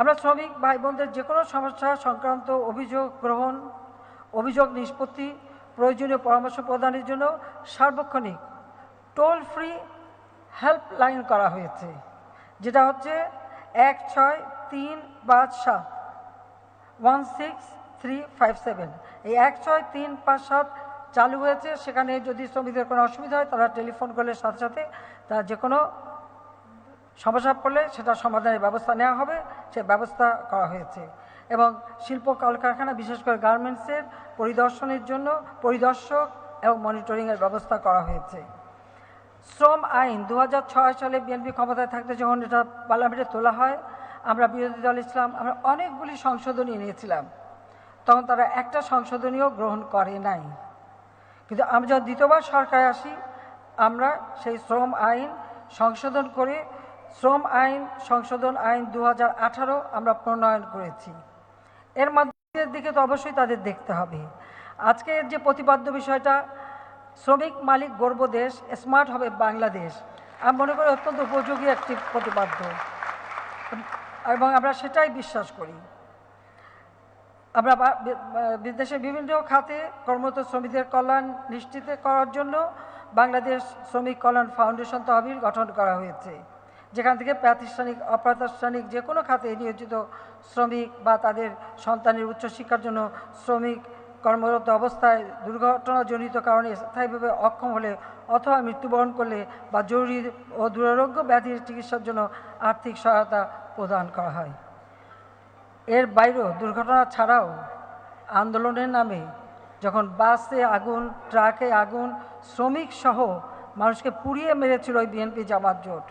আমরা শ্রমিক ভাই বোনদের যে কোনো সমস্যা সংক্রান্ত অভিযোগ গ্রহণ, অভিযোগ নিষ্পত্তি, প্রয়োজনীয় পরামর্শ প্রদানের জন্য সার্বক্ষণিক টোল ফ্রি হেল্পলাইন করা হয়েছে, যেটা হচ্ছে 16357 এই 16357 চালু হয়েছে। সেখানে যদি শ্রমিকদের কোনো অসুবিধা হয় তারা টেলিফোন করলে সাথে সাথে তারা যে কোনো সমস্যা পড়লে সেটা সমাধানের ব্যবস্থা নেওয়া হবে, সে ব্যবস্থা করা হয়েছে। এবং শিল্প কলকারখানা বিশেষ করে গার্মেন্টসের পরিদর্শনের জন্য পরিদর্শক এবং মনিটরিংয়ের ব্যবস্থা করা হয়েছে। শ্রম আইন 2006 সালে বিএনপি ক্ষমতায় থাকতে যখন এটা পার্লামেন্টে তোলা হয়, আমরা বিরোধী দল ইসলাম আমরা অনেকগুলি সংশোধনী নিয়েছিলাম, তখন তারা একটা সংশোধনীও গ্রহণ করে নাই। কিন্তু আমরা যখন দ্বিতীয়বার সরকারে আসি, আমরা সেই শ্রম আইন সংশোধন করে শ্রম আইন সংশোধন আইন 2018 আমরা প্রণয়ন করেছি। এর মাধ্যমের দিকে তো অবশ্যই তাদের দেখতে হবে। আজকের যে প্রতিপাদ্য বিষয়টা, শ্রমিক মালিক গর্ব দেশ, স্মার্ট হবে বাংলাদেশ, আমি মনে করি অত্যন্ত উপযোগী একটি প্রতিপাদ্য এবং আমরা সেটাই বিশ্বাস করি। আমরা বিদেশের বিভিন্ন খাতে কর্মরত শ্রমিকদের কল্যাণ নিশ্চিত করার জন্য বাংলাদেশ শ্রমিক কল্যাণ ফাউন্ডেশন তহবিল গঠন করা হয়েছে, যেখান থেকে প্রাতিষ্ঠানিক অপ্রাতিষ্ঠানিক যে কোনো খাতে নিয়োজিত শ্রমিক বা তাদের সন্তানের উচ্চশিক্ষার জন্য শ্রমিক কর্মরত অবস্থায় দুর্ঘটনাজনিত কারণে স্থায়ীভাবে অক্ষম হলে অথবা মৃত্যুবরণ করলে বা জরুরি ও দুরারোগ্য ব্যাধির চিকিৎসার জন্য আর্থিক সহায়তা প্রদান করা হয়। এর বাইরেও দুর্ঘটনা ছাড়াও আন্দোলনের নামে যখন বাসে আগুন, ট্রাকে আগুন, শ্রমিক সহ মানুষকে পুড়িয়ে মেরেছিল ওই বিএনপি জামাত জোট,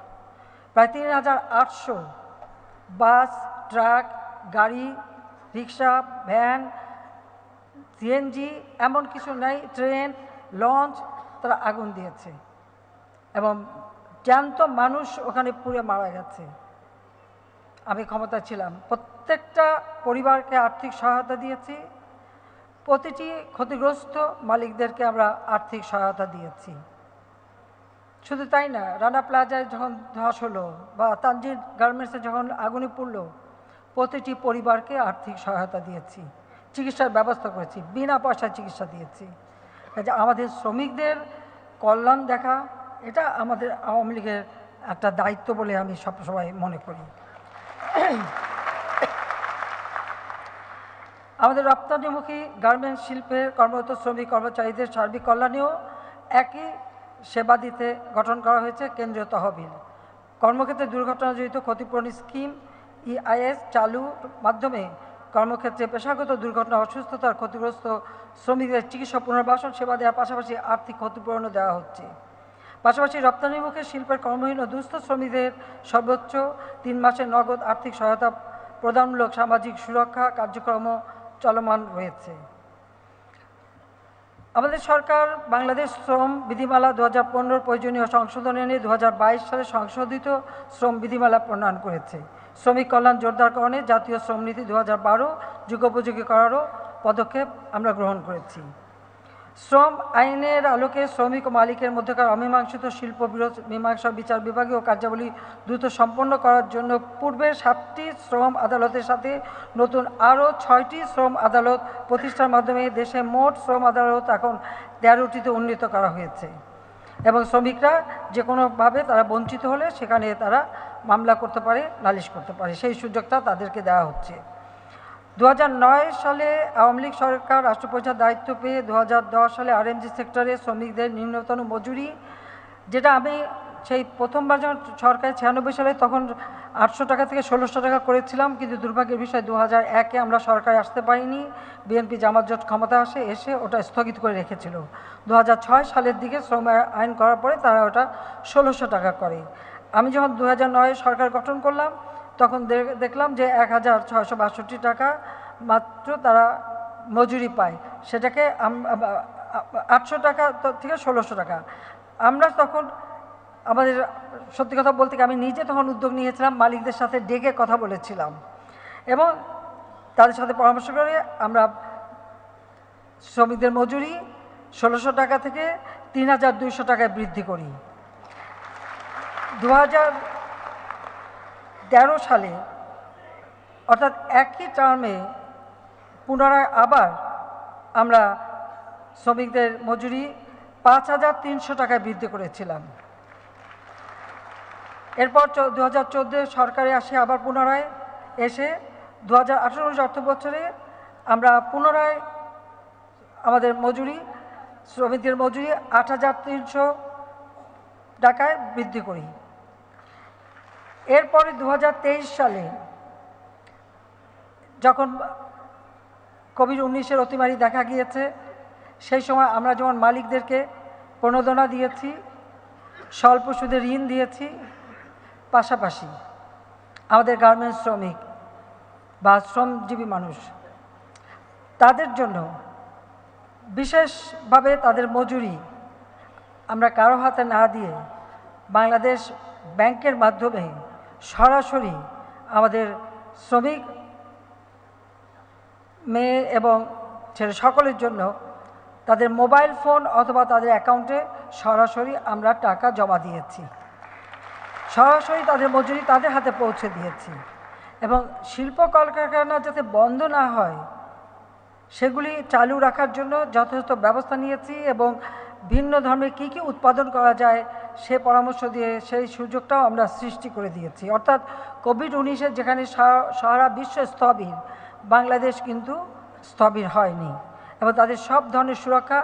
প্রায় 3800 বাস, ট্রাক, গাড়ি, রিক্সা, ভ্যান, সিএনজি, এমন কিছু নাই, ট্রেন, লঞ্চ, তারা আগুন দিয়েছে এবং জ্যান্ত মানুষ ওখানে পুড়ে মারা গেছে। আমি ক্ষমতা ছিলাম, প্রত্যেকটা পরিবারকে আর্থিক সহায়তা দিয়েছি, প্রতিটি ক্ষতিগ্রস্ত মালিকদেরকে আমরা আর্থিক সহায়তা দিয়েছি। শুধু তাই না, রানা প্লাজায় যখন ধস হলো বা তানজির গার্মেন্টসে যখন আগুনে পড়লো, প্রতিটি পরিবারকে আর্থিক সহায়তা দিয়েছি, চিকিৎসার ব্যবস্থা করেছি, বিনা পয়সায় চিকিৎসা দিয়েছি। আমাদের শ্রমিকদের কল্যাণ দেখা, এটা আমাদের আওয়ামী লীগের একটা দায়িত্ব বলে আমি সবসময় মনে করি। আমাদের রপ্তানিমুখী গার্মেন্টস শিল্পের কর্মরত শ্রমিক কর্মচারীদের সার্বিক কল্যাণেও একই সেবা দিতে গঠন করা হয়েছে কেন্দ্রীয় তহবিল। কর্মক্ষেত্রে দুর্ঘটনাজনিত ক্ষতিপূরণ স্কিম EIS চালুর মাধ্যমে কর্মক্ষেত্রে পেশাগত দুর্ঘটনা, অসুস্থতার ক্ষতিগ্রস্ত শ্রমিকদের চিকিৎসা পুনর্বাসন সেবা দেওয়ার পাশাপাশি আর্থিক ক্ষতিপূরণও দেওয়া হচ্ছে। পাশাপাশি রপ্তানিমুখী শিল্পের কর্মহীন ও দুস্থ শ্রমিকদের সর্বোচ্চ 3 মাসের নগদ আর্থিক সহায়তা প্রদানমূলক সামাজিক সুরক্ষা কার্যক্রমও চলমান রয়েছে। আমাদের সরকার বাংলাদেশ শ্রম বিধিমালা 2015 প্রয়োজনীয় সংশোধন এনে 2022 সালে সংশোধিত শ্রম বিধিমালা প্রণয়ন করেছে। শ্রমিক কল্যাণ জোরদারকরণে জাতীয় শ্রমনীতি 2012 যুগোপযোগী করারও পদক্ষেপ আমরা গ্রহণ করেছি। শ্রম আইনের আলোকে শ্রমিক ও মালিকের মধ্যকার অমীমাংসিত শিল্প বিরোধ মীমাংসা বিচার বিভাগীয় কার্যাবলী দ্রুত সম্পন্ন করার জন্য পূর্বের 7টি শ্রম আদালতের সাথে নতুন আরও 6টি শ্রম আদালত প্রতিষ্ঠার মাধ্যমে দেশে মোট শ্রম আদালত এখন 13টিতে উন্নীত করা হয়েছে এবং শ্রমিকরা যে কোনোভাবে তারা বঞ্চিত হলে সেখানে তারা মামলা করতে পারে, নালিশ করতে পারে, সেই সুযোগটা তাদেরকে দেওয়া হচ্ছে। 2009 সালে আওয়ামী লীগ সরকার রাষ্ট্র পরিচালনার দায়িত্ব পেয়ে 2010 সালে RMG সেক্টরে শ্রমিকদের নিম্নতম মজুরি, যেটা আমি সেই প্রথমবার যখন সরকার 96 সালে তখন 800 টাকা থেকে 1600 টাকা করেছিলাম, কিন্তু দুর্ভাগ্যের বিষয় 2001-এ আমরা সরকারে আসতে পারিনি, বিএনপি জামাত জোট ক্ষমতা এসে ওটা স্থগিত করে রেখেছিল। 2006 সালের দিকে শ্রম আইন করার পরে তারা ওটা 1600 টাকা করে। আমি যখন 2009-এ সরকার গঠন করলাম তখন দেখলাম যে 1662 টাকা মাত্র তারা মজুরি পায়, সেটাকে 800 টাকা থেকে 1600 টাকা। আমরা তখন আমাদের সত্যি কথা বলতে আমি নিজে তখন উদ্যোগ নিয়েছিলাম, মালিকদের সাথে ডেকে কথা বলেছিলাম এবং তাদের সাথে পরামর্শ করে আমরা শ্রমিকদের মজুরি 1600 টাকা থেকে 3200 টাকায় বৃদ্ধি করি। 2013 সালে অর্থাৎ একই টার্মে পুনরায় আবার আমরা শ্রমিকদের মজুরি 5300 টাকায় বৃদ্ধি করেছিলাম। এরপর 2014 সরকারে আসে আবার পুনরায় এসে 2018 অর্থ বছরে আমরা পুনরায় আমাদের মজুরি শ্রমিকদের মজুরি 8300 টাকায় বৃদ্ধি করি। এরপরে 2023 সালে যখন কোভিড-19 অতিমারি দেখা গিয়েছে, সেই সময় আমরা যেমন মালিকদেরকে প্রণোদনা দিয়েছি, স্বল্প সুদে ঋণ দিয়েছি, পাশাপাশি আমাদের গার্মেন্টস শ্রমিক বা শ্রমজীবী মানুষ তাদের জন্য বিশেষভাবে তাদের মজুরি আমরা কারো হাতে না দিয়ে বাংলাদেশ ব্যাংকের মাধ্যমে সরাসরি আমাদের শ্রমিক মেয়ে এবং ছেলে সকলের জন্য তাদের মোবাইল ফোন অথবা তাদের অ্যাকাউন্টে সরাসরি আমরা টাকা জমা দিয়েছি, সরাসরি তাদের মজুরি তাদের হাতে পৌঁছে দিয়েছি। এবং শিল্প কলকারখানা যাতে বন্ধ না হয় সেগুলি চালু রাখার জন্য যথাযথ ব্যবস্থা নিয়েছি এবং ভিন্ন ধর্মের কী কী উৎপাদন করা যায় সে পরামর্শ দিয়ে সেই সুযোগটাও আমরা সৃষ্টি করে দিয়েছি। অর্থাৎ কোভিড-19 যেখানে সারা বিশ্ব স্থবির, বাংলাদেশ কিন্তু স্থবির হয়নি এবং তাদের সব ধরনের সুরক্ষা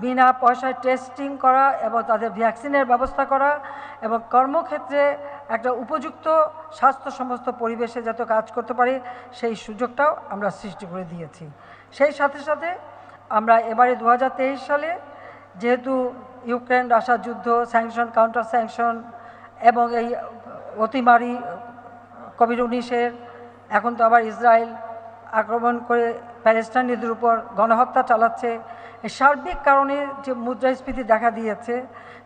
বিনা পয়সায় টেস্টিং করা এবং তাদের ভ্যাকসিনের ব্যবস্থা করা এবং কর্মক্ষেত্রে একটা উপযুক্ত স্বাস্থ্যসম্মত পরিবেশে যাতে কাজ করতে পারে সেই সুযোগটাও আমরা সৃষ্টি করে দিয়েছি। সেই সাথে সাথে আমরা এবারে 2023 সালে যেহেতু ইউক্রেন রাশিয়া যুদ্ধ, স্যাংশন, কাউন্টার স্যাংশন এবং এই অতিমারি কোভিড-19 এখন তো আবার ইসরায়েল আক্রমণ করে প্যালেস্টাইনিদের উপর গণহত্যা চালাচ্ছে, এই সার্বিক কারণে যে মুদ্রাস্ফীতি দেখা দিয়েছে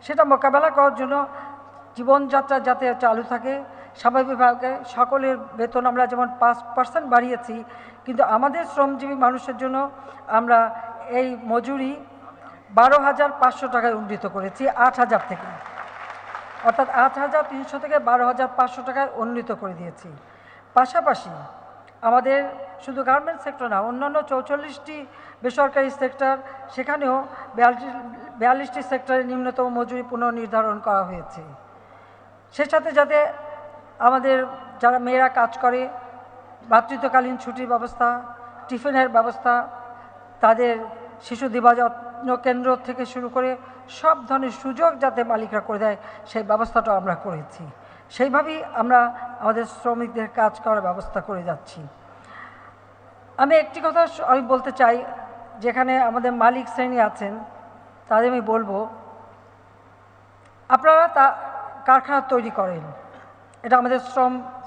সেটা মোকাবেলা করার জন্য জীবনযাত্রা যাতে চালু থাকে স্বাভাবিকভাবে সকলের বেতন আমরা যেমন 5% বাড়িয়েছি, কিন্তু আমাদের শ্রমজীবী মানুষের জন্য আমরা এই মজুরি 12,500 টাকায় উন্নীত করেছি 8,000 থেকে, অর্থাৎ 8,300 থেকে 12,500 টাকায় উন্নীত করে দিয়েছি। পাশাপাশি আমাদের শুধু গার্মেন্টস সেক্টর না, অন্যান্য 44টি বেসরকারি সেক্টর, সেখানেও 42টি সেক্টরে নিম্নতম মজুরি পুনর্নির্ধারণ করা হয়েছে। সে সাথে যাতে আমাদের যারা মেয়েরা কাজ করে মাতৃত্বকালীন ছুটির ব্যবস্থা, টিফিনের ব্যবস্থা, তাদের শিশু দিবাযত্ন কেন্দ্র থেকে শুরু করে সব ধরনের সুযোগ যাতে মালিকরা করে দেয় সেই ব্যবস্থাটাও আমরা করেছি। সেইভাবেই আমরা আমাদের শ্রমিকদের কাজ করার ব্যবস্থা করে যাচ্ছি। আমি একটি কথা আমি বলতে চাই, যেখানে আমাদের মালিক শ্রেণী আছেন তাদের আমি বলবো, আপনারা কারখানা তৈরি করেন, এটা আমাদের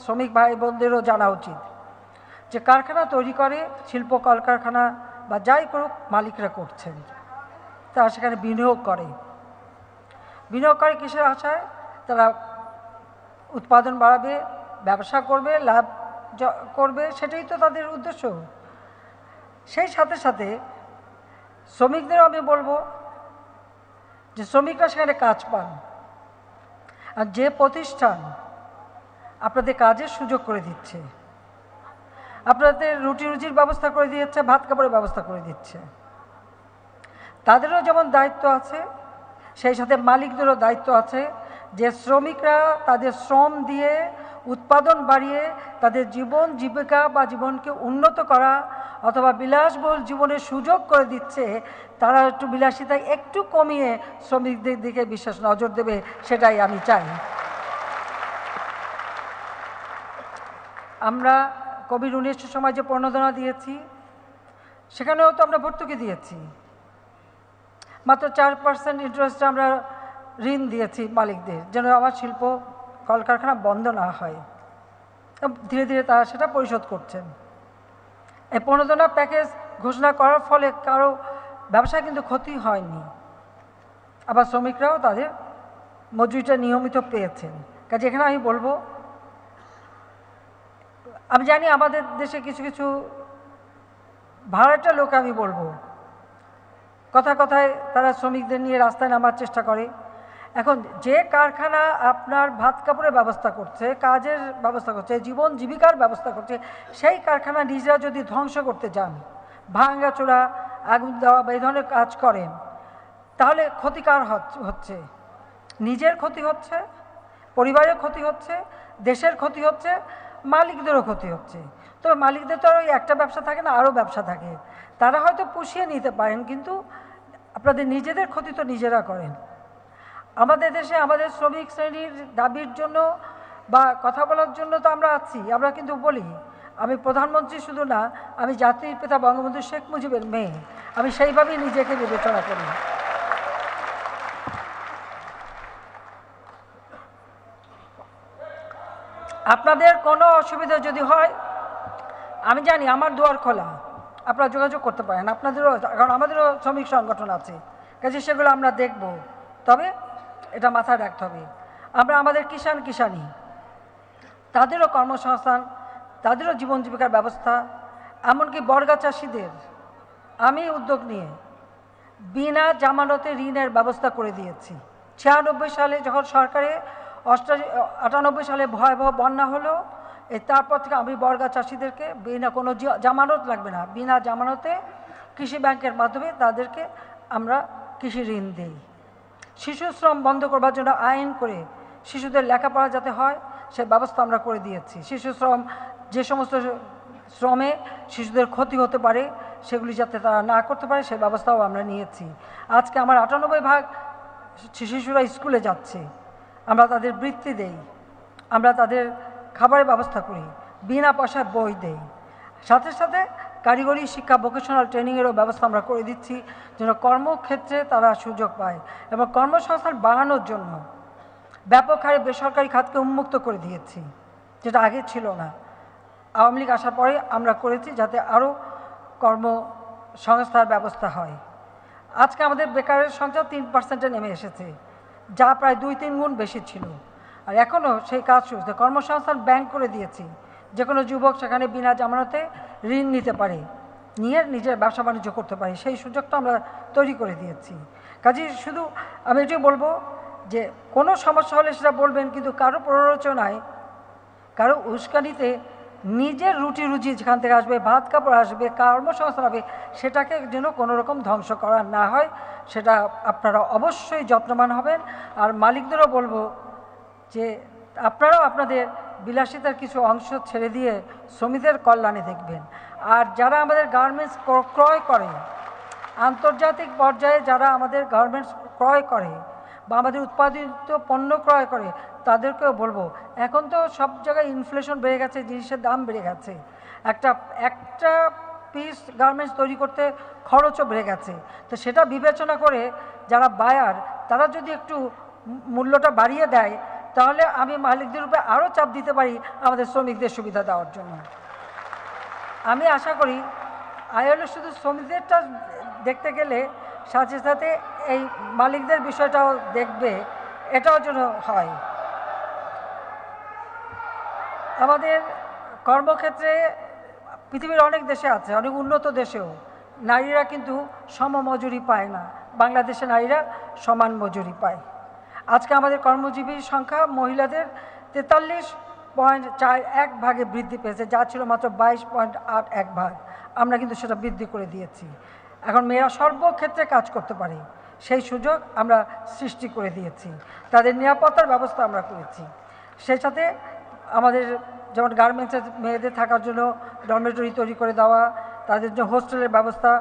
শ্রমিক ভাই বোনদেরও জানা উচিত যে কারখানা তৈরি করে শিল্প কলকারখানা বা যাই করুক মালিকরা করছেন, তারা সেখানে বিনিয়োগ করে কিসের আশায়? তারা উৎপাদন বাড়াবে, ব্যবসা করবে, লাভ করবে, সেটাই তো তাদের উদ্দেশ্য। সেই সাথে সাথে শ্রমিকদেরও আমি বলবো যে শ্রমিকরা সেখানে কাজ পান, আর যে প্রতিষ্ঠান আপনাদের কাজের সুযোগ করে দিচ্ছে, আপনাদের রুটি রুজির ব্যবস্থা করে দিচ্ছে, ভাত কাপড়ের ব্যবস্থা করে দিচ্ছে, তাদেরও যেমন দায়িত্ব আছে সেই সাথে মালিকদেরও দায়িত্ব আছে যে শ্রমিকরা তাদের শ্রম দিয়ে উৎপাদন বাড়িয়ে তাদের জীবন জীবিকা বা জীবনকে উন্নত করা অথবা বিলাসবহুল জীবনের সুযোগ করে দিচ্ছে, তারা একটু বিলাসিতায় একটু কমিয়ে শ্রমিকদের দিকে বিশেষ নজর দেবে, সেটাই আমি চাই। আমরা কোভিড-19 সময় যে প্রণোদনা দিয়েছি সেখানেও তো আমরা ভর্তুকি দিয়েছি, মাত্র 4% ইন্টারেস্টে আমরা ঋণ দিয়েছি মালিকদের, যেন আমার শিল্প কলকারখানা বন্ধ না হয়। ধীরে ধীরে তারা সেটা পরিশোধ করছেন। এই প্রণোদনা প্যাকেজ ঘোষণা করার ফলে কারো ব্যবসায় কিন্তু ক্ষতি হয়নি, আবার শ্রমিকরাও তাদের মজুরিটা নিয়মিত পেয়েছেন। কাজে এখানে আমি বলবো, আমি জানি আমাদের দেশে কিছু কিছু ভাড়াটা লোক, আমি বলবো কথায় কথায় তারা শ্রমিকদের নিয়ে রাস্তায় নামার চেষ্টা করে। এখন যে কারখানা আপনার ভাত কাপড়ের ব্যবস্থা করছে, কাজের ব্যবস্থা করছে, জীবন জীবিকার ব্যবস্থা করছে, সেই কারখানা নিজেরা যদি ধ্বংস করতে যান, ভাঙা চোরা আগুন দেওয়া বা এই ধরনের কাজ করেন, তাহলে ক্ষতিকার হচ্ছে, নিজের ক্ষতি হচ্ছে, পরিবারের ক্ষতি হচ্ছে, দেশের ক্ষতি হচ্ছে, মালিকদেরও ক্ষতি হচ্ছে। তবে মালিকদের তো আর ওই একটা ব্যবসা থাকে না, আরও ব্যবসা থাকে, তারা হয়তো পুষিয়ে নিতে পারেন, কিন্তু আপনাদের নিজেদের ক্ষতি তো নিজেরা করেন। আমাদের দেশে আমাদের শ্রমিক শ্রেণীর দাবির জন্য বা কথা বলার জন্য তো আমরা আছি, আমরা কিন্তু বলি আমি প্রধানমন্ত্রী শুধু না, আমি জাতির পিতা বঙ্গবন্ধু শেখ মুজিবের মেয়ে, আমি সেইভাবেই নিজেকে বিবেচনা করি। আপনাদের কোনো অসুবিধা যদি হয়, আমি জানি আমার দুয়ার খোলা, আপনারা যোগাযোগ করতে পারেন। আপনাদেরও, কারণ আমাদেরও শ্রমিক সংগঠন আছে, কাজে সেগুলো আমরা দেখব। তবে এটা মাথায় রাখতে হবে, আমরা আমাদের কিষাণী তাদেরও কর্মসংস্থান, তাদেরও জীবন জীবিকার ব্যবস্থা, এমনকি বর্গা চাষিদের আমি উদ্যোগ নিয়ে বিনা জামানতে ঋণের ব্যবস্থা করে দিয়েছি। 96 সালে যখন সরকারে 98 সালে ভয়াবহ বন্যা হলো, তারপর থেকে আমি বর্গা চাষিদেরকে বিনা কোনো জামানত লাগবে না, বিনা জামানতে কৃষি ব্যাংকের মাধ্যমে তাদেরকে আমরা কৃষি ঋণ দিই। শিশু শ্রম বন্ধ করবার জন্য আইন করে শিশুদের লেখাপড়া যাতে হয় সে ব্যবস্থা আমরা করে দিয়েছি। শিশু শ্রম, যে সমস্ত শ্রমে শিশুদের ক্ষতি হতে পারে সেগুলি যাতে তারা না করতে পারে সে ব্যবস্থাও আমরা নিয়েছি। আজকে আমার 98% শিশুরা স্কুলে যাচ্ছে, আমরা তাদের বৃত্তি দেই, আমরা তাদের খাবারের ব্যবস্থা করি, বিনা পয়সায় বই দেই। সাথে সাথে কারিগরি শিক্ষা, ভোকেশনাল ট্রেনিংয়েরও ব্যবস্থা আমরা করে দিচ্ছি যেন কর্মক্ষেত্রে তারা সুযোগ পায়, এবং কর্মসংস্থান বাড়ানোর জন্য ব্যাপক হারে বেসরকারি খাতকে উন্মুক্ত করে দিয়েছি, যেটা আগে ছিল না। আওয়ামী লীগ আসার পরে আমরা করেছি যাতে আরও কর্মসংস্থার ব্যবস্থা হয়। আজকে আমাদের বেকারের সংখ্যা 3% নেমে এসেছে, যা প্রায় 2-3 গুণ বেশি ছিল। আর এখনও সেই কাজ চলছে। কর্মসংস্থান ব্যাংক করে দিয়েছি, যে কোনো যুবক সেখানে বিনা জামানতে ঋণ নিতে পারে, নিয়ে নিজের ব্যবসা বাণিজ্য করতে পারে, সেই সুযোগটা আমরা তৈরি করে দিয়েছি। কাজেই শুধু আমি এটাই বলবো যে কোনো সমস্যা হলে সেটা বলবেন, কিন্তু কারো প্ররোচনায়, কারো উস্কানিতে নিজের রুটি রুজি যেখান থেকে আসবে, ভাত কাপড় আসবে, কর্মসংস্থান হবে, সেটাকে যেন কোনো রকম ধ্বংস করা না হয়, সেটা আপনারা অবশ্যই যত্নবান হবেন। আর মালিকদেরও বলবো যে আপনারাও আপনাদের বিলাসিতার কিছু অংশ ছেড়ে দিয়ে শ্রমিকদের কল্যাণে দেখবেন। আর যারা আমাদের গার্মেন্টস ক্রয় করে, আন্তর্জাতিক পর্যায়ে যারা আমাদের গার্মেন্টস ক্রয় করে বা আমাদের উৎপাদিত পণ্য ক্রয় করে, তাদেরকেও বলবো, এখন তো সব জায়গায় ইনফ্লেশন বেড়ে গেছে, জিনিসের দাম বেড়ে গেছে, একটা পিস গার্মেন্টস তৈরি করতে খরচও বেড়ে গেছে। তো সেটা বিবেচনা করে যারা বায়ার, তারা যদি একটু মূল্যটা বাড়িয়ে দেয়, তাহলে আমি মালিকদের উপরে আরও চাপ দিতে পারি আমাদের শ্রমিকদের সুবিধা দেওয়ার জন্য। আমি আশা করি আইএলও শুধু শ্রমিকদেরটা দেখতে গেলে সাথে সাথে এই মালিকদের বিষয়টাও দেখবে, এটাও যেন হয়। আমাদের কর্মক্ষেত্রে পৃথিবীর অনেক দেশে আছে, অনেক উন্নত দেশেও নারীরা কিন্তু সমমজুরি পায় না, বাংলাদেশে নারীরা সমান মজুরি পায়। আজকে আমাদের কর্মজীবীর সংখ্যা মহিলাদের 43.41 ভাগে বৃদ্ধি পেয়েছে, যা ছিল মাত্র 22.81 ভাগ। আমরা কিন্তু সেটা বৃদ্ধি করে দিয়েছি। এখন মেয়েরা সর্বক্ষেত্রে কাজ করতে পারে, সেই সুযোগ আমরা সৃষ্টি করে দিয়েছি। তাদের নিরাপত্তার ব্যবস্থা আমরা করেছি। সেই সাথে আমাদের যেমন গার্মেন্টসের মেয়েদের থাকার জন্য ডরমেটরি তৈরি করে দেওয়া, তাদের জন্য হোস্টেলের ব্যবস্থা,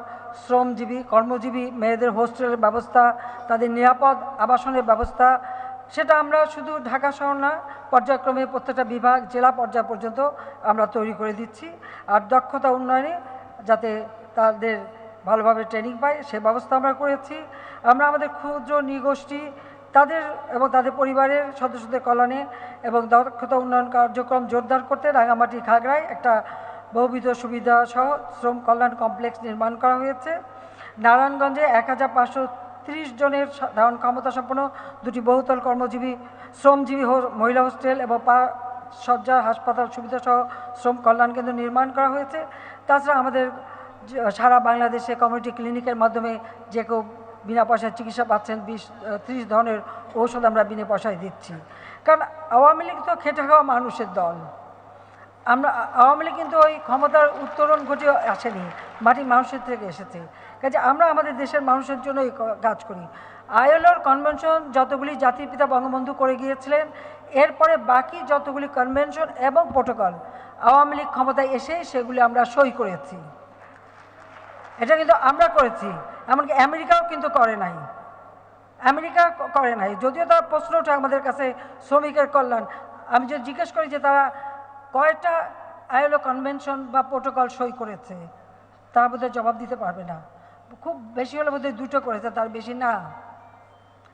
শ্রমজীবী কর্মজীবী মেয়েদের হোস্টেলের ব্যবস্থা, তাদের নিরাপদ আবাসনের ব্যবস্থা, সেটা আমরা শুধু ঢাকা শহর না, পর্যায়ক্রমে প্রত্যেকটা বিভাগ, জেলা পর্যায় পর্যন্ত আমরা তৈরি করে দিচ্ছি। আর দক্ষতা উন্নয়নে যাতে তাদের ভালোভাবে ট্রেনিং পায় সে ব্যবস্থা আমরা করেছি। আমরা আমাদের ক্ষুদ্র নৃগোষ্ঠী তাদের এবং তাদের পরিবারের সদস্যদের কল্যাণে এবং দক্ষতা উন্নয়ন কার্যক্রম জোরদার করতে রাঙামাটি খাগড়ায় একটা বহুবিধ সুবিধা সহ শ্রম কল্যাণ কমপ্লেক্স নির্মাণ করা হয়েছে। নারায়ণগঞ্জে 1530 জনের ধারণ ক্ষমতা সম্পন্ন 2টি বহুতল কর্মজীবী শ্রমজীবী মহিলা হোস্টেল এবং শয্যা হাসপাতাল সুবিধা সহ শ্রম কল্যাণ কেন্দ্র নির্মাণ করা হয়েছে। তাছাড়া আমাদের সারা বাংলাদেশে কমিউনিটি ক্লিনিকের মাধ্যমে যে কেউ বিনা পয়সায় চিকিৎসা পাচ্ছেন, 20-30 ধরনের ঔষধ আমরা বিনা পয়সায় দিচ্ছি। কারণ আওয়ামী লীগ তো খেটে খাওয়া মানুষের দল, আওয়ামী লীগ কিন্তু ওই ক্ষমতার উত্তরণ ঘটিয়ে আসেনি, মাটি মানুষের থেকে এসেছে। কাজে আমরা আমাদের দেশের মানুষের জন্য এই কাজ করি। আইএলওর কনভেনশন যতগুলি জাতির পিতা বঙ্গবন্ধু করে গিয়েছিলেন, এরপরে বাকি যতগুলি কনভেনশন এবং প্রোটোকল আওয়ামী লীগ ক্ষমতায় এসে সেগুলি আমরা সই করেছি। এটা কিন্তু আমরা করেছি, এমনকি আমেরিকাও কিন্তু করে নাই, আমেরিকা করে নাই। যদিও তারা প্রশ্ন ওঠে আমাদের কাছে শ্রমিকের কল্যাণ, আমি যদি জিজ্ঞেস করি যে তারা কয়টা আইএলও কনভেনশন বা প্রোটোকল সই করেছে, তার বোধহয় জবাব দিতে পারবে না। খুব বেশি হলে বোধহয় 2টো করেছে, তার বেশি না।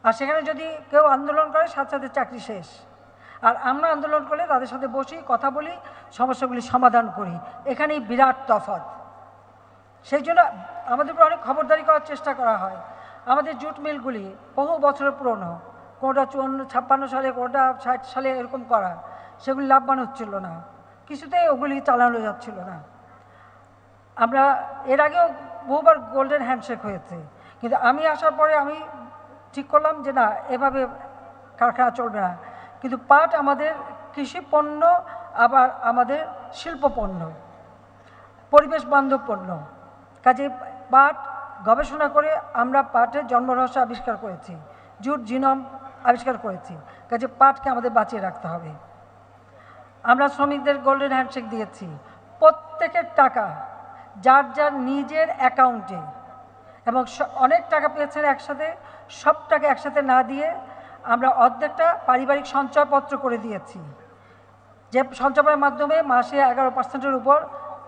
আর সেখানে যদি কেউ আন্দোলন করে সাথে সাথে চাকরি শেষ। আর আমরা আন্দোলন করলে তাদের সাথে বসি, কথা বলি, সমস্যাগুলি সমাধান করি। এখানেই বিরাট তফাৎ। সেই জন্য আমাদের উপর অনেক খবরদারি করার চেষ্টা করা হয়। আমাদের জুট মিলগুলি বহু বছরের পুরনো, কোনোটা 54-56 সালে, কোনোটা 60 সালে এরকম করা, সেগুলি লাভবান হচ্ছিল না, কিছুতেই ওগুলি চালানো যাচ্ছিল না। আমরা এর আগেও বহুবার গোল্ডেন হ্যান্ডশেক হয়েছে, কিন্তু আমি আসার পরে আমি ঠিক করলাম যে না, এভাবে কারখানা চলবে না। কিন্তু পাট আমাদের কৃষি পণ্য, আবার আমাদের শিল্প পণ্য, পরিবেশ বান্ধব পণ্য। কাজে পাট গবেষণা করে আমরা পাটের জন্মরহস্য আবিষ্কার করেছি, জুট জিনোম আবিষ্কার করেছি। কাজে পাটকে আমাদের বাঁচিয়ে রাখতে হবে। আমরা শ্রমিকদের গোল্ডেন হ্যান্ডশেক দিয়েছি, প্রত্যেকের টাকা যার যার নিজের অ্যাকাউন্টে, এবং অনেক টাকা পেয়েছেন একসাথে, সব টাকা একসাথে না দিয়ে আমরা অর্ধেকটা পারিবারিক সঞ্চয়পত্র করে দিয়েছি, যে সঞ্চয়ের মাধ্যমে মাসে 11% উপর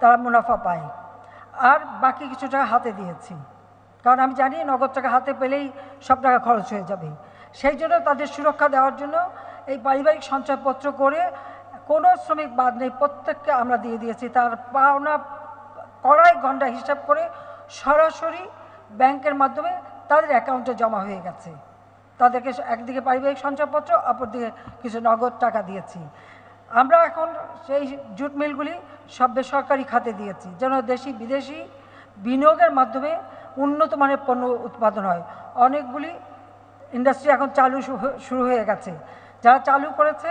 তারা মুনাফা পায়। আর বাকি কিছু টাকা হাতে দিয়েছি, কারণ আমি জানি নগদ টাকা হাতে পেলেই সব টাকা খরচ হয়ে যাবে। সেই জন্য তাদের সুরক্ষা দেওয়ার জন্য এই পারিবারিক সঞ্চয়পত্র করে কোনো শ্রমিক বাদ নেই, প্রত্যেককে আমরা দিয়ে দিয়েছি। তার পাওনা কড়াই ঘন্টা হিসাব করে সরাসরি ব্যাংকের মাধ্যমে তাদের অ্যাকাউন্টে জমা হয়ে গেছে। তাদেরকে একদিকে পারিবারিক সঞ্চয়পত্র, অপরদিকে কিছু নগদ টাকা দিয়েছি। আমরা এখন সেই জুট মিলগুলি সব বেসরকারি খাতে দিয়েছি, যেন দেশি বিদেশি বিনিয়োগের মাধ্যমে উন্নত মানের পণ্য উৎপাদন হয়। অনেকগুলি ইন্ডাস্ট্রি এখন শুরু হয়ে গেছে। যারা চালু করেছে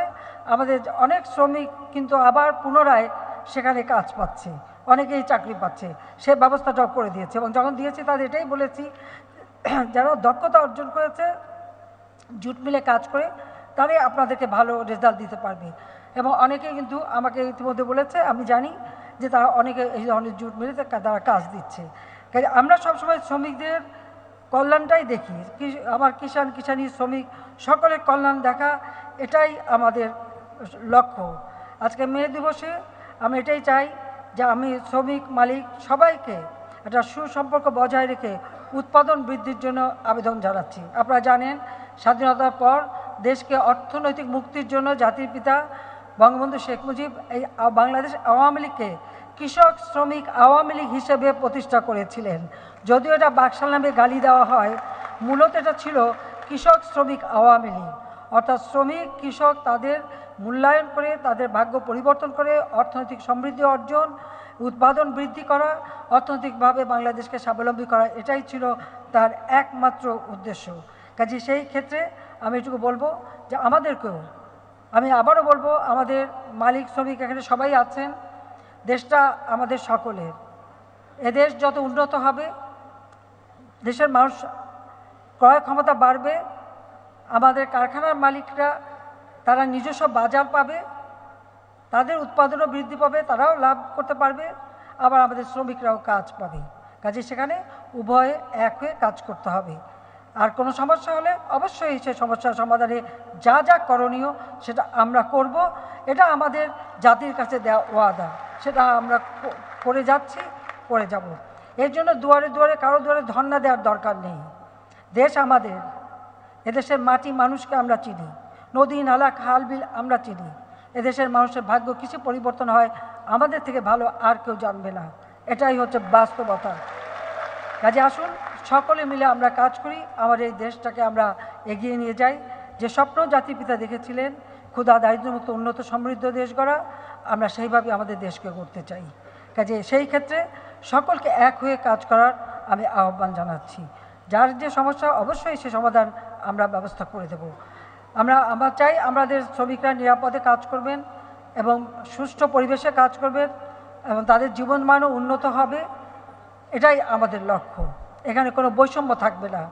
আমাদের অনেক শ্রমিক কিন্তু আবার পুনরায় সেখানে কাজ পাচ্ছে, অনেকেই চাকরি পাচ্ছে, সে ব্যবস্থাটাও করে দিয়েছে। এবং যখন দিয়েছি তাদের এটাই বলেছি, যারা দক্ষতা অর্জন করেছে জুট মিলে কাজ করে, তারাই আপনাদেরকে ভালো রেজাল্ট দিতে পারবে। এবং অনেকেই কিন্তু আমাকে ইতিমধ্যে বলেছে, আমি জানি যে তারা অনেকে এই ধরনের জুট মিলে তারা কাজ দিচ্ছে। কাজে আমরা সবসময় শ্রমিকদের কল্যাণটাই দেখি, আমার কিষাণী শ্রমিক সকলের কল্যাণ দেখা, এটাই আমাদের লক্ষ্য। আজকে মে দিবসে আমি এটাই চাই যে আমি শ্রমিক মালিক সবাইকে একটা সুসম্পর্ক বজায় রেখে উৎপাদন বৃদ্ধির জন্য আবেদন জানাচ্ছি। আপনারা জানেন স্বাধীনতার পর দেশকে অর্থনৈতিক মুক্তির জন্য জাতির পিতা বঙ্গবন্ধু শেখ মুজিব এই বাংলাদেশ আওয়ামী লীগকে কৃষক শ্রমিক আওয়ামী লীগ হিসেবে প্রতিষ্ঠা করেছিলেন। যদিও এটা বাকশাল নামে গালি দেওয়া হয়, মূলত এটা ছিল কৃষক শ্রমিক আওয়ামী লীগ। অর্থাৎ শ্রমিক কৃষক তাদের মূল্যায়ন করে, তাদের ভাগ্য পরিবর্তন করে অর্থনৈতিক সমৃদ্ধি অর্জন, উৎপাদন বৃদ্ধি করা, অর্থনৈতিকভাবে বাংলাদেশকে স্বাবলম্বী করা, এটাই ছিল তার একমাত্র উদ্দেশ্য। কাজে সেই ক্ষেত্রে আমি এটুকু বলবো যে আমাদেরকেও, আমি আবারও বলবো, আমাদের মালিক শ্রমিক এখানে সবাই আছেন, দেশটা আমাদের সকলের। এদেশ যত উন্নত হবে, দেশের মানুষ ক্রয় ক্ষমতা বাড়বে, আমাদের কারখানার মালিকরা তারা নিজস্ব বাজার পাবে, তাদের উৎপাদনও বৃদ্ধি পাবে, তারাও লাভ করতে পারবে, আবার আমাদের শ্রমিকরাও কাজ পাবে। কাজে সেখানে উভয়ে এক হয়ে কাজ করতে হবে। আর কোনো সমস্যা হলে অবশ্যই সেই সমস্যার সমাধানে যা যা করণীয় সেটা আমরা করব। এটা আমাদের জাতির কাছে দেওয়া ওয়াদা, সেটা আমরা করে যাচ্ছি, করে যাব। এর জন্য দুয়ারে দুয়ারে কারো দুয়ারে ধর্ণা দেওয়ার দরকার নেই। দেশ আমাদের, এদেশের মাটি মানুষকে আমরা চিনি, নদী নালা খাল বিল আমরা চিনি। এদেশের মানুষের ভাগ্য কিছু পরিবর্তন হয় আমাদের থেকে ভালো আর কেউ জানবে না, এটাই হচ্ছে বাস্তবতা। কাজে আসুন সকলে মিলে আমরা কাজ করি, আমার এই দেশটাকে আমরা এগিয়ে নিয়ে যাই। যে স্বপ্ন জাতির পিতা দেখেছিলেন, ক্ষুধা দারিদ্র্যমুক্ত উন্নত সমৃদ্ধ দেশ গড়া, আমরা সেইভাবে আমাদের দেশকে গড়তে চাই। কাজে সেই ক্ষেত্রে সকলকে এক হয়ে কাজ করার আমি আহ্বান জানাচ্ছি। যার যে সমস্যা অবশ্যই সে সমাধান আমরা ব্যবস্থা করে দেব। আমরা চাই আমাদের শ্রমিকরা নিরাপদে কাজ করবেন এবং সুষ্ঠু পরিবেশে কাজ করবেন এবং তাদের জীবনমানও উন্নত হবে, এটাই আমাদের লক্ষ্য। এখানে কোনো বৈষম্য থাকবে না,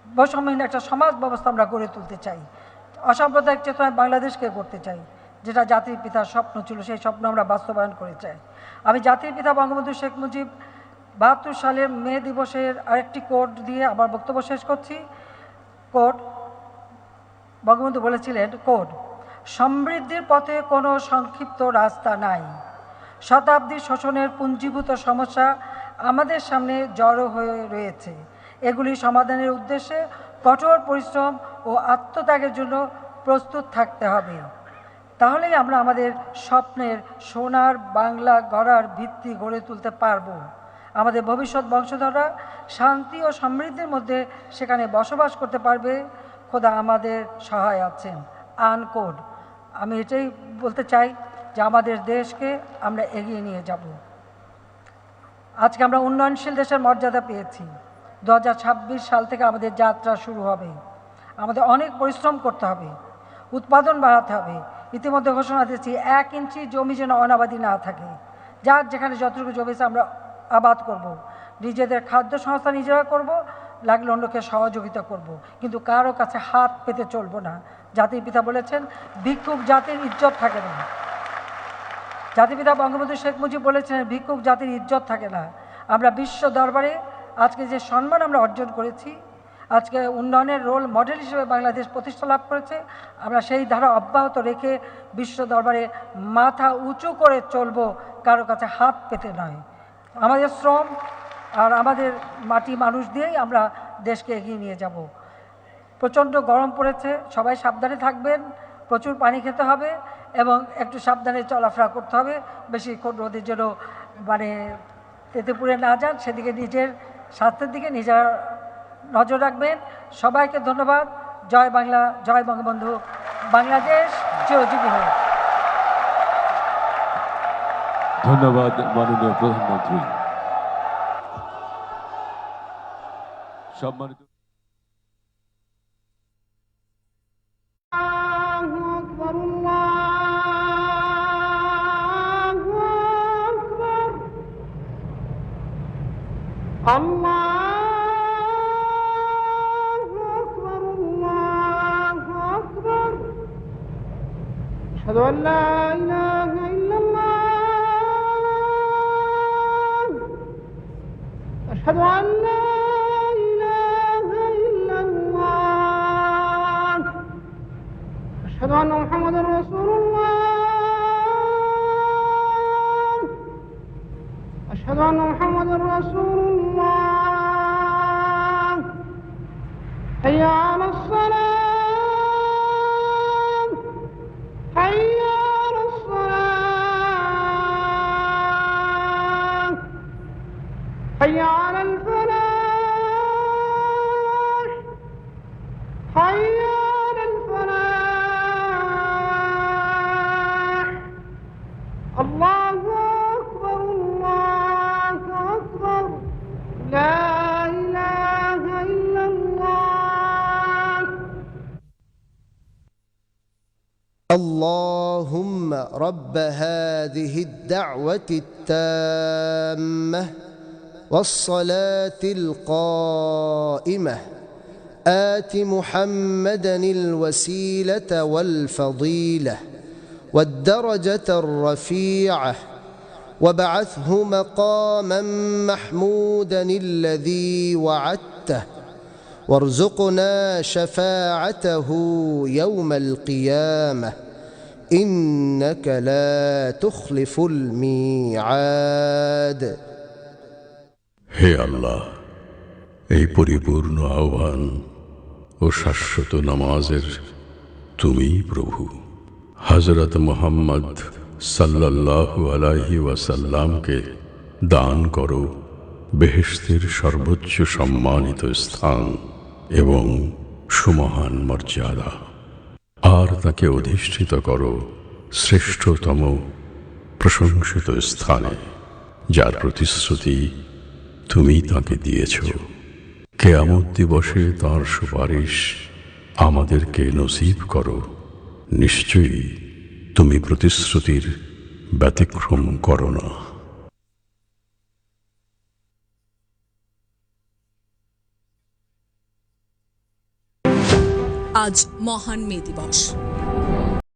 বৈষম্যহীন একটা সমাজ ব্যবস্থা আমরা গড়ে তুলতে চাই। অসাম্প্রদায়িক চেতনায় বাংলাদেশকে গড়তে চাই, যেটা জাতির পিতার স্বপ্ন ছিল, সেই স্বপ্ন আমরা বাস্তবায়ন করে চাই। আমি জাতির পিতা বঙ্গবন্ধু শেখ মুজিব 72 সালের মে দিবসের আরেকটি কোট দিয়ে আমার বক্তব্য শেষ করছি। কোট, বঙ্গবন্ধু বলেছিলেন, কোট, সমৃদ্ধির পথে কোনো সংক্ষিপ্ত রাস্তা নাই, শতাব্দীর শোষণের পুঞ্জীভূত সমস্যা আমাদের সামনে জড়ো হয়ে রয়েছে। এগুলি সমাধানের উদ্দেশ্যে কঠোর পরিশ্রম ও আত্মত্যাগের জন্য প্রস্তুত থাকতে হবে। তাহলেই আমরা আমাদের স্বপ্নের সোনার বাংলা গড়ার ভিত্তি গড়ে তুলতে পারব। আমাদের ভবিষ্যৎ বংশধররা শান্তি ও সমৃদ্ধির মধ্যে সেখানে বসবাস করতে পারবে। খোদা আমাদের সহায় আছেন। আনকোড। আমি এটাই বলতে চাই যে আমাদের দেশকে আমরা এগিয়ে নিয়ে যাব। আজকে আমরা উন্নয়নশীল দেশের মর্যাদা পেয়েছি। 2026 সাল থেকে আমাদের যাত্রা শুরু হবে। আমাদের অনেক পরিশ্রম করতে হবে, উৎপাদন বাড়াতে হবে। ইতিমধ্যে ঘোষণা দিয়েছি 1 ইঞ্চি জমি যেন অনাবাদি না থাকে। যার যেখানে যতটুকু জমি আছে আমরা আবাদ করব। নিজেদের খাদ্য সংস্থা নিজেরা করব, লাগলে অন্যকে সহযোগিতা করব, কিন্তু কারো কাছে হাত পেতে চলবো না। জাতির পিতা বলেছেন ভিক্ষুক জাতির ইজ্জত থাকে না। জাতির পিতা বঙ্গবন্ধু শেখ মুজিব বলেছেন ভিক্ষুক জাতির ইজ্জত থাকে না। আমরা বিশ্ব দরবারে আজকে যে সম্মান আমরা অর্জন করেছি, আজকে উন্নয়নের রোল মডেল হিসেবে বাংলাদেশ প্রতিষ্ঠা লাভ করেছে, আমরা সেই ধারা অব্যাহত রেখে বিশ্ব দরবারে মাথা উঁচু করে চলব, কারো কাছে হাত পেতে নয়। আমাদের শ্রম আর আমাদের মাটি মানুষ দিয়েই আমরা দেশকে এগিয়ে নিয়ে যাব। প্রচণ্ড গরম পড়েছে, সবাই সাবধানে থাকবেন, প্রচুর পানি খেতে হবে এবং একটু সাবধানে চলাফেরা করতে হবে। বেশিক্ষণ রোদের জন্য তেতে পুড়ে না যান, সেদিকে নিজের স্বাস্থ্যের দিকে নিজের নজর রাখবেন। সবাইকে ধন্যবাদ। জয় বাংলা, জয় বঙ্গবন্ধু। বাংলাদেশ চিরজীবী হোক। ধন্যবাদ মাননীয় প্রধানমন্ত্রী। সম্মানিত أشهد أن لا إله إلا الله أشهد أن لا إله إلا الله أشهد أن محمدا رسول الله أشهد أن محمدا رسول الله حي على الصلاة حي على الصلاة حي على الفلاح حي على الفلاح الله أكبر الله أكبر لا إله إلا الله. اللهم رب هذه الدعوة التامة والصلاة القائمة آت محمدا الوسيلة والفضيلة والدرجة الرفيعة وابعثه مقاما محمودا الذي وعدته وارزقنا شفاعته يوم القيامة إنك لا تخلف الميعاد. হে আল্লাহ, এই পরিপূর্ণ আহ্বান ও শাশ্বত নামাজের তুমিই প্রভু। হযরত মুহাম্মদ সাল্লাল্লাহু আলাইহি ওয়াসাল্লামকে দান করো বেহেশতের সর্বোচ্চ সম্মানিত স্থান এবং সুমহান মর্যাদা, আর তাকে অধিষ্ঠিত করো শ্রেষ্ঠতম প্রশংসিত স্থানে, যার প্রতিশ্রুতি তুমি তাকে দিয়েছ। কিয়ামত দিবসে তাঁর সুপারিশ আমাদেরকে নসিব করো। নিশ্চয়ই তুমি প্রতিশ্রুতির ব্যতিক্রম করো না। আজ মহান মে দিবস।